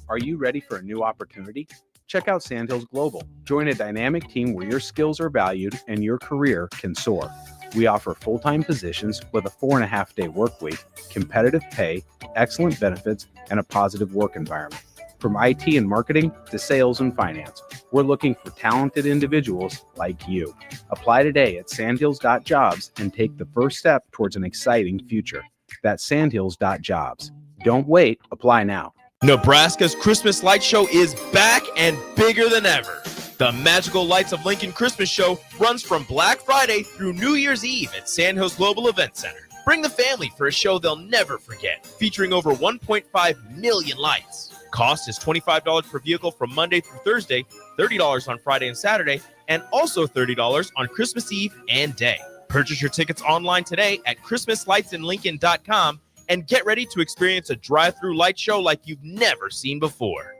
Are you ready for a new opportunity? Check out Sandhills Global. Join a dynamic team where your skills are valued and your career can soar. We offer full-time positions with a 4.5-day work week, competitive pay, excellent benefits, and a positive work environment. From IT and marketing to sales and finance, we're looking for talented individuals like you. Apply today at sandhills.jobs and take the first step towards an exciting future. That's sandhills.jobs. Don't wait. Apply now. Nebraska's Christmas Light Show is back and bigger than ever. The Magical Lights of Lincoln Christmas Show runs from Black Friday through New Year's Eve at Sandhills Global Event Center. Bring the family for a show they'll never forget, featuring over 1.5 million lights. Cost is $25 per vehicle from Monday through Thursday, $30 on Friday and Saturday, and also $30 on Christmas Eve and day. Purchase your tickets online today at ChristmasLightsInLincoln.com and get ready to experience a drive-through light show like you've never seen before.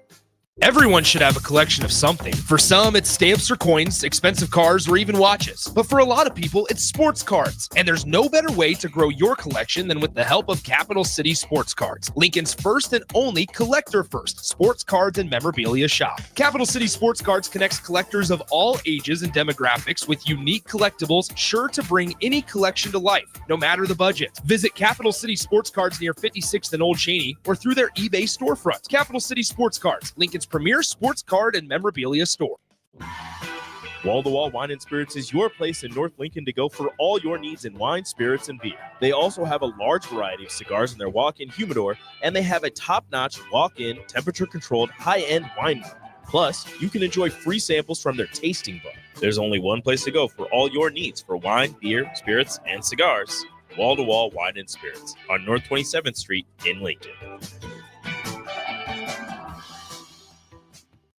Everyone should have a collection of something. For some, it's stamps or coins, expensive cars, or even watches. But for a lot of people, it's sports cards. And there's no better way to grow your collection than with the help of Capital City Sports Cards, Lincoln's first and only collector-first sports cards and memorabilia shop. Capital City Sports Cards connects collectors of all ages and demographics with unique collectibles sure to bring any collection to life, no matter the budget. Visit Capital City Sports Cards near 56th and Old Cheney or through their eBay storefront. Capital City Sports Cards, Lincoln's premier sports card and memorabilia store. Wall to Wall Wine and Spirits is your place in North Lincoln to go for all your needs in wine, spirits, and beer. They also have a large variety of cigars in their walk-in humidor, and they have a top-notch walk-in, temperature-controlled, high-end wine bar. Plus, you can enjoy free samples from their tasting bar. There's only one place to go for all your needs for wine, beer, spirits, and cigars. Wall to Wall Wine and Spirits on North 27th Street in Lincoln.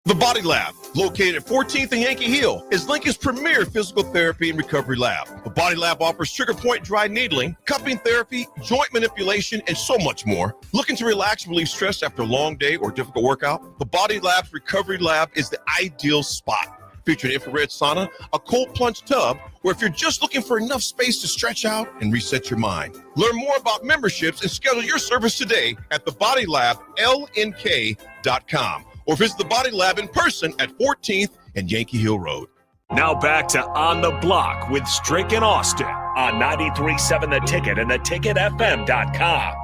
The Body Lab, located at 14th and Yankee Hill, is Lincoln's premier physical therapy and recovery lab. The Body Lab offers trigger point dry needling, cupping therapy, joint manipulation, and so much more. Looking to relax and relieve stress after a long day or difficult workout? The Body Lab's recovery lab is the ideal spot. Featuring infrared sauna, a cold plunge tub, or if you're just looking for enough space to stretch out and reset your mind. Learn more about memberships and schedule your service today at thebodylab.lnk.com. Or visit the Body Lab in person at 14th and Yankee Hill Road. Now back to On the Block with Strick and Austin on 93.7 The Ticket and theticketfm.com.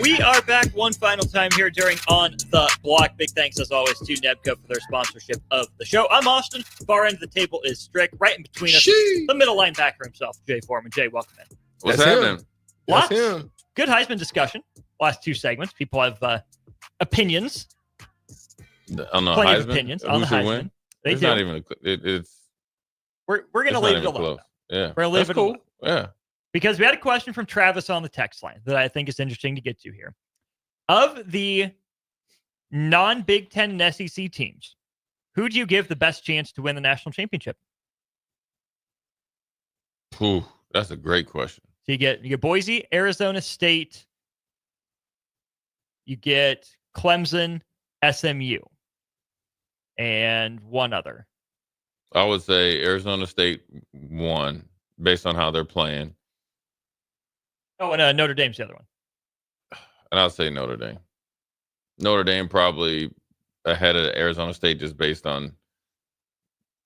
We are back one final time here during On the Block. Big thanks, as always, to Nebco for their sponsorship of the show. I'm Austin. Far end of the table is Strick. Right in between us, the middle linebacker himself, Jay Foreman. Jay, welcome in. What's happening? Lots. Good Heisman discussion. Last two segments. People have opinions. On the Plenty Heisman? of opinions on the Who should Heisman. win? They It's do. not even. It's. We're going to leave it alone. Yeah, We're going to leave that's it cool. alone. Yeah. Because we had a question from Travis on the text line that I think is interesting to get to here. Of the non-Big Ten and SEC teams, who do you give the best chance to win the national championship? Ooh, that's a great question. So you get Boise, Arizona State, you get Clemson, SMU, and one other. I would say Arizona State won based on how they're playing, Oh, and Notre Dame's the other one. and I'll say Notre Dame. Notre Dame probably ahead of Arizona State just based on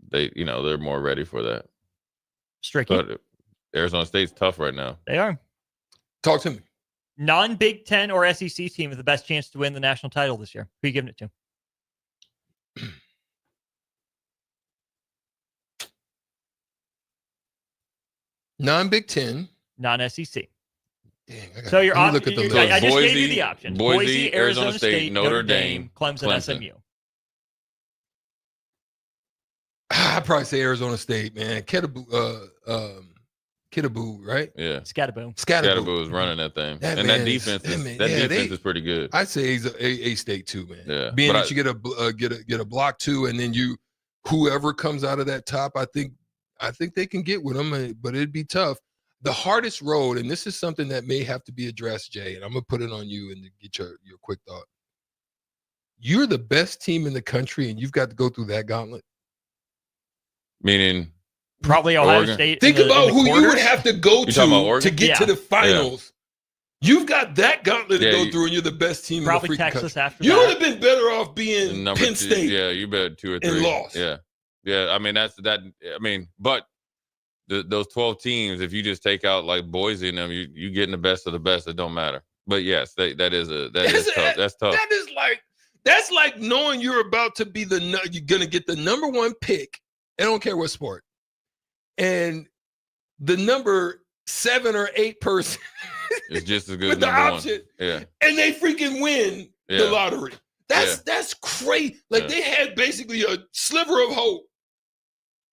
they're more ready for that. Stricky. But Arizona State's tough right now. They are. Talk to me. Non-Big Ten or SEC team with the best chance to win the national title this year. Who are you giving it to? Non-Big Ten. Non-SEC. Dang, So your let me option. look at the list. I just gave you Boise- the options. Boise, Arizona State, Notre Dame, Clemson, Clemson. SMU. I'd probably say Arizona State, man. Kitaboo, right? Yeah. Scatterboom. Scatterboom is running that thing. That and man that is- defense that man- is yeah, defense is pretty good. I'd say he's a State too, man. Yeah. Being But that you get a block two, and then whoever comes out of that top, I think they can get with them, but it'd be tough. The hardest road, and this is something that may have to be addressed, Jay, and I'm gonna put it on you and to get your quick thought. You're the best team in the country, and you've got to go through that gauntlet. Meaning Probably Ohio Oregon. State. Think about who you would have to go You talking about to Oregon? get to the finals. You've got that gauntlet to Yeah, go through, and you're the best team Probably in the freaking Texas country. after You that. would have been better off being number Penn two, State. yeah, you bet 2 or 3 and lost. Yeah, I mean that's that. I mean, but those 12 teams, if you just take out like Boise and them, you getting the best of the best. It don't matter. But yes, that is tough. That's tough. That's like knowing you're about to be you're gonna get the number one pick. I don't care what sport, and the number 7 or 8 person It's just as good with as the number option. one. Yeah. And they freaking win the lottery. That's crazy. Like they had basically a sliver of hope,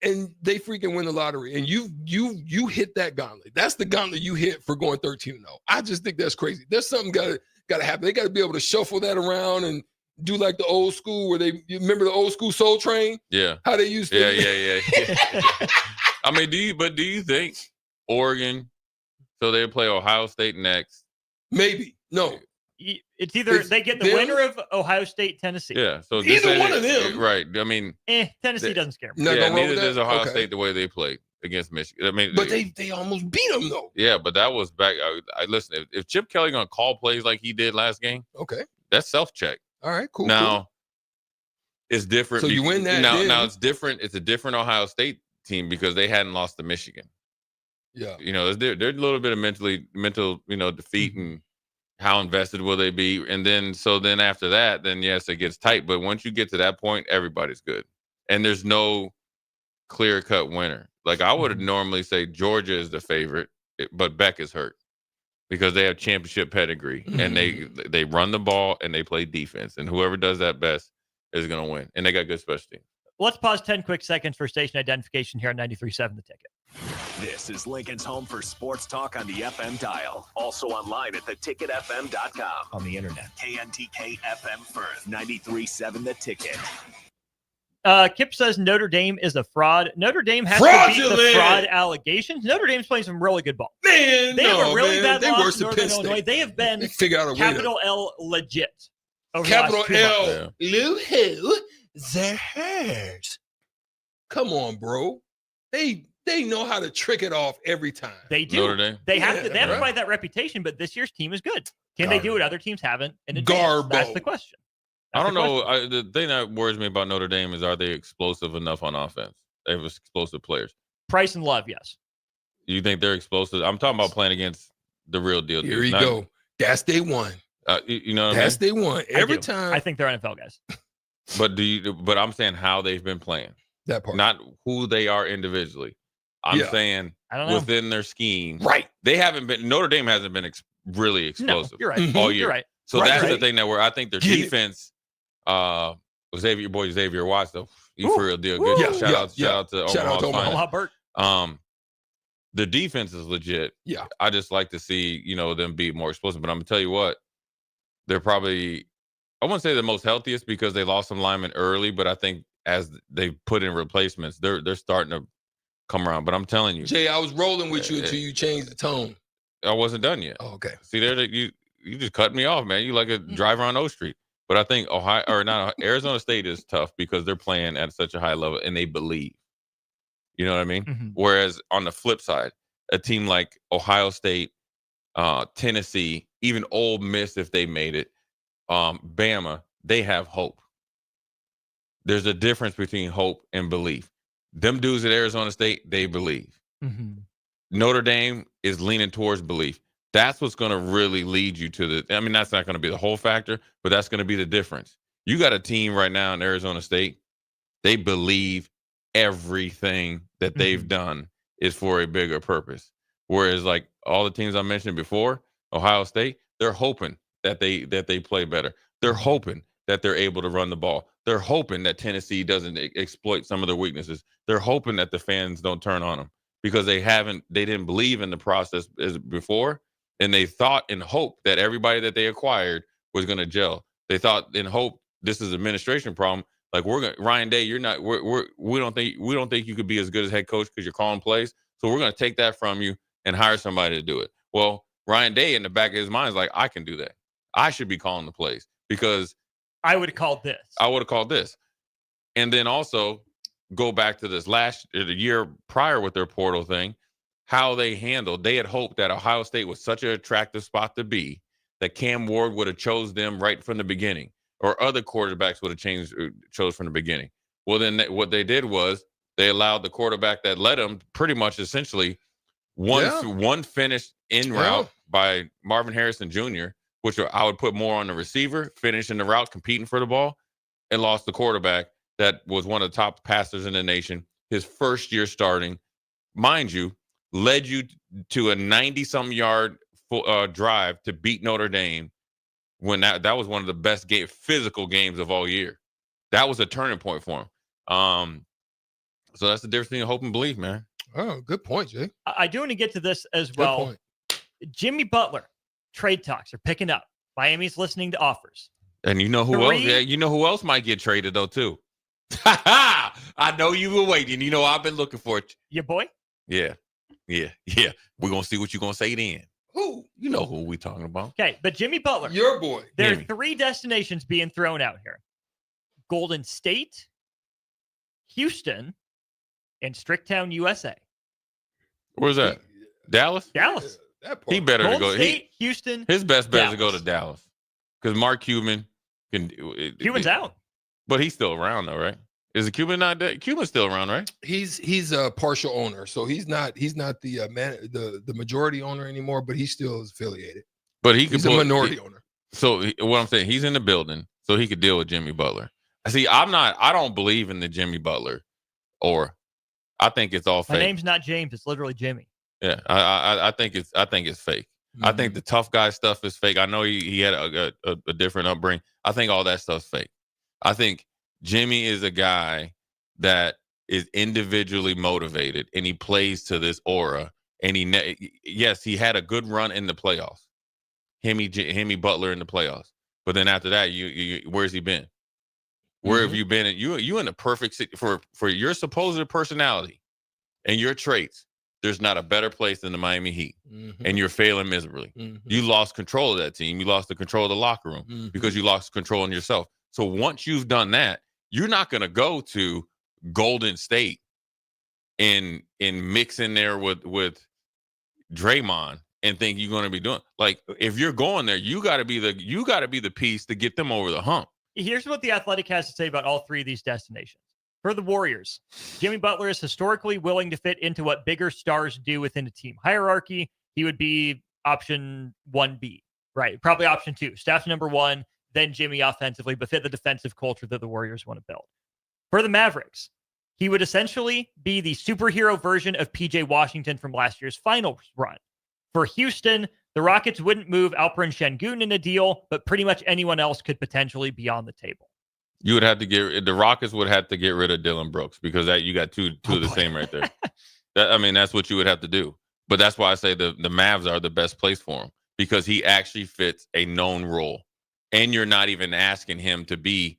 and they freaking win the lottery. And you hit that gauntlet. That's the gauntlet you hit for going 13-0. I just think that's crazy. There's something gotta happen. They got to be able to shuffle that around and do like the old school where you remember the old school Soul Train? Yeah. How they used to. Yeah. I mean, do you think Oregon? So they play Ohio State next. Maybe. No. It's either they get the winner of Ohio State, Tennessee. Yeah. So either one of them. Right. I mean, Tennessee doesn't scare me. Neither does Ohio State the way they played against Michigan. I mean, but they almost beat them though. Yeah, but that was back. Listen, if Chip Kelly gonna call plays like he did last game, okay, that's self-check. All right, cool. Now it's different. So you win that. Now it's different. It's a different Ohio State team because they hadn't lost to Michigan. Yeah. They're a little bit of mental, defeat and how invested will they be? And then after that, then yes, it gets tight. But once you get to that point, everybody's good. And there's no clear-cut winner. Like I would normally say Georgia is the favorite, but Beck is hurt because they have championship pedigree and they run the ball and they play defense. And whoever does that best is going to win. And they got good special teams. Let's pause 10 quick seconds for station identification here on 93.7 The Ticket. This is Lincoln's home for sports talk on the FM dial. Also online at theticketfm.com. On the internet. KNTK FM Firth, 93.7 The Ticket. Kip says Notre Dame is a fraud. Notre Dame has to beat the fraud allegations. Notre Dame's playing some really good ball. Man, they have a really bad they loss worse to than Northern Penn State. Illinois. They have been capital L legit. Capital L. Lou who? The hurt. Come on, bro. They know how to trick it off every time. They do. Notre Dame. They have to fight that reputation, but this year's team is good. Can they do what other teams haven't in advance? That's the question. I don't know. The thing that worries me about Notre Dame is, are they explosive enough on offense? They have explosive players. Price and Love, yes. You think they're explosive? I'm talking about playing against the real deal. Here you go. That's day one. You know what That's I mean? day one. Every time. I think they're NFL guys. But I'm saying how they've been playing. That part. Not who they are individually. I'm saying within their scheme. Right. They haven't been. Notre Dame hasn't been really explosive. No, you're right. All year. You're right. So that's the thing that where I think their defense. Xavier Watts though. He for real deal good. Yeah, Shout out to Omaha Burt. The defense is legit. Yeah. I just like to see, them be more explosive. But I'm gonna tell you what, they're probably, I wouldn't say the most healthiest because they lost some linemen early, but I think as they put in replacements, they're starting to come around. But I'm telling you, Jay, I was rolling with you until you changed the tone. I wasn't done yet. Oh, okay. See there, you just cut me off, man. You like a driver on O Street. But I think Arizona State is tough because they're playing at such a high level and they believe. You know what I mean? Mm-hmm. Whereas on the flip side, a team like Ohio State, Tennessee, even Ole Miss, if they made it, Bama, they have hope. There's a difference between hope and belief. Them dudes at Arizona State, they believe. Mm-hmm. Notre Dame is leaning towards belief. That's what's going to really lead you to that's not going to be the whole factor, but that's going to be the difference. You got a team right now in Arizona State. They believe everything that they've done is for a bigger purpose. Whereas like all the teams I mentioned before, Ohio State, they're hoping that they play better. They're hoping that they're able to run the ball. They're hoping that Tennessee doesn't exploit some of their weaknesses. They're hoping that the fans don't turn on them because they didn't believe in the process as before. And they thought and hoped that everybody that they acquired was going to gel. They thought and hoped this is an administration problem. Like Ryan Day, you're not. We don't think you could be as good as head coach because you're calling plays. So we're going to take that from you and hire somebody to do it. Well, Ryan Day in the back of his mind is like, I can do that. I should be calling the plays because I would have called this. And then also go back to the year prior with their portal thing. How they had hoped that Ohio State was such an attractive spot to be that Cam Ward would have chose them right from the beginning, or other quarterbacks would have chose from the beginning. Well, then what they did was they allowed the quarterback that led them pretty much essentially one finished in route by Marvin Harrison Jr., which I would put more on the receiver, finishing the route, competing for the ball, and lost the quarterback that was one of the top passers in the nation, his first year starting. Mind you, led you to a 90-something yard drive to beat Notre Dame when that was one of the best physical games of all year. That was a turning point for him. So that's the difference between hope and belief, man. Oh, good point, Jay. I do want to get to this as Good well. point. Jimmy Butler, trade talks are picking up. Miami's listening to offers. And you know who else? Yeah, you know who else might get traded though too. I know you were waiting. You know I've been looking for it. Your boy? Yeah. We're gonna see what you're gonna say then. Who? You know who we talking about? Okay, but Jimmy Butler, your boy. There are 3 destinations being thrown out here: Golden State, Houston, and Stricktown, USA. Where's that? Dallas. Dallas. He better Golden to go. State, Houston. His best bet is to Dallas. go to Dallas because Mark Cuban can. Cuban's out, but he's still around though, right? Is the Cuban not dead? Cuban's still around, right? He's a partial owner, so he's not the majority owner anymore, but he still is affiliated. But he's a minority owner. So what I'm saying, he's in the building, so he could deal with Jimmy Butler. See, I don't believe in the Jimmy Butler, or I think it's all fake. My name's not James; it's literally Jimmy. Yeah, I think it's fake. Mm-hmm. I think the tough guy stuff is fake. I know he had a different upbringing. I think all that stuff's fake. I think Jimmy is a guy that is individually motivated, and he plays to this aura. And he had a good run in the playoffs. Himmy Butler in the playoffs. But then after that, where's he been? Where have you been? You in the perfect for your supposed personality and your traits. There's not a better place than the Miami Heat, and you're failing miserably. You lost control of that team. You lost the control of the locker room because you lost control in yourself. So once you've done that, you're not going to go to Golden State and mix in there with Draymond and think you're going to be doing like if you're going there, you got to be the piece to get them over the hump. Here's what The Athletic has to say about all 3 of these destinations. For the Warriors, Jimmy Butler is historically willing to fit into what bigger stars do within a team hierarchy. He would be option 1B, right? Probably option 2, staff number 1, then Jimmy offensively, but fit the defensive culture that the Warriors want to build. For the Mavericks, he would essentially be the superhero version of PJ Washington from last year's finals run. For Houston, the Rockets wouldn't move Alperen Şengün in a deal, but pretty much anyone else could potentially be on the table. You would have to the Rockets would have to get rid of Dylan Brooks because you got two of the same right there. That's what you would have to do. But that's why I say the Mavs are the best place for him because he actually fits a known role. And you're not even asking him to be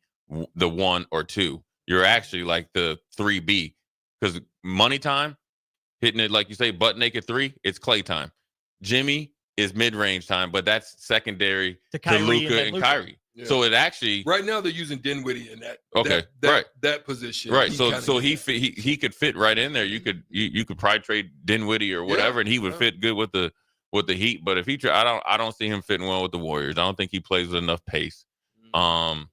the 1 or 2. You're actually like the 3B because money time, hitting it like you say, butt naked 3, it's Clay time. Jimmy is mid-range time, but that's secondary to Luka and Kyrie. Yeah. So it actually right now they're using Dinwiddie in that that position. Right. So he could fit right in there. You could probably trade Dinwiddie or whatever, and he would fit good with the Heat. But if he I don't see him fitting well with the Warriors. I don't think he plays with enough pace. And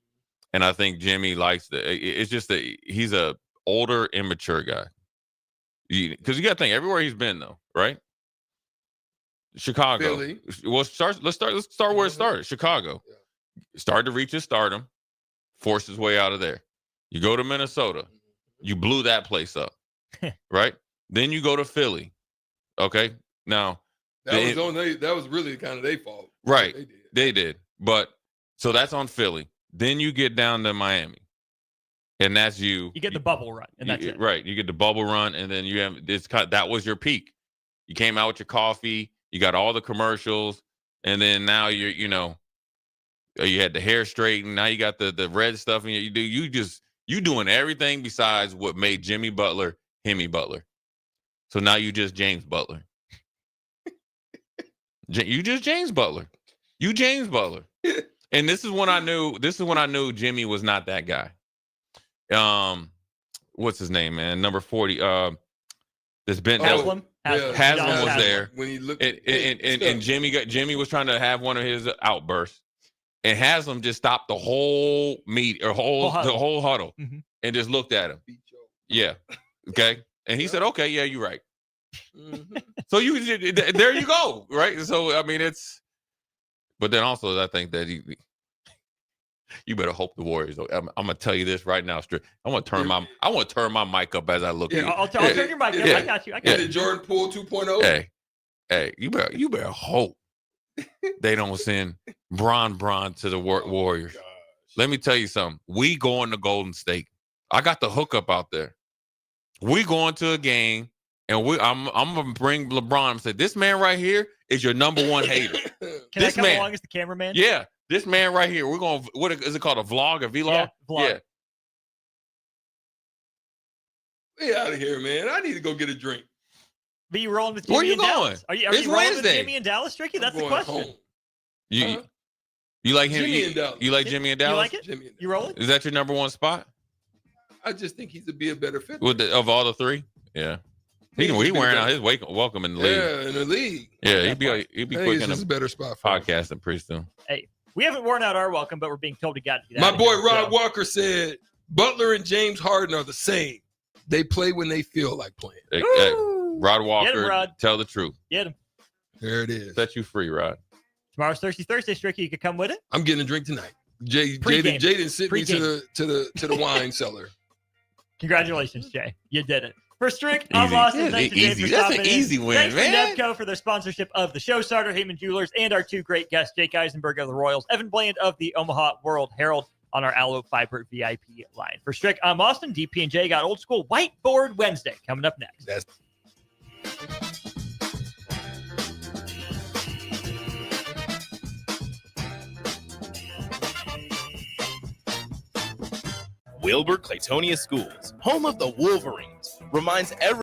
I think Jimmy likes it's just that he's a older, immature guy. Because you got to think everywhere he's been though, right? Chicago. Philly. Well, let's start where it started. Chicago. Yeah. Started to reach his stardom, forced his way out of there. You go to Minnesota, you blew that place up, right? Then you go to Philly. Okay, now that was really kind of their fault, right? They did, but so that's on Philly. Then you get down to Miami, and that's you. You get the bubble run, and that's it. Right, you get the bubble run, and then you have this. That was your peak. You came out with your coffee. You got all the commercials, and then now you had the hair straightened. Now you got the red stuff, and you doing everything besides what made Jimmy Butler Himmy Butler. So now you just James Butler. You just James Butler. You James Butler. And this is when I knew Jimmy was not that guy. What's his name, man? Number 40. This Ben Haslam. Haslam was there. When he looked and Jimmy was trying to have one of his outbursts. And Haslam just stopped the whole the whole huddle and just looked at him. Yeah. Okay. And he said, okay, yeah, you're right. So there you go. Right. So, I mean, but then also I think that You better hope the Warriors. I'm gonna tell you this right now, Strick. I want to turn my mic up as I look at you. I'll turn your mic up. I got you. The Jordan Poole 2.0. Hey, you better hope they don't send Bron to the Warriors. Let me tell you something. We going to Golden State. I got the hookup out there. We going to a game, and I'm gonna bring LeBron and say, this man right here is your number one hater. Can I come along as the cameraman? Yeah, this man right here. We're going. What is it called? A vlog? A vlog? Yeah, vlog. Yeah. Get out of here, man. I need to go get a drink. Be you rolling with Jimmy Where you and going? Dallas? Are you rolling Wednesday. with Jimmy and Dallas, Tricky? That's the question. Home. You like him? Jimmy and Dallas. You like Jimmy and Dallas? You like it? Jimmy and you rolling? Is that your number one spot? I just think he's be a better fit. Of all the three? Yeah. He wearing out his welcome in the league. Yeah, in the league. Yeah, he'd be quick in a better spot for podcasting pretty soon. Hey, we haven't worn out our welcome, but we're being told to get out. My boy Rod Walker said Butler and James Harden are the same. They play when they feel like playing. Hey, Rod Walker, Rod. Tell the truth. Get him. There it is. Set you free, Rod. Tomorrow's Thirsty Thursday, Stricky. You could come with it. I'm getting a drink tonight. Jay didn't sit me to the wine cellar. Congratulations, Jay. You did it. For Strick, I'm Austin. Thanks to Jay for That's stopping an easy in. win, Thanks man. to Nevco for their sponsorship of the show starter, Heyman Jewelers, and our two great guests, Jake Eisenberg of the Royals, Evan Bland of the Omaha World Herald on our Aloe Fiber VIP line. For Strick, I'm Austin. DP&J got Old School Whiteboard Wednesday coming up next. Wilbur Claytonia Schools, home of the Wolverines, reminds every